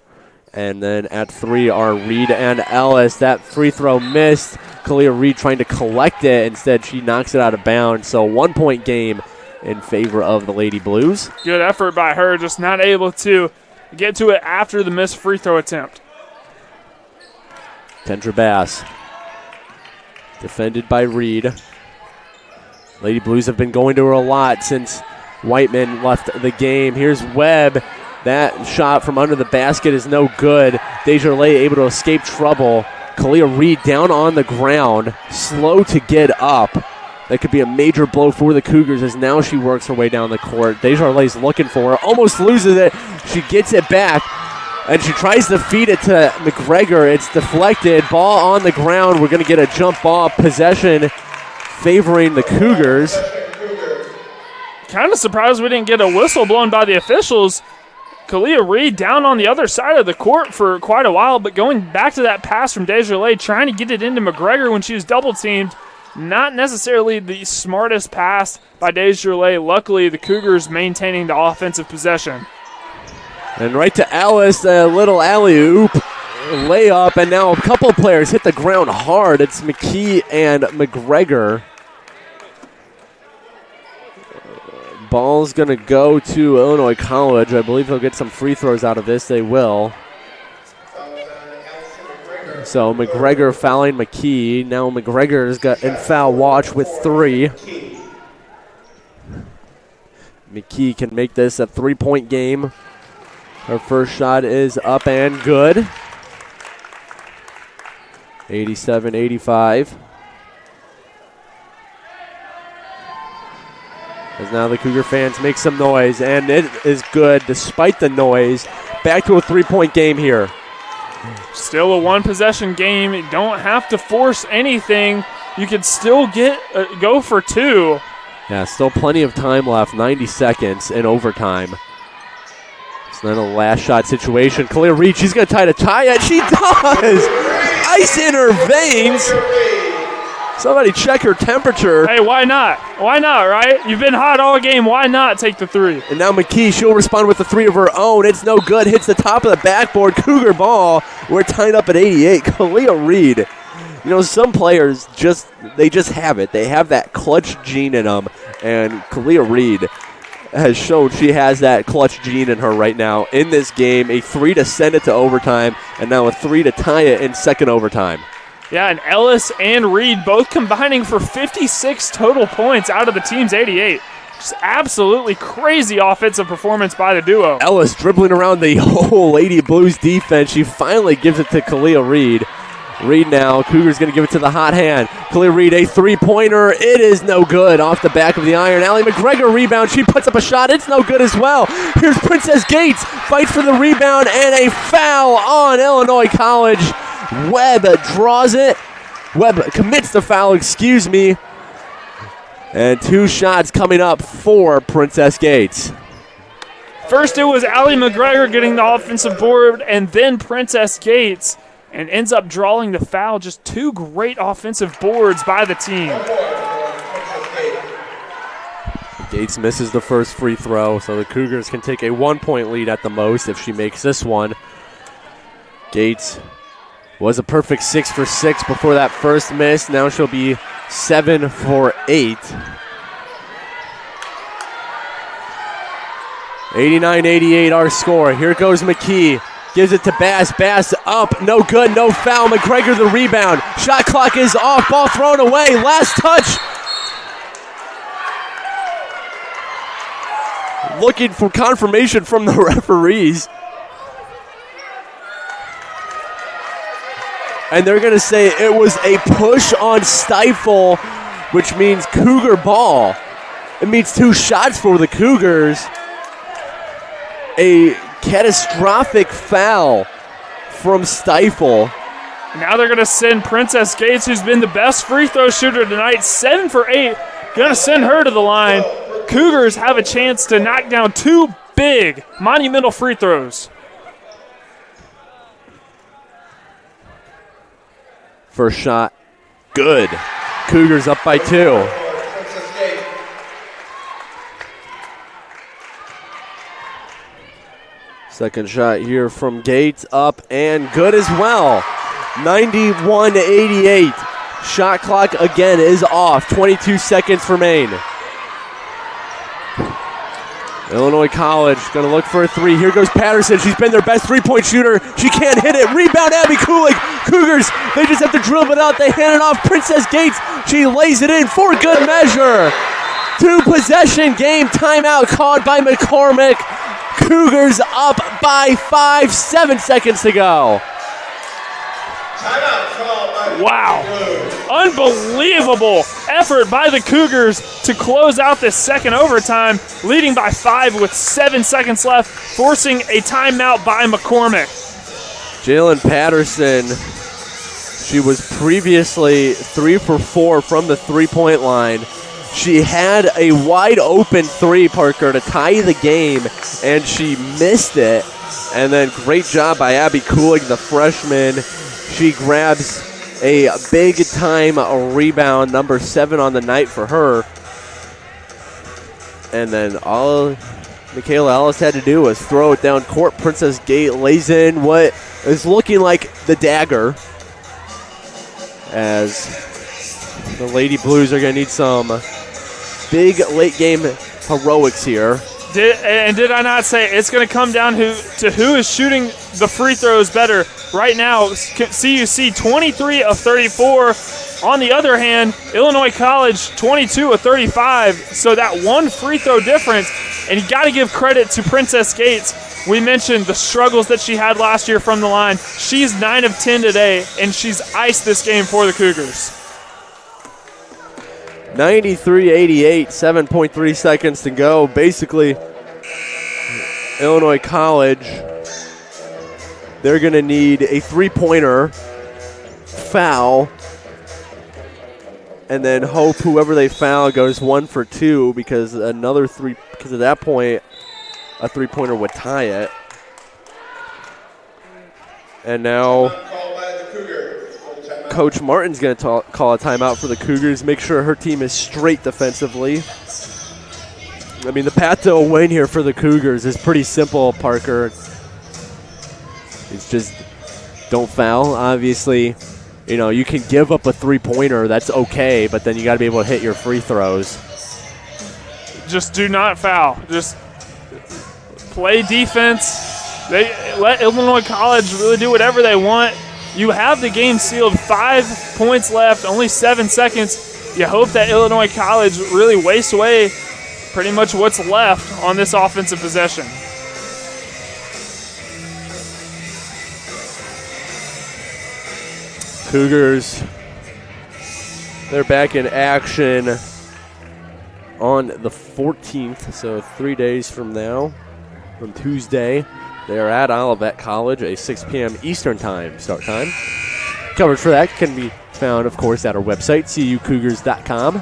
And then at 3 are Reed and Ellis. That free throw missed. Kalia Reed trying to collect it. Instead, she knocks it out of bounds. So 1-point game in favor of the Lady Blues. Good effort by her, just not able to get to it after the missed free throw attempt. Kendra Bass, defended by Reed. Lady Blues have been going to her a lot since Whiteman left the game. Here's Webb. That shot from under the basket is no good. Desjardins able to escape trouble. Kalia Reed down on the ground, slow to get up. That could be a major blow for the Cougars as now she works her way down the court. Desjardins looking for her, almost loses it. She gets it back, and she tries to feed it to McGregor. It's deflected, ball on the ground. We're going to get a jump ball possession favoring the Cougars. Kind of surprised we didn't get a whistle blown by the officials. Kalia Reed down on the other side of the court for quite a while, but going back to that pass from Desjardins, trying to get it into McGregor when she was double-teamed. Not necessarily the smartest pass by Desjardins. Luckily, the Cougars maintaining the offensive possession. And right to Alice, a little alley-oop layup, and now a couple of players hit the ground hard. It's McKee and McGregor. Ball's going to go to Illinois College. I believe they'll get some free throws out of this. They will. So McGregor fouling McKee. Now McGregor's got in foul watch with 3. McKee can make this a 3-point game. Her first shot is up and good. 87-85. As now the Cougar fans make some noise, and it is good despite the noise. Back to a 3-point game here. Still a one-possession game. You don't have to force anything. You could still go for 2. Yeah, still plenty of time left, 90 seconds in overtime. It's not a last shot situation. Kalia Reed, she's going to try to tie it. She does! Ice in her veins. Somebody check her temperature. Hey, why not? Why not, right? You've been hot all game. Why not take the 3? And now McKee, she'll respond with the 3 of her own. It's no good. Hits the top of the backboard. Cougar ball. We're tied up at 88. Kalia Reed. You know, some players they just have it. They have that clutch gene in them. And Kalia Reed has shown she has that clutch gene in her right now in this game. A 3 to send it to overtime, and now a 3 to tie it in second overtime. Yeah, and Ellis and Reed both combining for 56 total points out of the team's 88. Just absolutely crazy offensive performance by the duo. Ellis dribbling around the whole Lady Blues defense. She finally gives it to Kalia Reed. Reed now, Cougars going to give it to the hot hand. Kalia Reed, a 3-pointer. It is no good. Off the back of the iron. Allie McGregor rebound. She puts up a shot. It's no good as well. Here's Princess Gates. Fights for the rebound, and a foul on Illinois College. Webb draws it. Webb commits the foul, excuse me. And 2 shots coming up for Princess Gates. First it was Allie McGregor getting the offensive board, and then Princess Gates, and ends up drawing the foul. Just 2 great offensive boards by the team. Gates misses the first free throw, so the Cougars can take a 1-point lead at the most if she makes this one. Gates was a perfect 6 for 6 before that first miss. Now she'll be 7 for 8. 89-88 our score. Here goes McKee. Gives it to Bass. Bass up. No good. No foul. McGregor the rebound. Shot clock is off. Ball thrown away. Last touch. Looking for confirmation from the referees. And they're going to say it was a push on Stifle, which means Cougar ball. It means 2 shots for the Cougars. A catastrophic foul from Stifle. Now they're going to send Princess Gates, who's been the best free throw shooter tonight, 7 for 8. Going to send her to the line. Cougars have a chance to knock down 2 big, monumental free throws. First shot, good. Cougars up by 2. Second shot here from Gates, up and good as well. 91-88. Shot clock again is off. 22 seconds remain. Illinois College going to look for a 3. Here goes Patterson. She's been their best 3-point shooter. She can't hit it. Rebound, Abby Kulik. Cougars, they just have to drill it out. They hand it off. Princess Gates, she lays it in for good measure. 2-possession game. Timeout called by McCormick. Cougars up by 5. 7 seconds to go. Wow. Unbelievable effort by the Cougars to close out this second overtime, leading by 5 with 7 seconds left, forcing a timeout by McCormick. Jalen Patterson, she was previously 3 for 4 from the 3-point line. She had a wide open three, Parker, to tie the game, and she missed it. And then great job by Abby Cooling, the freshman. She grabs a big time rebound, number 7 on the night for her. And then all Michaela Ellis had to do was throw it down court. Princess Gate lays in what is looking like the dagger, as the Lady Blues are going to need some big late game heroics here. Did I not say it's going to come down to who is shooting the free throws better? Right now, CUC 23 of 34. On the other hand, Illinois College 22 of 35. So that one free throw difference, and you got to give credit to Princess Gates. We mentioned the struggles that she had last year from the line. She's 9 of 10 today, and she's iced this game for the Cougars. 93-88, 7.3 seconds to go. Basically, Illinois College, they're going to need a three-pointer, foul, and then hope whoever they foul goes 1 for 2, because at that point, a three-pointer would tie it. And now Coach Martin's going to call a timeout for the Cougars, make sure her team is straight defensively. I mean, the path to a win here for the Cougars is pretty simple, Parker. It's just don't foul. Obviously, you know, you can give up a three-pointer, that's okay, but then you got to be able to hit your free throws. Just do not foul. Just play defense. They let Illinois College really do whatever they want. You have the game sealed, 5 points left, only 7 seconds. You hope that Illinois College really wastes away pretty much what's left on this offensive possession. Cougars, they're back in action on the 14th, so 3 days from now, from Tuesday. They are at Olivet College, a 6 p.m. Eastern time start time. Coverage for that can be found, of course, at our website, cucougars.com.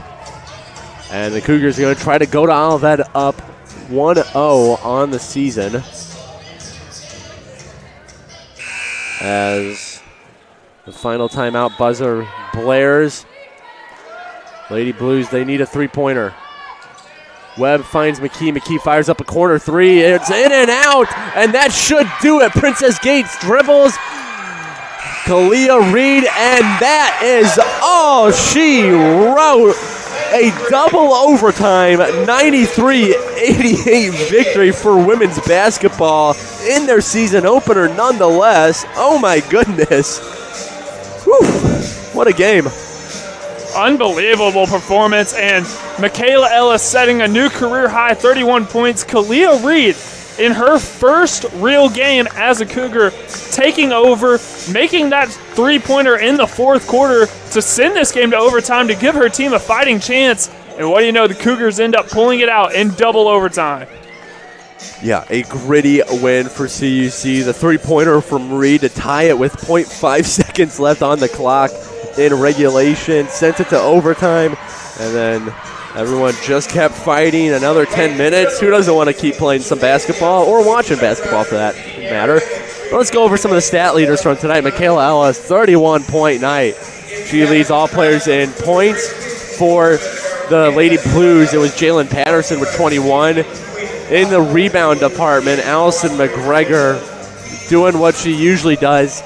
And the Cougars are going to try to go to Olivet up 1-0 on the season, as the final timeout buzzer blares. Lady Blues, they need a three-pointer. Webb finds McKee. McKee fires up a corner three. It's in and out, and that should do it. Princess Gates dribbles. Kalia Reed, and that is all she wrote. A double overtime 93-88 victory for women's basketball in their season opener nonetheless. Oh my goodness. Whew. What a game. Unbelievable performance, and Michaela Ellis setting a new career high, 31 points. Kalia Reed in her first real game as a Cougar, taking over, making that three-pointer in the fourth quarter to send this game to overtime to give her team a fighting chance. And what do you know, the Cougars end up pulling it out in double overtime. Yeah, a gritty win for CUC. The three-pointer from Reed to tie it with 0.5 seconds left on the clock in regulation, sent it to overtime, and then everyone just kept fighting another 10 minutes. Who doesn't want to keep playing some basketball or watching basketball for that matter? But let's go over some of the stat leaders from tonight. Michaela Ellis, 31-point night. She leads all players in points. For the Lady Blues, it was Jalen Patterson with 21. In the rebound department, Allison McGregor doing what she usually does,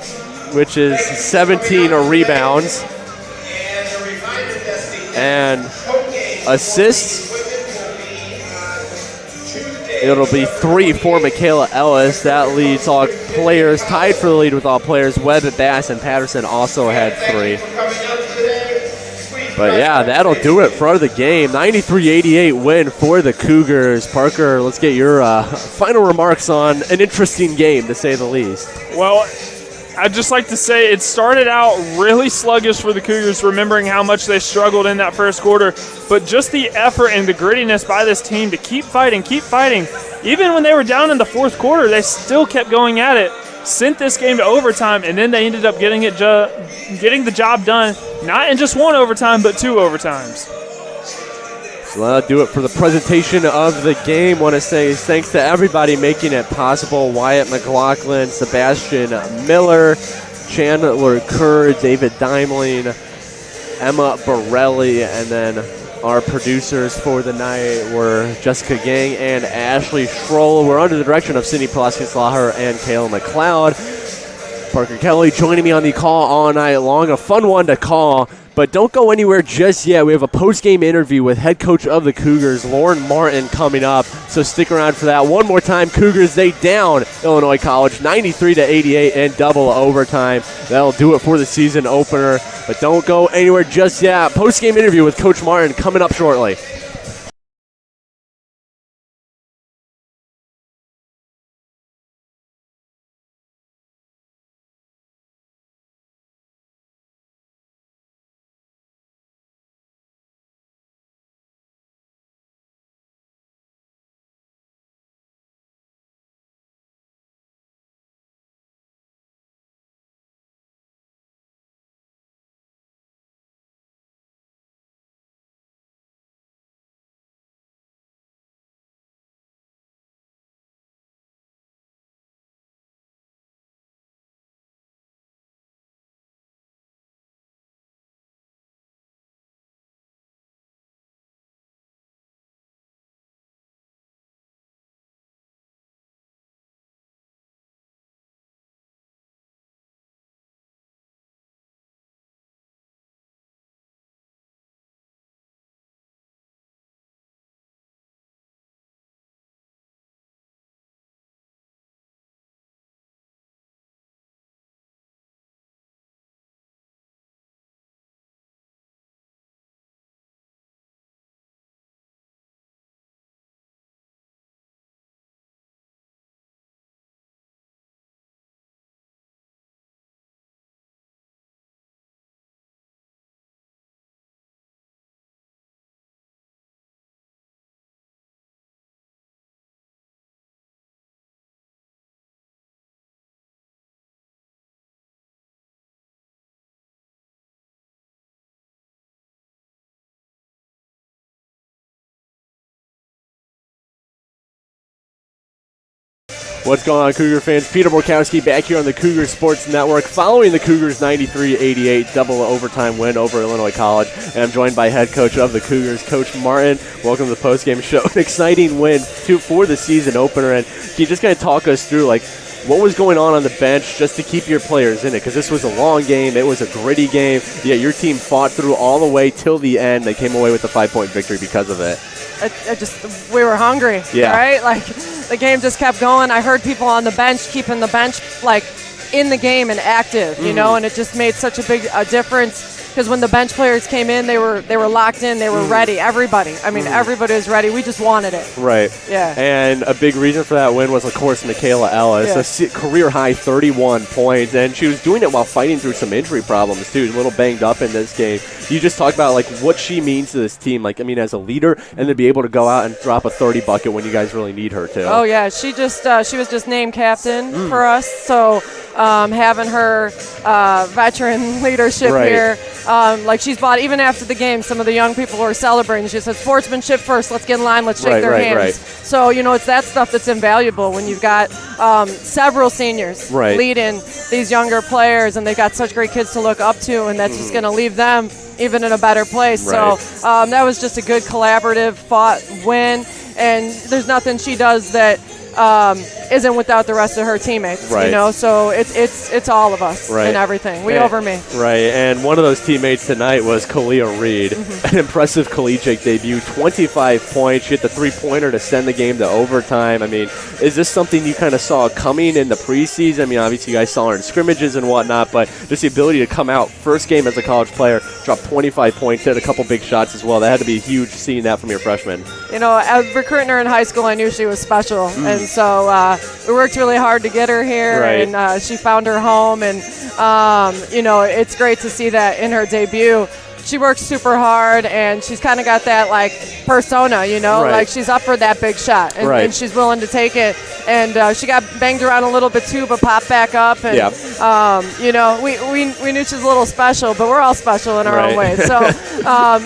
which is 17 rebounds. And assists, it'll be 3 for Michaela Ellis. That leads all players, tied for the lead with all players. Webb, Bass, and Patterson also had 3. But yeah, that'll do it for the game. 93-88 win for the Cougars. Parker, let's get your final remarks on an interesting game, to say the least. Well, I'd just like to say it started out really sluggish for the Cougars, remembering how much they struggled in that first quarter. But just the effort and the grittiness by this team to keep fighting. Even when they were down in the fourth quarter, they still kept going at it, sent this game to overtime, and then they ended up getting the job done, not in just one overtime, but 2 overtimes. So that'll do it for the presentation of the game. Want to say thanks to everybody making it possible. Wyatt McLaughlin, Sebastian Miller, Chandler Kerr, David Dimeling, Emma Borelli, and then our producers for the night were Jessica Gang and Ashley Schroll. We're under the direction of Sydney Pulaski-Slaher and Kayla McLeod. Parker Kelly joining me on the call all night long. A fun one to call, but don't go anywhere just yet. We have a post-game interview with head coach of the Cougars, Lauren Martin, coming up, so stick around for that. One more time, Cougars, they down Illinois College 93-88 in double overtime. That'll do it for the season opener, but don't go anywhere just yet. Post-game interview with Coach Martin coming up shortly. What's going on, Cougar fans? Peter Borkowski back here on the Cougar Sports Network following the Cougars' 93-88 double overtime win over Illinois College. And I'm joined by head coach of the Cougars, Coach Martin. Welcome to the postgame show. An exciting win for the season opener. And can you just kind of talk us through, like, what was going on the bench just to keep your players in it? Because this was a long game. It was a gritty game. Yeah, your team fought through all the way till the end. They came away with a 5-point victory because of it. We were hungry, yeah. Right? Like, the game just kept going. I heard people on the bench keeping the bench, like, in the game and active, you know, and it just made such a big difference. Because when the bench players came in, they were locked in, they were ready. Everybody. I mean, everybody was ready. We just wanted it. Right. Yeah. And a big reason for that win was, of course, Michaela Ellis, a career-high 31 points, and she was doing it while fighting through some injury problems, too. A little banged up in this game. You just talk about, like, what she means to this team, like, I mean, as a leader, and to be able to go out and drop a 30 bucket when you guys really need her to. Oh, yeah. She was just named captain for us, so having her veteran leadership here, like she's bought, even after the game, some of the young people were celebrating. She said, sportsmanship first, let's get in line, let's shake their hands. Right. So, you know, it's that stuff that's invaluable when you've got several seniors leading these younger players, and they've got such great kids to look up to, and that's just going to leave them even in a better place. Right. So that was just a good collaborative fought win, and there's nothing she does that isn't without the rest of her teammates, you know. So it's all of us and everything. We over me. Right, and one of those teammates tonight was Kalia Reed. An impressive collegiate debut, 25 points. She hit the three-pointer to send the game to overtime. I mean, is this something you kind of saw coming in the preseason? I mean, obviously you guys saw her in scrimmages and whatnot, but just the ability to come out first game as a college player, drop 25 points, hit a couple big shots as well. That had to be huge seeing that from your freshman. You know, as recruiting her in high school, I knew she was special, and so we worked really hard to get her here, and she found her home, and you know, it's great to see that in her debut. she works super hard, and she's kind of got that like persona, you know, Right. like she's up for that big shot, and, Right. and she's willing to take it. And she got banged around a little bit too, but popped back up. And you know, we knew she was a little special, but we're all special in our own way. So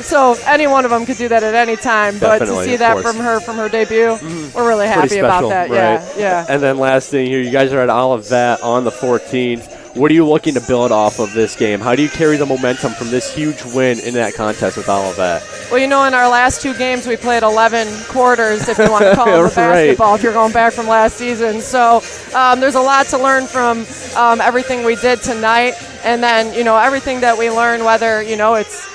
so any one of them could do that at any time. But to Definitely, see of that course. from her debut, we're really happy Pretty about special, that. right? Yeah. And then last thing here, you guys are at Olivet on the 14th. What are you looking to build off of this game? How do you carry the momentum from this huge win in that contest with Olivet? Well, you know, in our last 2 games, we played 11 quarters, if you want to call them Right. basketball, if you're going back from last season. So there's a lot to learn from everything we did tonight. And then, you know, everything that we learn, whether, you know, it's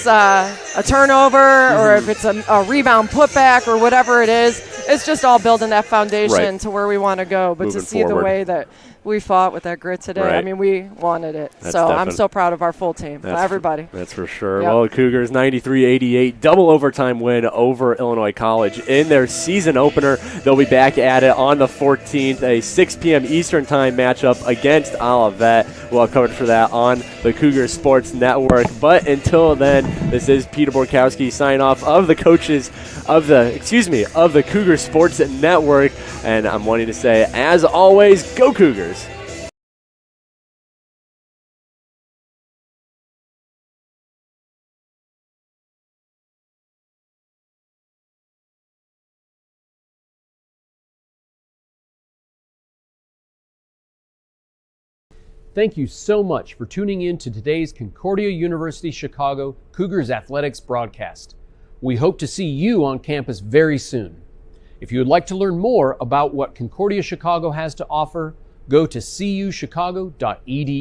a turnover or if it's a rebound putback or whatever it is, it's just all building that foundation to where we want to go. But Moving to see forward. the way that we fought with that grit today, I Right. mean, we wanted it. That's so I'm definite. so proud of our full team, everybody. That's for sure. Yep. Well, Cougars 93-88, double overtime win over Illinois College in their season opener. They'll be back at it on the 14th, a 6 p.m. Eastern time matchup against Olivet. We'll have covered for that on the Cougar Sports Network. But until then, this is Peter Borkowski sign off of the coaches of the Cougar Sports Network. And I'm wanting to say, as always, go Cougars. Thank you so much for tuning in to today's Concordia University Chicago Cougars Athletics broadcast. We hope to see you on campus very soon. If you would like to learn more about what Concordia Chicago has to offer, go to cuchicago.edu.